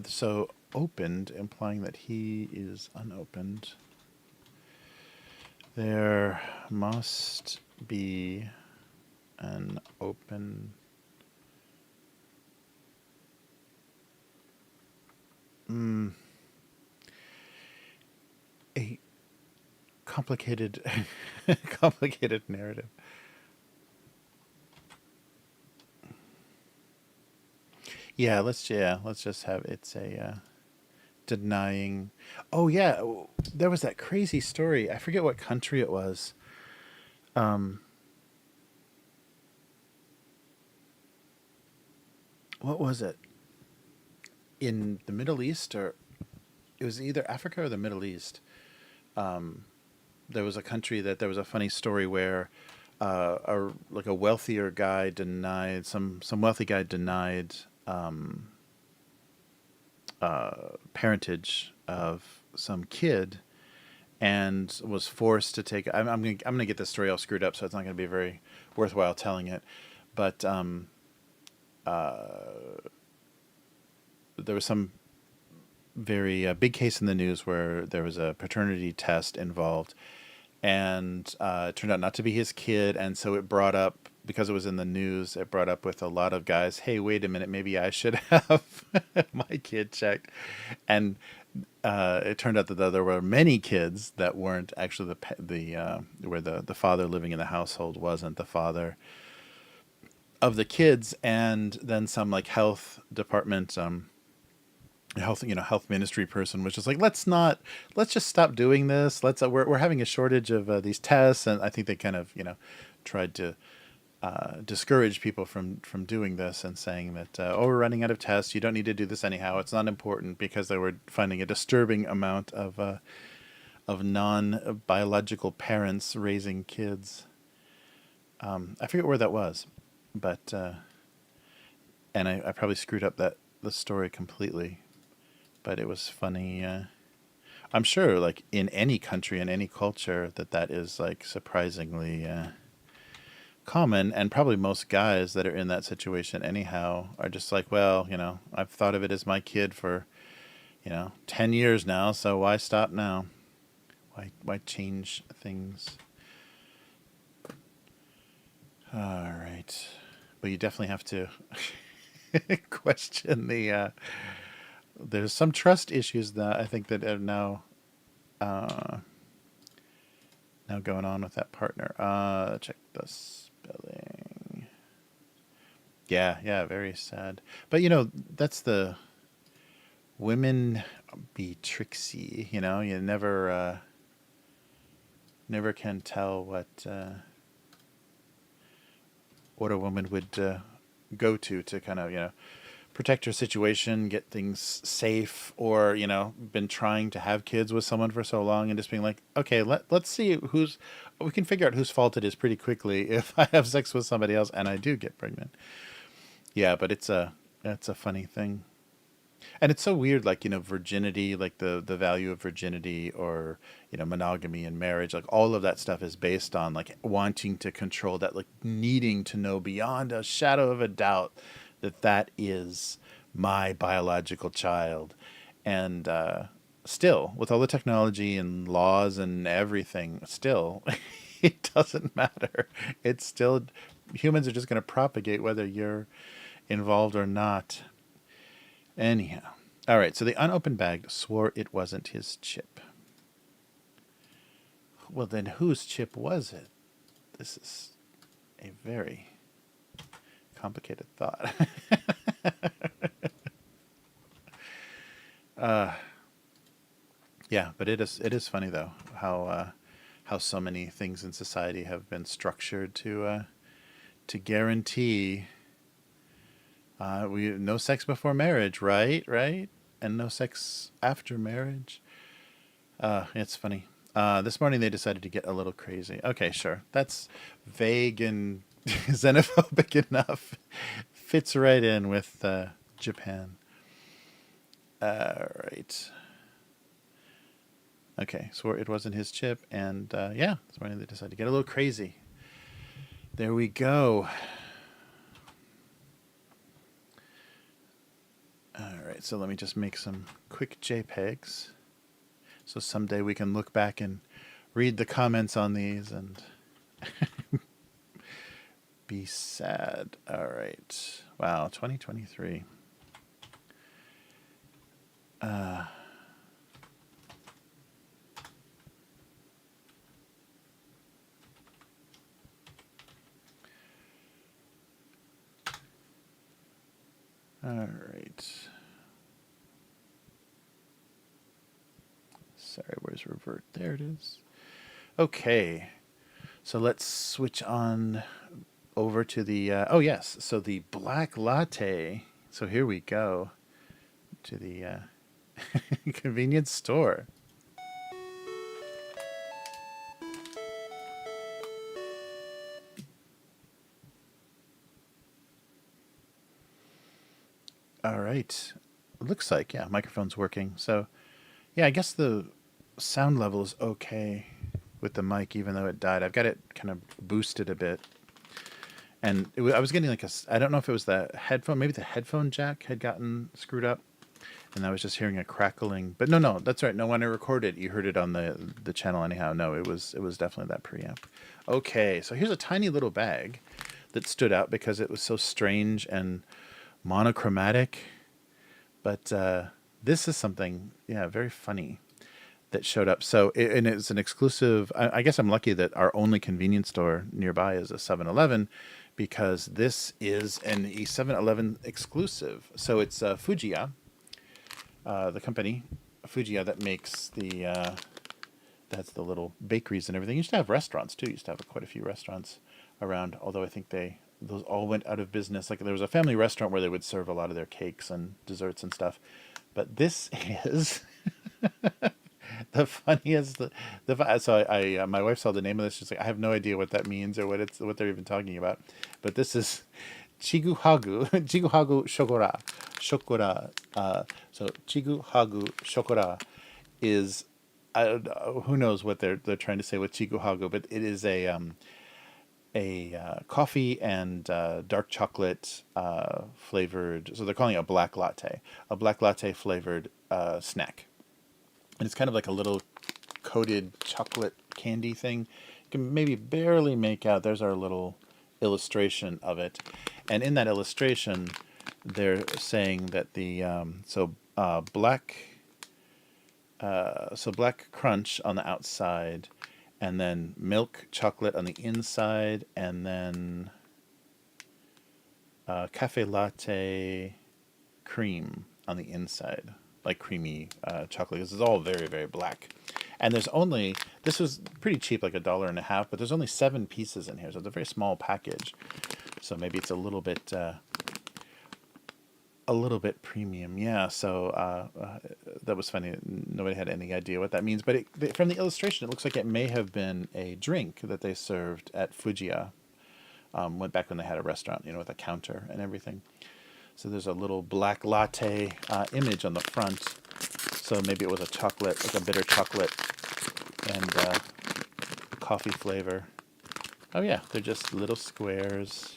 A: So opened, implying that he is unopened. There must be an open. Mm, a complicated, complicated narrative. Let's just have it's a denying. Oh yeah, there was that crazy story. I forget what country it was. Um, what was it? In the Middle East, or it was either Africa or the Middle East. Um, there was a country that there was a funny story where a wealthier guy denied some wealthy guy denied parentage of some kid and was forced to take. I'm gonna get this story all screwed up, so it's not gonna be very worthwhile telling it. But there was some very big case in the news where there was a paternity test involved, and it turned out not to be his kid, and so it brought up, because it was in the news, it brought up with a lot of guys, hey, wait a minute, maybe I should have my kid checked. And it turned out that there were many kids that weren't actually the where the father living in the household wasn't the father of the kids. And then some like health department health ministry person was just like, let's just stop doing this. We're having a shortage of these tests. And I think they kind of tried to discourage people from doing this, and saying that we're running out of tests, you don't need to do this anyhow, it's not important, because they were finding a disturbing amount of non biological parents raising kids. I forget where that was, but and I probably screwed up the story completely, but it was funny. I'm sure, like in any country, in any culture, that is like surprisingly common, and probably most guys that are in that situation anyhow are just like, well, I've thought of it as my kid for 10 years now, so why stop now? Why change things? All right, but you definitely have to question there's some trust issues that I think that are uh now going on with that partner. Check the spelling. Yeah, very sad. But that's the women be tricksy. You never can tell what a woman would go to kind of protect your situation, get things safe, or, you know, been trying to have kids with someone for so long and just being like, okay, let's see we can figure out whose fault it is pretty quickly if I have sex with somebody else and I do get pregnant. Yeah, but it's a funny thing. And it's so weird, like, you know, virginity, like the value of virginity, or, you know, monogamy and marriage, like all of that stuff is based on like wanting to control that, like needing to know beyond a shadow of a doubt that that is my biological child. And still, with all the technology and laws and everything, still, it doesn't matter. It's still, humans are just going to propagate whether you're involved or not. Anyhow. All right, so the unopened bag swore it wasn't his chip. Well, then whose chip was it? This is a very complicated thought. Yeah, but it is funny though how so many things in society have been structured to guarantee we no sex before marriage, right? Right? And no sex after marriage. It's funny. This morning they decided to get a little crazy. Okay, sure. That's vague and xenophobic enough. Fits right in with Japan. All right. Okay, so it wasn't his chip, and yeah, this morning they decided to get a little crazy. There we go. All right, so let me just make some quick JPEGs. So someday we can look back and read the comments on these and be sad. All right. Wow, 2023. All right. Sorry, where's revert? There it is. Okay. So let's switch on over to the, oh yes, so the Black Latte. So here we go to the convenience store. All right. It looks like, yeah, microphone's working. So, yeah, I guess the sound level is okay with the mic, even though it died. I've got it kind of boosted a bit. And I was getting like I don't know if it was the headphone, maybe the headphone jack had gotten screwed up. And I was just hearing a crackling. But no, that's right. No, when I recorded, you heard it on the channel anyhow. No, it was definitely that preamp. Okay, so here's a tiny little bag that stood out because it was so strange and monochromatic. But this is something, yeah, very funny that showed up. So, and it's an exclusive. I guess I'm lucky that our only convenience store nearby is a 7-Eleven, because this is a 7-Eleven exclusive. So it's Fujiya, the company Fujiya that makes that's the little bakeries and everything. Used to have restaurants too. Used to have quite a few restaurants around. Although I think those all went out of business. Like there was a family restaurant where they would serve a lot of their cakes and desserts and stuff. But this is the funniest. So I my wife saw the name of this. She's like, I have no idea what that means or what they're even talking about. But this is Chiguhagu Shokora. So Chiguhagu Shokora is, who knows what they're trying to say with Chiguhagu, but it is a coffee and dark chocolate flavored. So they're calling it a black latte flavored snack, and it's kind of like a little coated chocolate candy thing. You can maybe barely make out. There's our little illustration of it, and in that illustration, they're saying that the black crunch on the outside, and then milk chocolate on the inside, and then cafe latte cream on the inside, like creamy chocolate. This is all very, very black. And this was pretty cheap, like $1.50, but there's only 7 pieces in here, so it's a very small package. So maybe it's a little bit A little bit premium, yeah. So that was funny. Nobody had any idea what that means, but from the illustration, it looks like it may have been a drink that they served at Fujiya. Went back when they had a restaurant, with a counter and everything. So there's a little black latte image on the front. So maybe it was a chocolate, like a bitter chocolate, and coffee flavor. Oh yeah, they're just little squares.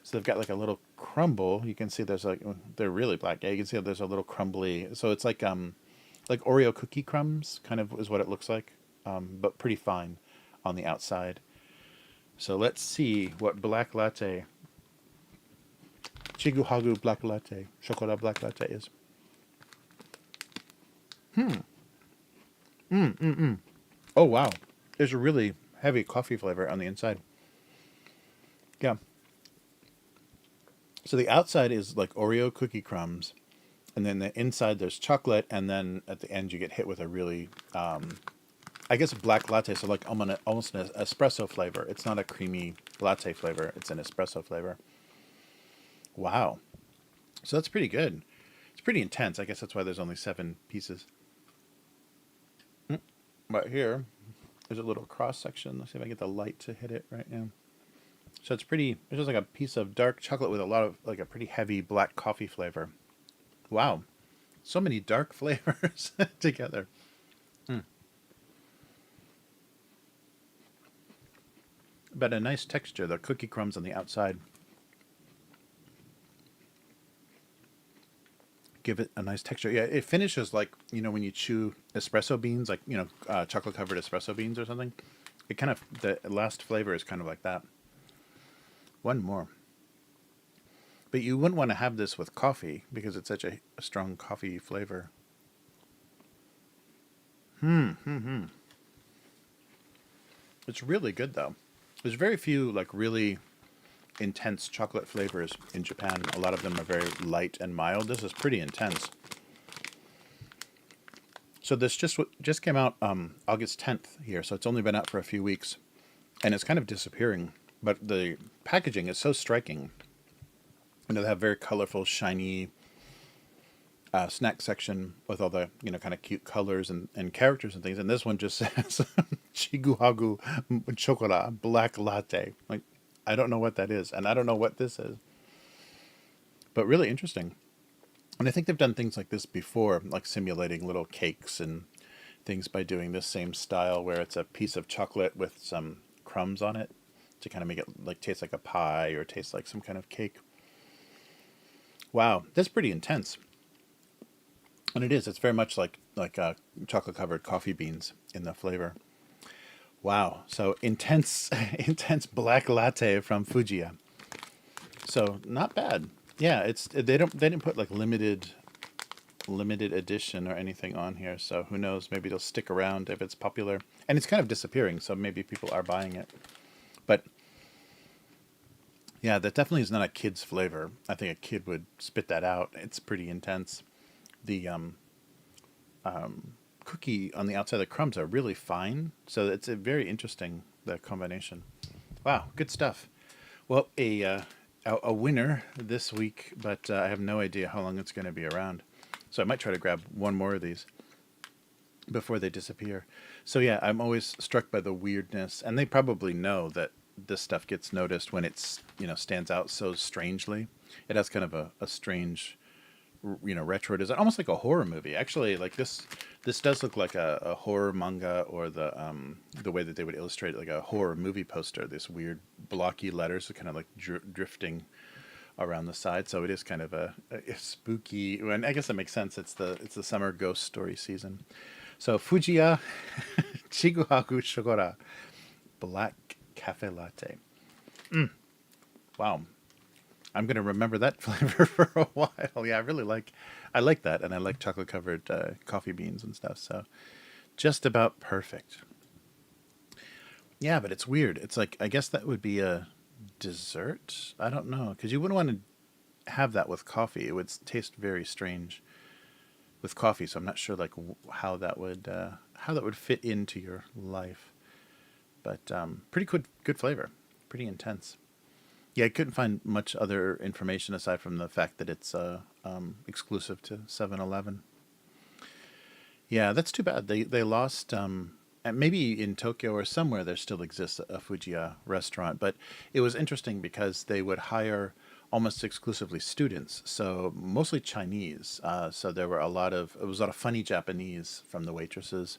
A: So they've got like a little crumble. You can see there's like, they're really black. Yeah, you can see there's a little crumbly. So it's like Oreo cookie crumbs, kind of is what it looks like, but pretty fine on the outside. So let's see what black latte, Chiguhagu black latte, chocolate black latte is. Oh wow, there's a really heavy coffee flavor on the inside. Yeah. So the outside is like Oreo cookie crumbs, and then the inside there's chocolate, and then at the end you get hit with a really, I guess, black latte. So like almost an espresso flavor. It's not a creamy latte flavor. It's an espresso flavor. Wow. So that's pretty good. It's pretty intense. I guess that's why there's only 7 pieces. But here, there's a little cross section. Let's see if I can get the light to hit it right now. So it's pretty, it's just like a piece of dark chocolate with a lot of, like a pretty heavy black coffee flavor. Wow. So many dark flavors together. But a nice texture, the cookie crumbs on the outside give it a nice texture. Yeah, it finishes like, when you chew espresso beans, like, chocolate covered espresso beans or something. It kind of, the last flavor is kind of like that. One more. But you wouldn't want to have this with coffee because it's such a strong coffee flavor. It's really good though. There's very few like really intense chocolate flavors in Japan. A lot of them are very light and mild. This is pretty intense. So this just came out August 10th here, so it's only been out for a few weeks, and it's kind of disappearing. But the packaging is so striking. They have very colorful, shiny snack section with all the kind of cute colors and characters and things. And this one just says Chiguhagu Chocolate Black Latte. Like, I don't know what that is, and I don't know what this is, but really interesting. And I think they've done things like this before, like simulating little cakes and things by doing this same style where it's a piece of chocolate with some crumbs on it to kind of make it like taste like a pie or taste like some kind of cake. Wow, that's pretty intense. And it is. It's very much like chocolate covered coffee beans in the flavor. Wow. So intense, intense black latte from Fujiya. So not bad. Yeah, they didn't put like limited edition or anything on here. So who knows? Maybe it'll stick around if it's popular. And it's kind of disappearing, so maybe people are buying it. But yeah, that definitely is not a kid's flavor. I think a kid would spit that out. It's pretty intense. The cookie on the outside, the crumbs are really fine. So it's a very interesting, the combination. Wow, good stuff. Well, a winner this week, but I have no idea how long it's going to be around. So I might try to grab one more of these before they disappear. So yeah, I'm always struck by the weirdness, and they probably know that this stuff gets noticed when it's, stands out so strangely. It has kind of a strange, retro design, almost like a horror movie. Actually, like this does look like a horror manga, or the way that they would illustrate like a horror movie poster. This weird blocky letters, kind of like drifting around the side. So it is kind of a spooky. And I guess that makes sense. It's the summer ghost story season. So Fujiya Chiguhaku Shogora Black Cafe Latte. Wow. I'm going to remember that flavor for a while. Yeah, I like that. And I like chocolate covered coffee beans and stuff. So just about perfect. Yeah, but it's weird. It's like, I guess that would be a dessert. I don't know. Because you wouldn't want to have that with coffee. It would taste very strange with coffee. So I'm not sure like how that would fit into your life. But pretty good flavor. Pretty intense. Yeah, I couldn't find much other information aside from the fact that it's exclusive to 7-Eleven. Yeah, that's too bad. They lost. And maybe in Tokyo or somewhere there still exists a Fujiya restaurant, but it was interesting because they would hire almost exclusively students, so mostly Chinese. So there were a lot of it was a lot of funny Japanese from the waitresses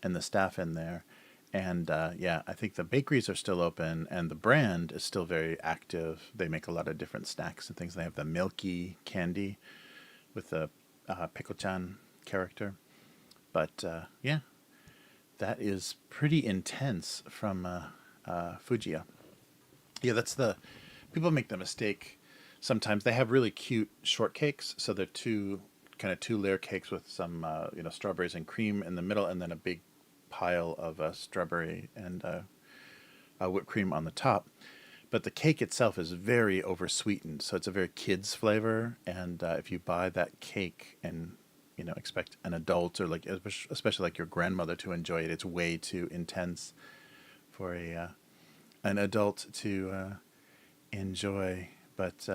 A: and the staff in there. And yeah, I think the bakeries are still open, and the brand is still very active. They make a lot of different snacks and things. They have the milky candy with the pickle-chan character. But yeah, that is pretty intense from Fujiya. Yeah, that's the people make the mistake. Sometimes they have really cute shortcakes, so they're two layer cakes with some strawberries and cream in the middle, and then a big pile of strawberry and whipped cream on the top. But the cake itself is very oversweetened, so it's a very kids flavor. And if you buy that cake and expect an adult or like especially like your grandmother to enjoy it, it's way too intense for a an adult to enjoy. But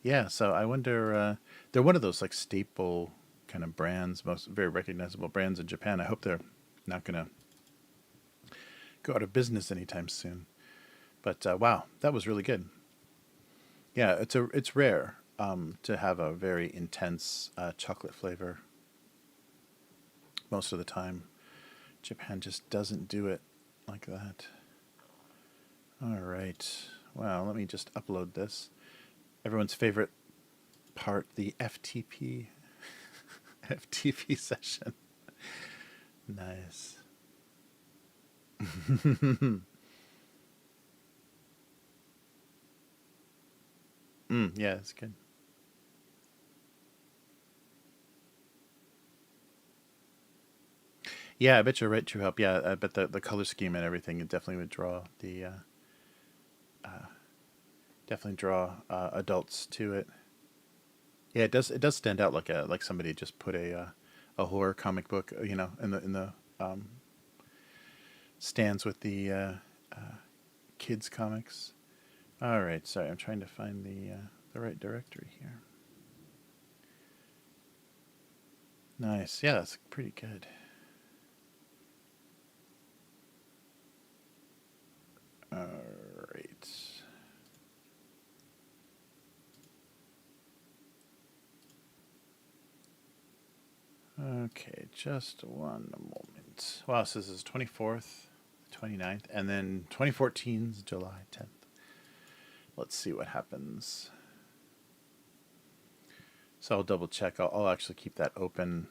A: yeah, so I wonder. They're one of those like staple kind of brands, most very recognizable brands in Japan. I hope they're not going to go out of business anytime soon. But wow, that was really good. Yeah, it's rare to have a very intense chocolate flavor most of the time. Japan just doesn't do it like that. All right. Well, let me just upload this. Everyone's favorite part, the FTP FTP session. Nice. Yeah, it's good. Yeah, I bet you're right, True Help. Yeah, I bet the color scheme and everything it definitely would draw the definitely draw adults to it. Yeah, it does stand out like somebody just put a horror comic book, in the stands with the kids comics. All right, sorry, I'm trying to find the right directory here. Nice. Yeah, that's pretty good. All right. Okay, just one moment. Wow, so this is 24th, 29th, and then 2014's July 10th. Let's see what happens. So I'll double check. I'll actually keep that open,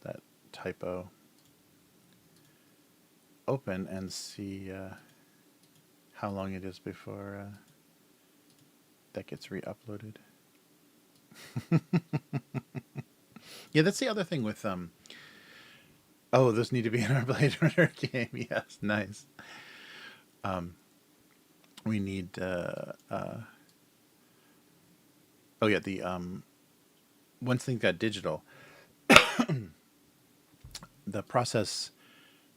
A: that typo open, and see how long it is before that gets re-uploaded. Yeah, that's the other thing with oh, those need to be in our Blade Runner game. Yes, nice. Um, we need. Oh yeah, the once things got digital, the process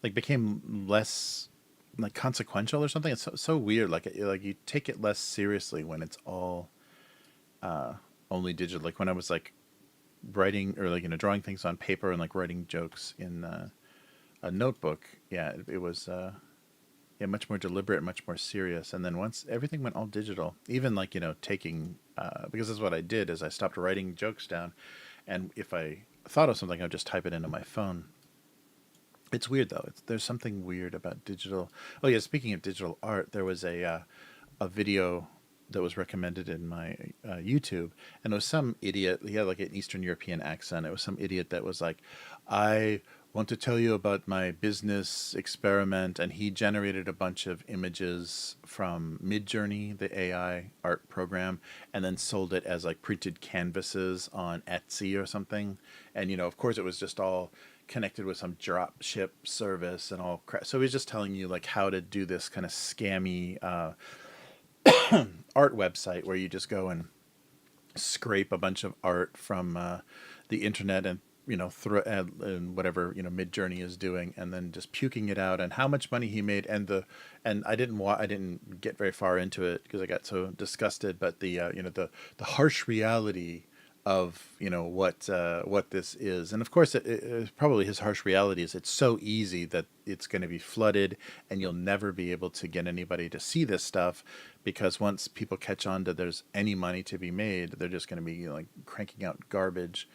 A: like became less like consequential or something. It's so weird. Like you take it less seriously when it's all uh, only digital. Like when I was like writing or like drawing things on paper and like writing jokes in a notebook. Yeah, it was yeah, much more deliberate, much more serious. And then once everything went all digital, even like taking because that's what I did is I stopped writing jokes down, and if I thought of something, I'd just type it into my phone. It's weird though. There's something weird about digital. Oh yeah, speaking of digital art, there was a video that was recommended in my YouTube, and it was some idiot. He had like an Eastern European accent. It was some idiot that was like, "I want to tell you about my business experiment," and he generated a bunch of images from Midjourney, the AI art program, and then sold it as like printed canvases on Etsy or something. And of course, it was just all connected with some drop ship service and all crap. So he was just telling you like how to do this kind of scammy art website where you just go and scrape a bunch of art from the internet and and whatever Midjourney is doing, and then just puking it out, and how much money he made, and I didn't get very far into it because I got so disgusted, but the harsh reality of what this is, and of course probably his harsh reality is it's so easy that it's going to be flooded, and you'll never be able to get anybody to see this stuff, because once people catch on to there's any money to be made, they're just going to be like cranking out garbage,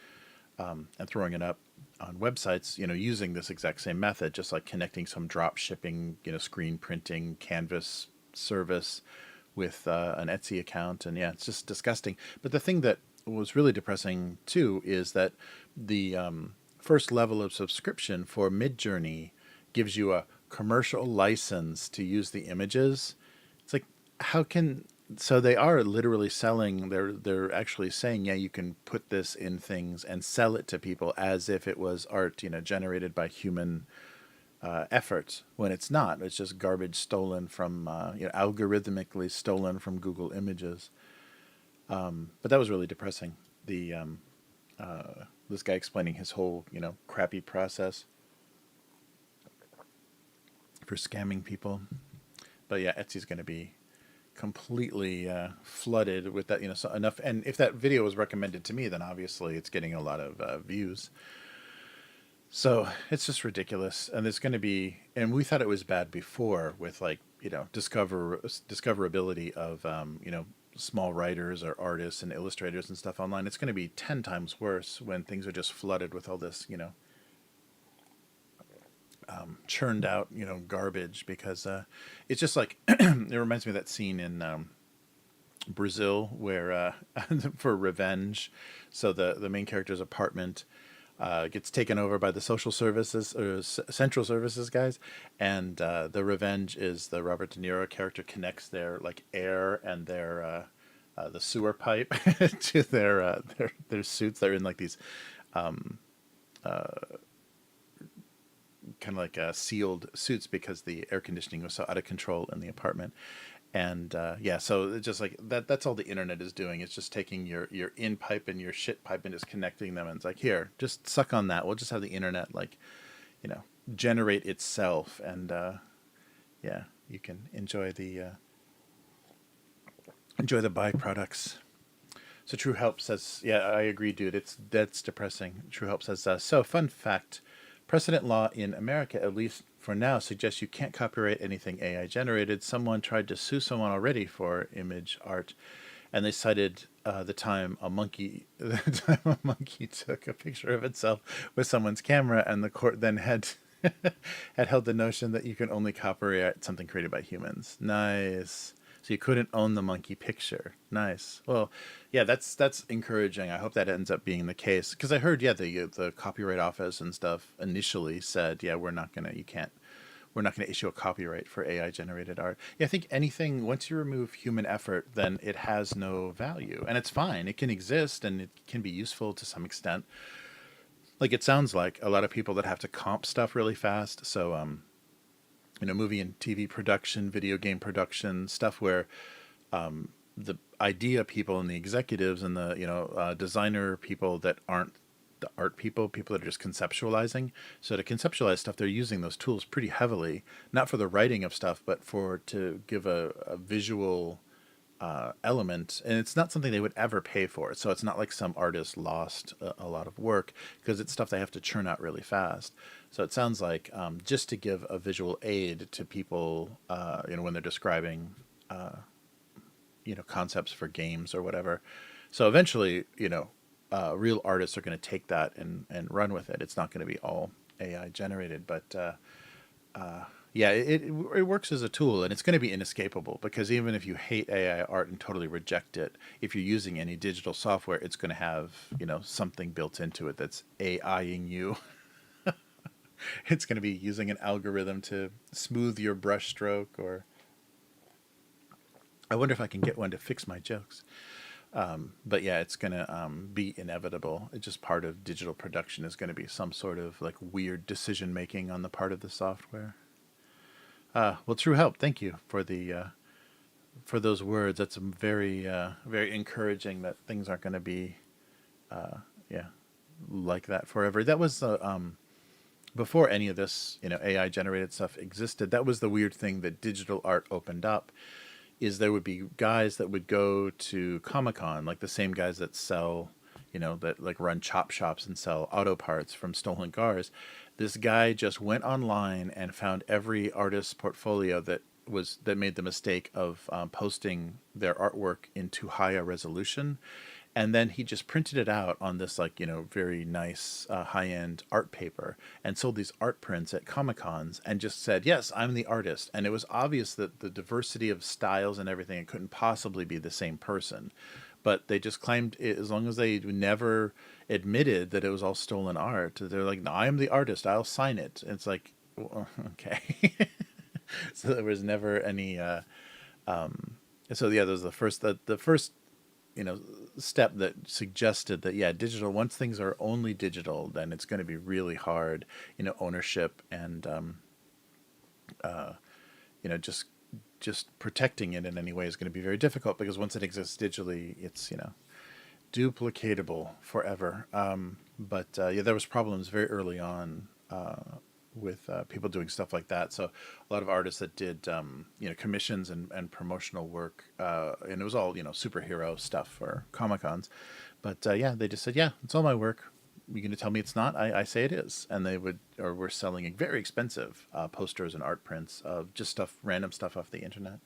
A: and throwing it up on websites, using this exact same method, just like connecting some drop shipping, screen printing canvas service with an Etsy account. And yeah, it's just disgusting. But the thing that was really depressing too is that the first level of subscription for Midjourney gives you a commercial license to use the images. It's like, how can, so they are literally selling, they're actually saying, yeah, you can put this in things and sell it to people as if it was art, generated by human effort, when it's not. It's just garbage stolen from, algorithmically stolen from Google Images. But that was really depressing. This guy explaining his whole, crappy process for scamming people. But yeah, Etsy's going to be completely flooded with that, so enough. And if that video was recommended to me, then obviously it's getting a lot of views. So it's just ridiculous. And there's going to be, and we thought it was bad before with like, discoverability of, small writers or artists and illustrators and stuff online. It's going to be 10 times worse when things are just flooded with all this, churned out, garbage, because it's just like, it reminds me of that scene in Brazil where for revenge, so the main character's apartment gets taken over by the social services or central services guys, and the revenge is the Robert De Niro character connects their like air and their the sewer pipe to their suits. They're in like these kind of like sealed suits because the air conditioning was so out of control in the apartment. And yeah, so it's just like that's all the internet is doing. It's just taking your in pipe and your shit pipe and just connecting them, and it's like, here, just suck on that. We'll just have the internet like, generate itself, and yeah, you can enjoy the byproducts. So True Help says, yeah, I agree, dude. That's depressing. True Help says, so fun fact, precedent law in America, at least for now, suggests you can't copyright anything AI generated. Someone tried to sue someone already for image art, and they cited the time a monkey took a picture of itself with someone's camera, and the court then had had held the notion that you can only copyright something created by humans. Nice. So you couldn't own the monkey picture. Nice. Well, yeah, that's encouraging. I hope that ends up being the case, because I heard, yeah, the Copyright Office and stuff initially said, yeah, we're not gonna issue a copyright for AI generated art. Yeah, I think anything, once you remove human effort, then it has no value, and it's fine. It can exist and it can be useful to some extent. Like it sounds like a lot of people that have to comp stuff really fast. So movie and TV production, video game production, stuff where the idea people and the executives and the designer people that aren't the art people that are just conceptualizing. So to conceptualize stuff, they're using those tools pretty heavily, not for the writing of stuff, but to give a visual element. And it's not something they would ever pay for. So it's not like some artist lost a lot of work, because it's stuff they have to churn out really fast. So it sounds like just to give a visual aid to people, when they're describing, concepts for games or whatever. So eventually, real artists are going to take that and run with it. It's not going to be all AI generated, but yeah, it works as a tool, and it's going to be inescapable, because even if you hate AI art and totally reject it, if you're using any digital software, it's going to have, something built into it that's AIing you. It's going to be using an algorithm to smooth your brush stroke, or I wonder if I can get one to fix my jokes. But yeah, it's going to be inevitable. It's just part of digital production is going to be some sort of like weird decision making on the part of the software. Well, True Help, thank you for for those words. That's very very encouraging that things aren't going to be yeah, like that forever. That was before any of this, AI generated stuff existed. That was the weird thing that digital art opened up, is there would be guys that would go to Comic-Con, like the same guys that sell, that like run chop shops and sell auto parts from stolen cars. This guy just went online and found every artist's portfolio that made the mistake of posting their artwork in too high a resolution, and then he just printed it out on this like very nice high-end art paper and sold these art prints at comic cons and just said, yes, I'm the artist. And it was obvious that the diversity of styles and everything, it couldn't possibly be the same person, but they just claimed it, as long as they never admitted that it was all stolen art, they're like, no, I am the artist, I'll sign it. And it's like, well, okay. So there was never any so yeah, there was the first step that suggested that, yeah, digital, once things are only digital, then it's going to be really hard, ownership and just protecting it in any way is going to be very difficult, because once it exists digitally, it's duplicatable forever. But yeah, there was problems very early on with people doing stuff like that. So a lot of artists that did commissions and promotional work, and it was all superhero stuff for Comic Cons. But yeah, they just said, yeah, it's all my work. You're going to tell me it's not? I say it is. And they would, or were selling very expensive posters and art prints of just stuff, random stuff off the internet.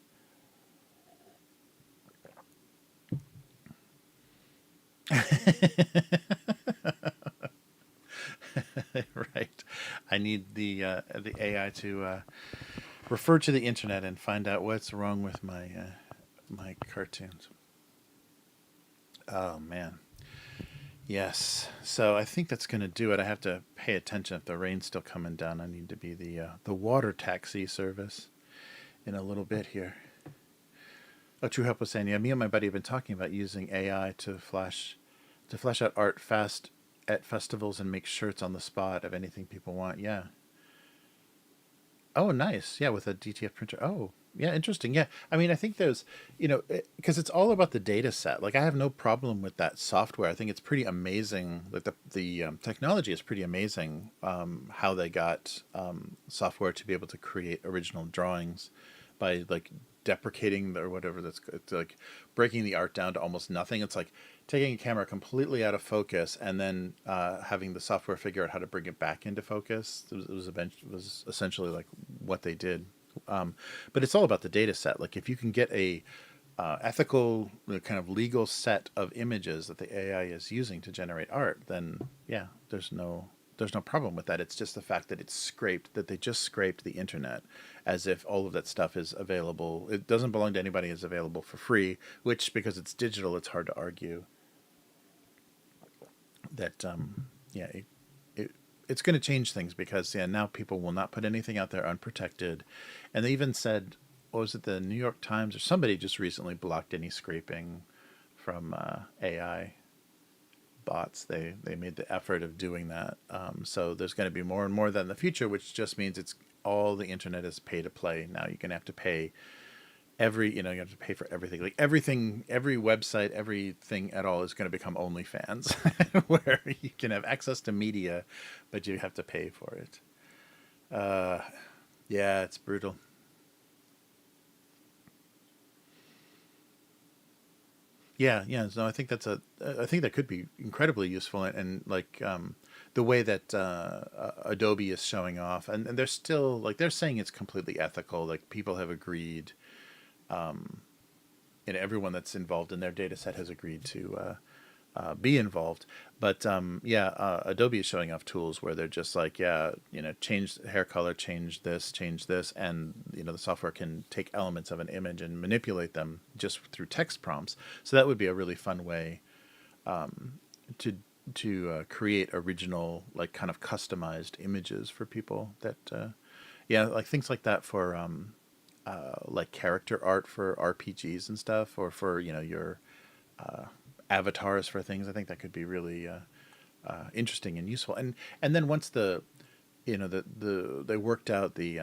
A: Right. I need the AI to refer to the internet and find out what's wrong with my cartoons. Oh man. Yes. So I think that's going to do it. I have to pay attention if the rain's still coming down. I need to be the water taxi service in a little bit here. Oh, True Help was saying, yeah, me and my buddy have been talking about using AI to flash out art fast at festivals and make shirts on the spot of anything people want. Yeah. Oh, nice. Yeah, with a DTF printer. Oh, yeah, interesting. Yeah. I mean, I think there's, because it's all about the data set. Like, I have no problem with that software. I think it's pretty amazing. Like, the technology is pretty amazing, how they got software to be able to create original drawings by, like, deprecating or whatever it's like breaking the art down to almost nothing. It's like taking a camera completely out of focus and then having the software figure out how to bring it back into focus. It was essentially like what they did. But it's all about the data set. Like, if you can get a ethical, kind of legal set of images that the AI is using to generate art, then yeah, there's no problem with that. It's just the fact that they just scraped the internet, as if all of that stuff is available. It doesn't belong to anybody. It's available for free, which, because it's digital, it's hard to argue that yeah, it's going to change things, because yeah, now people will not put anything out there unprotected. And they even said, what was it, the New York Times or somebody just recently blocked any scraping from AI bots. They made the effort of doing that. So there's going to be more and more of that in the future, which just means it's all the internet is pay to play. Now you're going to have to pay you have to pay for everything. Like, everything, every website, everything at all is going to become OnlyFans, where you can have access to media, but you have to pay for it. Uh, yeah, it's brutal. Yeah, yeah. So I think that could be incredibly useful, and like the way that Adobe is showing off, and they're still, like, they're saying it's completely ethical. Like, people have agreed, and everyone that's involved in their data set has agreed to be involved. But yeah, Adobe is showing off tools where they're just like, yeah, change hair color, change this, and the software can take elements of an image and manipulate them just through text prompts. So that would be a really fun way to create original, like, kind of customized images for people. That yeah, like things like that for like character art for RPGs and stuff, or for your avatars for things. I think that could be really interesting and useful. And then once they worked out the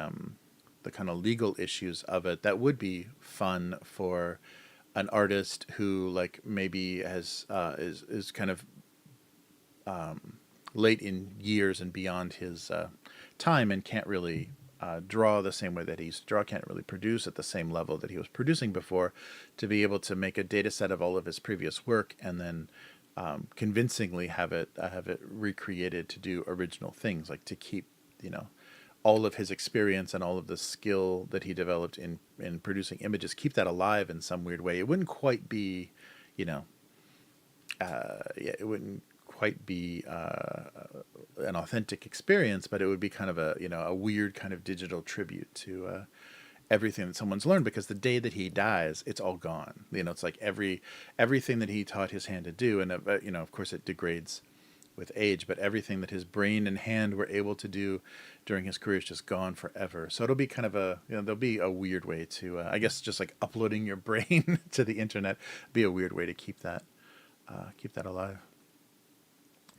A: kind of legal issues of it, that would be fun for an artist who, like, maybe has is kind of late in years and beyond his time, and can't really draw the same way that he used to draw, can't really produce at the same level that he was producing before, to be able to make a data set of all of his previous work and then convincingly have it recreated to do original things, like to keep, you know, all of his experience and all of the skill that he developed in producing images, keep that alive in some weird way. It wouldn't quite be, you know, it wouldn't quite be an authentic experience, but it would be kind of a, you know, a weird kind of digital tribute to everything that someone's learned, because the day that he dies, it's all gone. You know, it's like everything that he taught his hand to do, and you know, of course, it degrades with age, but everything that his brain and hand were able to do during his career is just gone forever. So it'll be kind of a, you know, there'll be a weird way to, I guess, just like uploading your brain to the internet, be a weird way to keep that alive.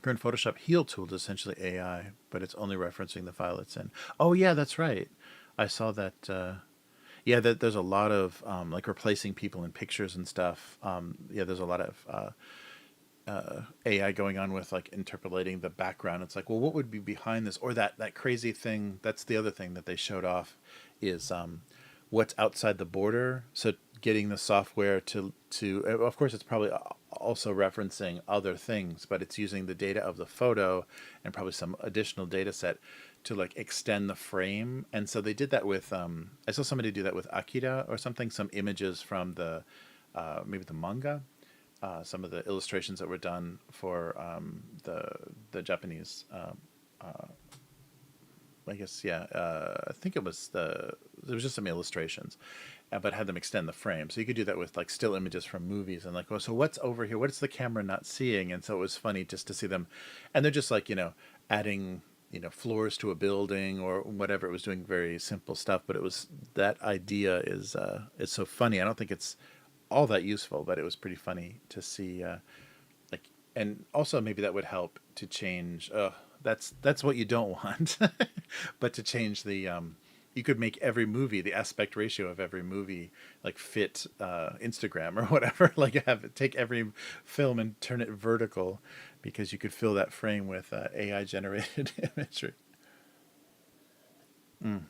A: Current Photoshop heal tool is essentially AI, but it's only referencing the file it's in. Oh yeah, that's right. I saw that. Yeah, that there's a lot of like replacing people in pictures and stuff. Yeah, there's a lot of AI going on with like interpolating the background. It's like, well, what would be behind this? Or that crazy thing. That's the other thing that they showed off is what's outside the border. So getting the software to of course, it's probably also referencing other things, but it's using the data of the photo and probably some additional data set to like extend the frame. And so they did that with I saw somebody do that with Akira or something, some images from the maybe the manga, some of the illustrations that were done for the Japanese I guess, yeah. I think it was there was just some illustrations, but had them extend the frame. So you could do that with like still images from movies and like, oh, so what's over here? What's the camera not seeing? And so it was funny just to see them, and they're just like, you know, adding, you know, floors to a building or whatever. It was doing very simple stuff, but it was, that idea is so funny. I don't think it's all that useful, but it was pretty funny to see. Like, and also maybe that would help to change. That's what you don't want, but to change the. You could make every movie, the aspect ratio of every movie, like fit Instagram or whatever. Like have it, take every film and turn it vertical, because you could fill that frame with AI generated imagery. Mm.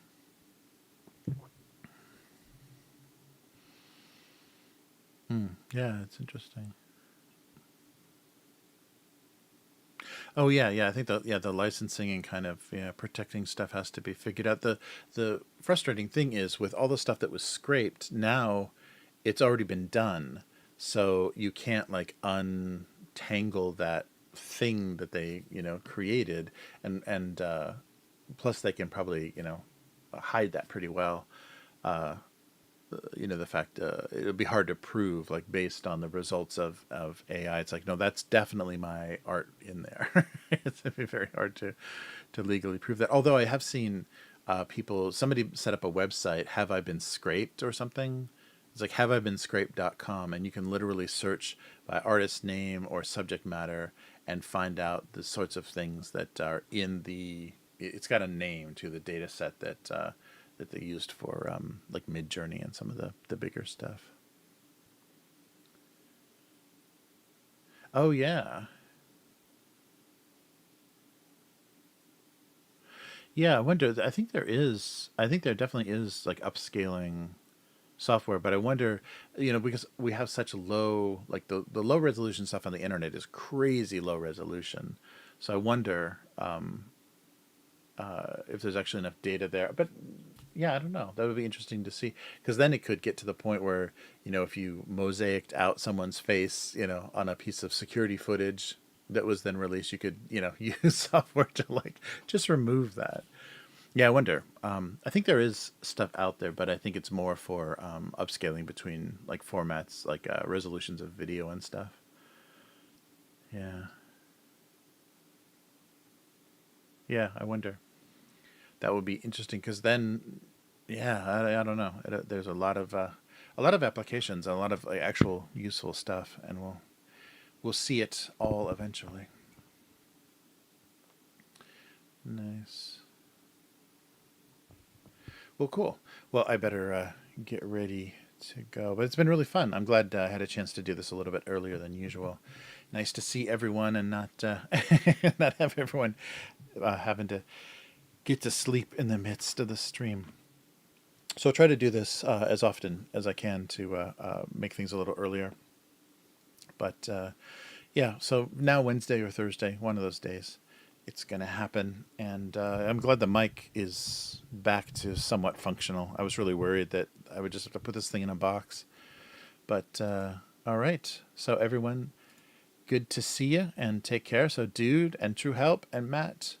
A: Mm. Yeah, it's interesting. Oh yeah, yeah. I think the licensing and kind of, yeah, protecting stuff has to be figured out. The frustrating thing is with all the stuff that was scraped, now it's already been done, so you can't like untangle that thing that they, you know, created, and plus they can probably, you know, hide that pretty well. Uh, you know, the fact it would be hard to prove, like based on the results of AI. It's like, no, that's definitely my art in there. It's gonna be very hard to legally prove that. Although I have seen people, somebody set up a website, have I been scraped or something. It's like haveibeen scraped.com, and you can literally search by artist name or subject matter and find out the sorts of things that are in the, it's got a name to the data set that they used for like Mid Journey and some of the bigger stuff. Oh yeah, yeah. I wonder. I think there is. I think there definitely is like upscaling software, but I wonder, you know, because we have such low, like the low resolution stuff on the internet is crazy low resolution. So I wonder if there's actually enough data there. But yeah, I don't know. That would be interesting to see, because then it could get to the point where, you know, if you mosaicked out someone's face, you know, on a piece of security footage that was then released, you could, you know, use software to like just remove that. Yeah, I wonder. I think there is stuff out there, but I think it's more for upscaling between like formats, like resolutions of video and stuff. Yeah, yeah. I wonder. That would be interesting, because then, yeah, I don't know. There's a lot of applications, a lot of like, actual useful stuff, and we'll see it all eventually. Nice. Well, cool. Well, I better get ready to go. But it's been really fun. I'm glad I had a chance to do this a little bit earlier than usual. Nice to see everyone and not not have everyone having to get to sleep in the midst of the stream. So I'll try to do this as often as I can to make things a little earlier. But yeah, so now Wednesday or Thursday, one of those days, it's going to happen. And I'm glad the mic is back to somewhat functional. I was really worried that I would just have to put this thing in a box. But all right. So everyone, good to see you and take care. So Dude and True Help and Matt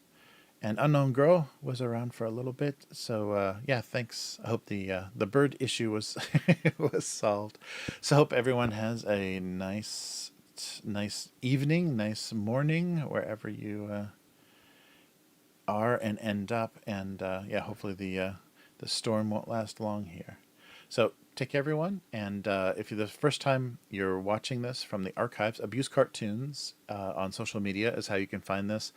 A: and Unknown Girl was around for a little bit. So yeah, thanks. I hope the bird issue was was solved. So I hope everyone has a nice evening, nice morning, wherever you are and end up. And yeah, hopefully the storm won't last long here. So take care, everyone. And if you're the first time you're watching this from the archives, Abuse Cartoons on social media is how you can find this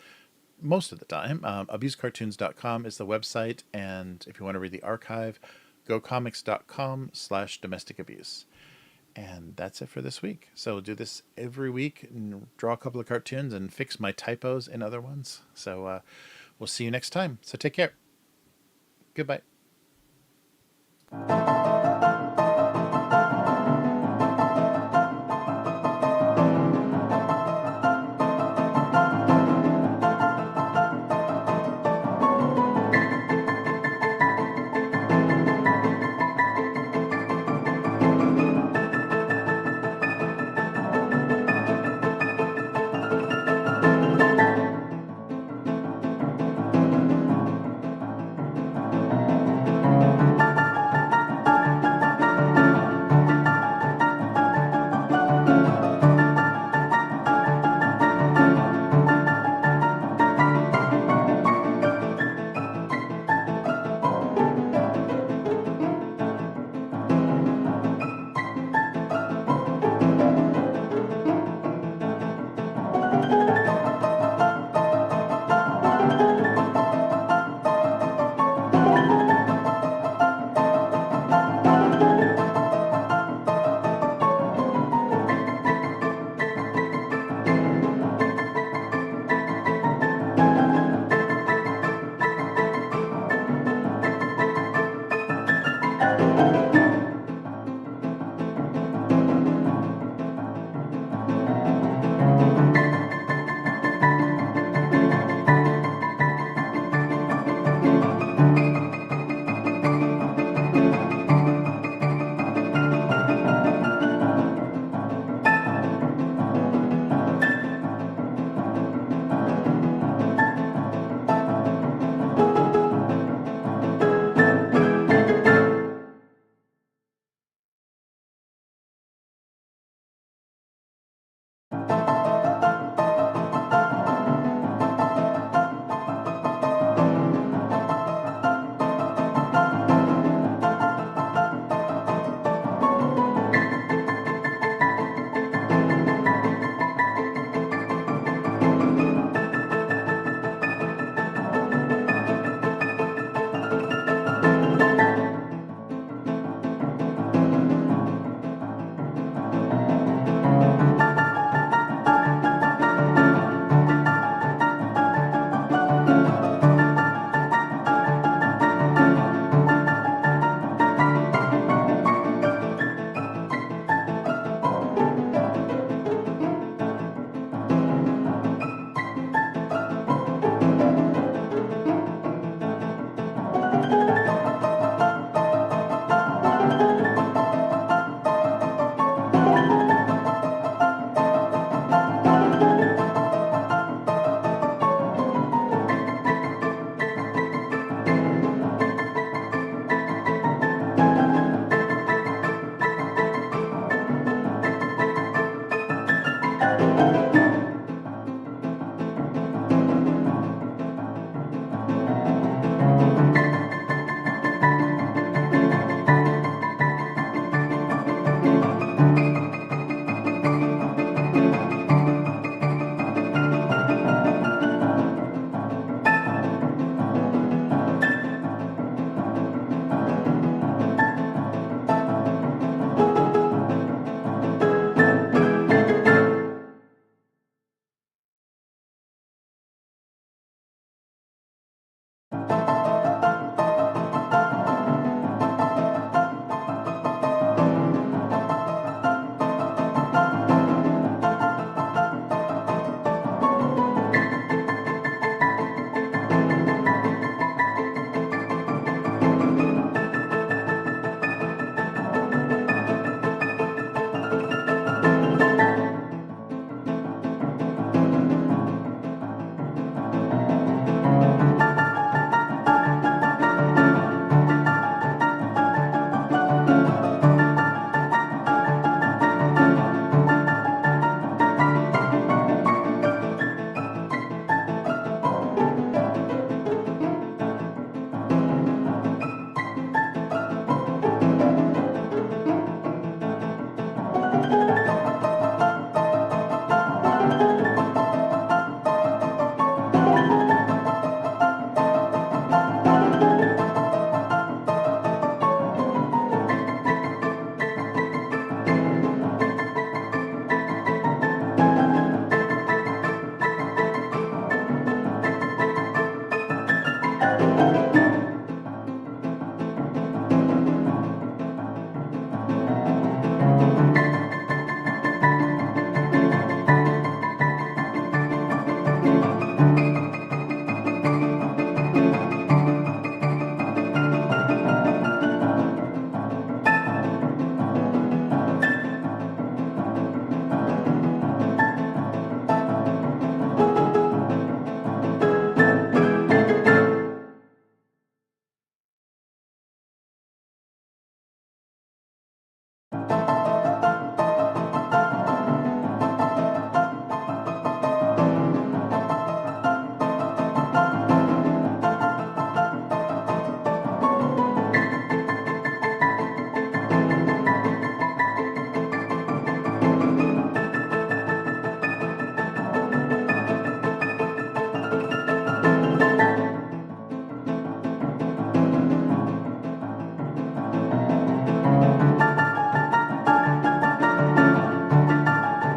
A: most of the time. Abusecartoons.com is the website. And if you want to read the archive, gocomics.com/domestic abuse. And that's it for this week. So we'll do this every week and draw a couple of cartoons and fix my typos in other ones. So we'll see you next time. So take care. Goodbye.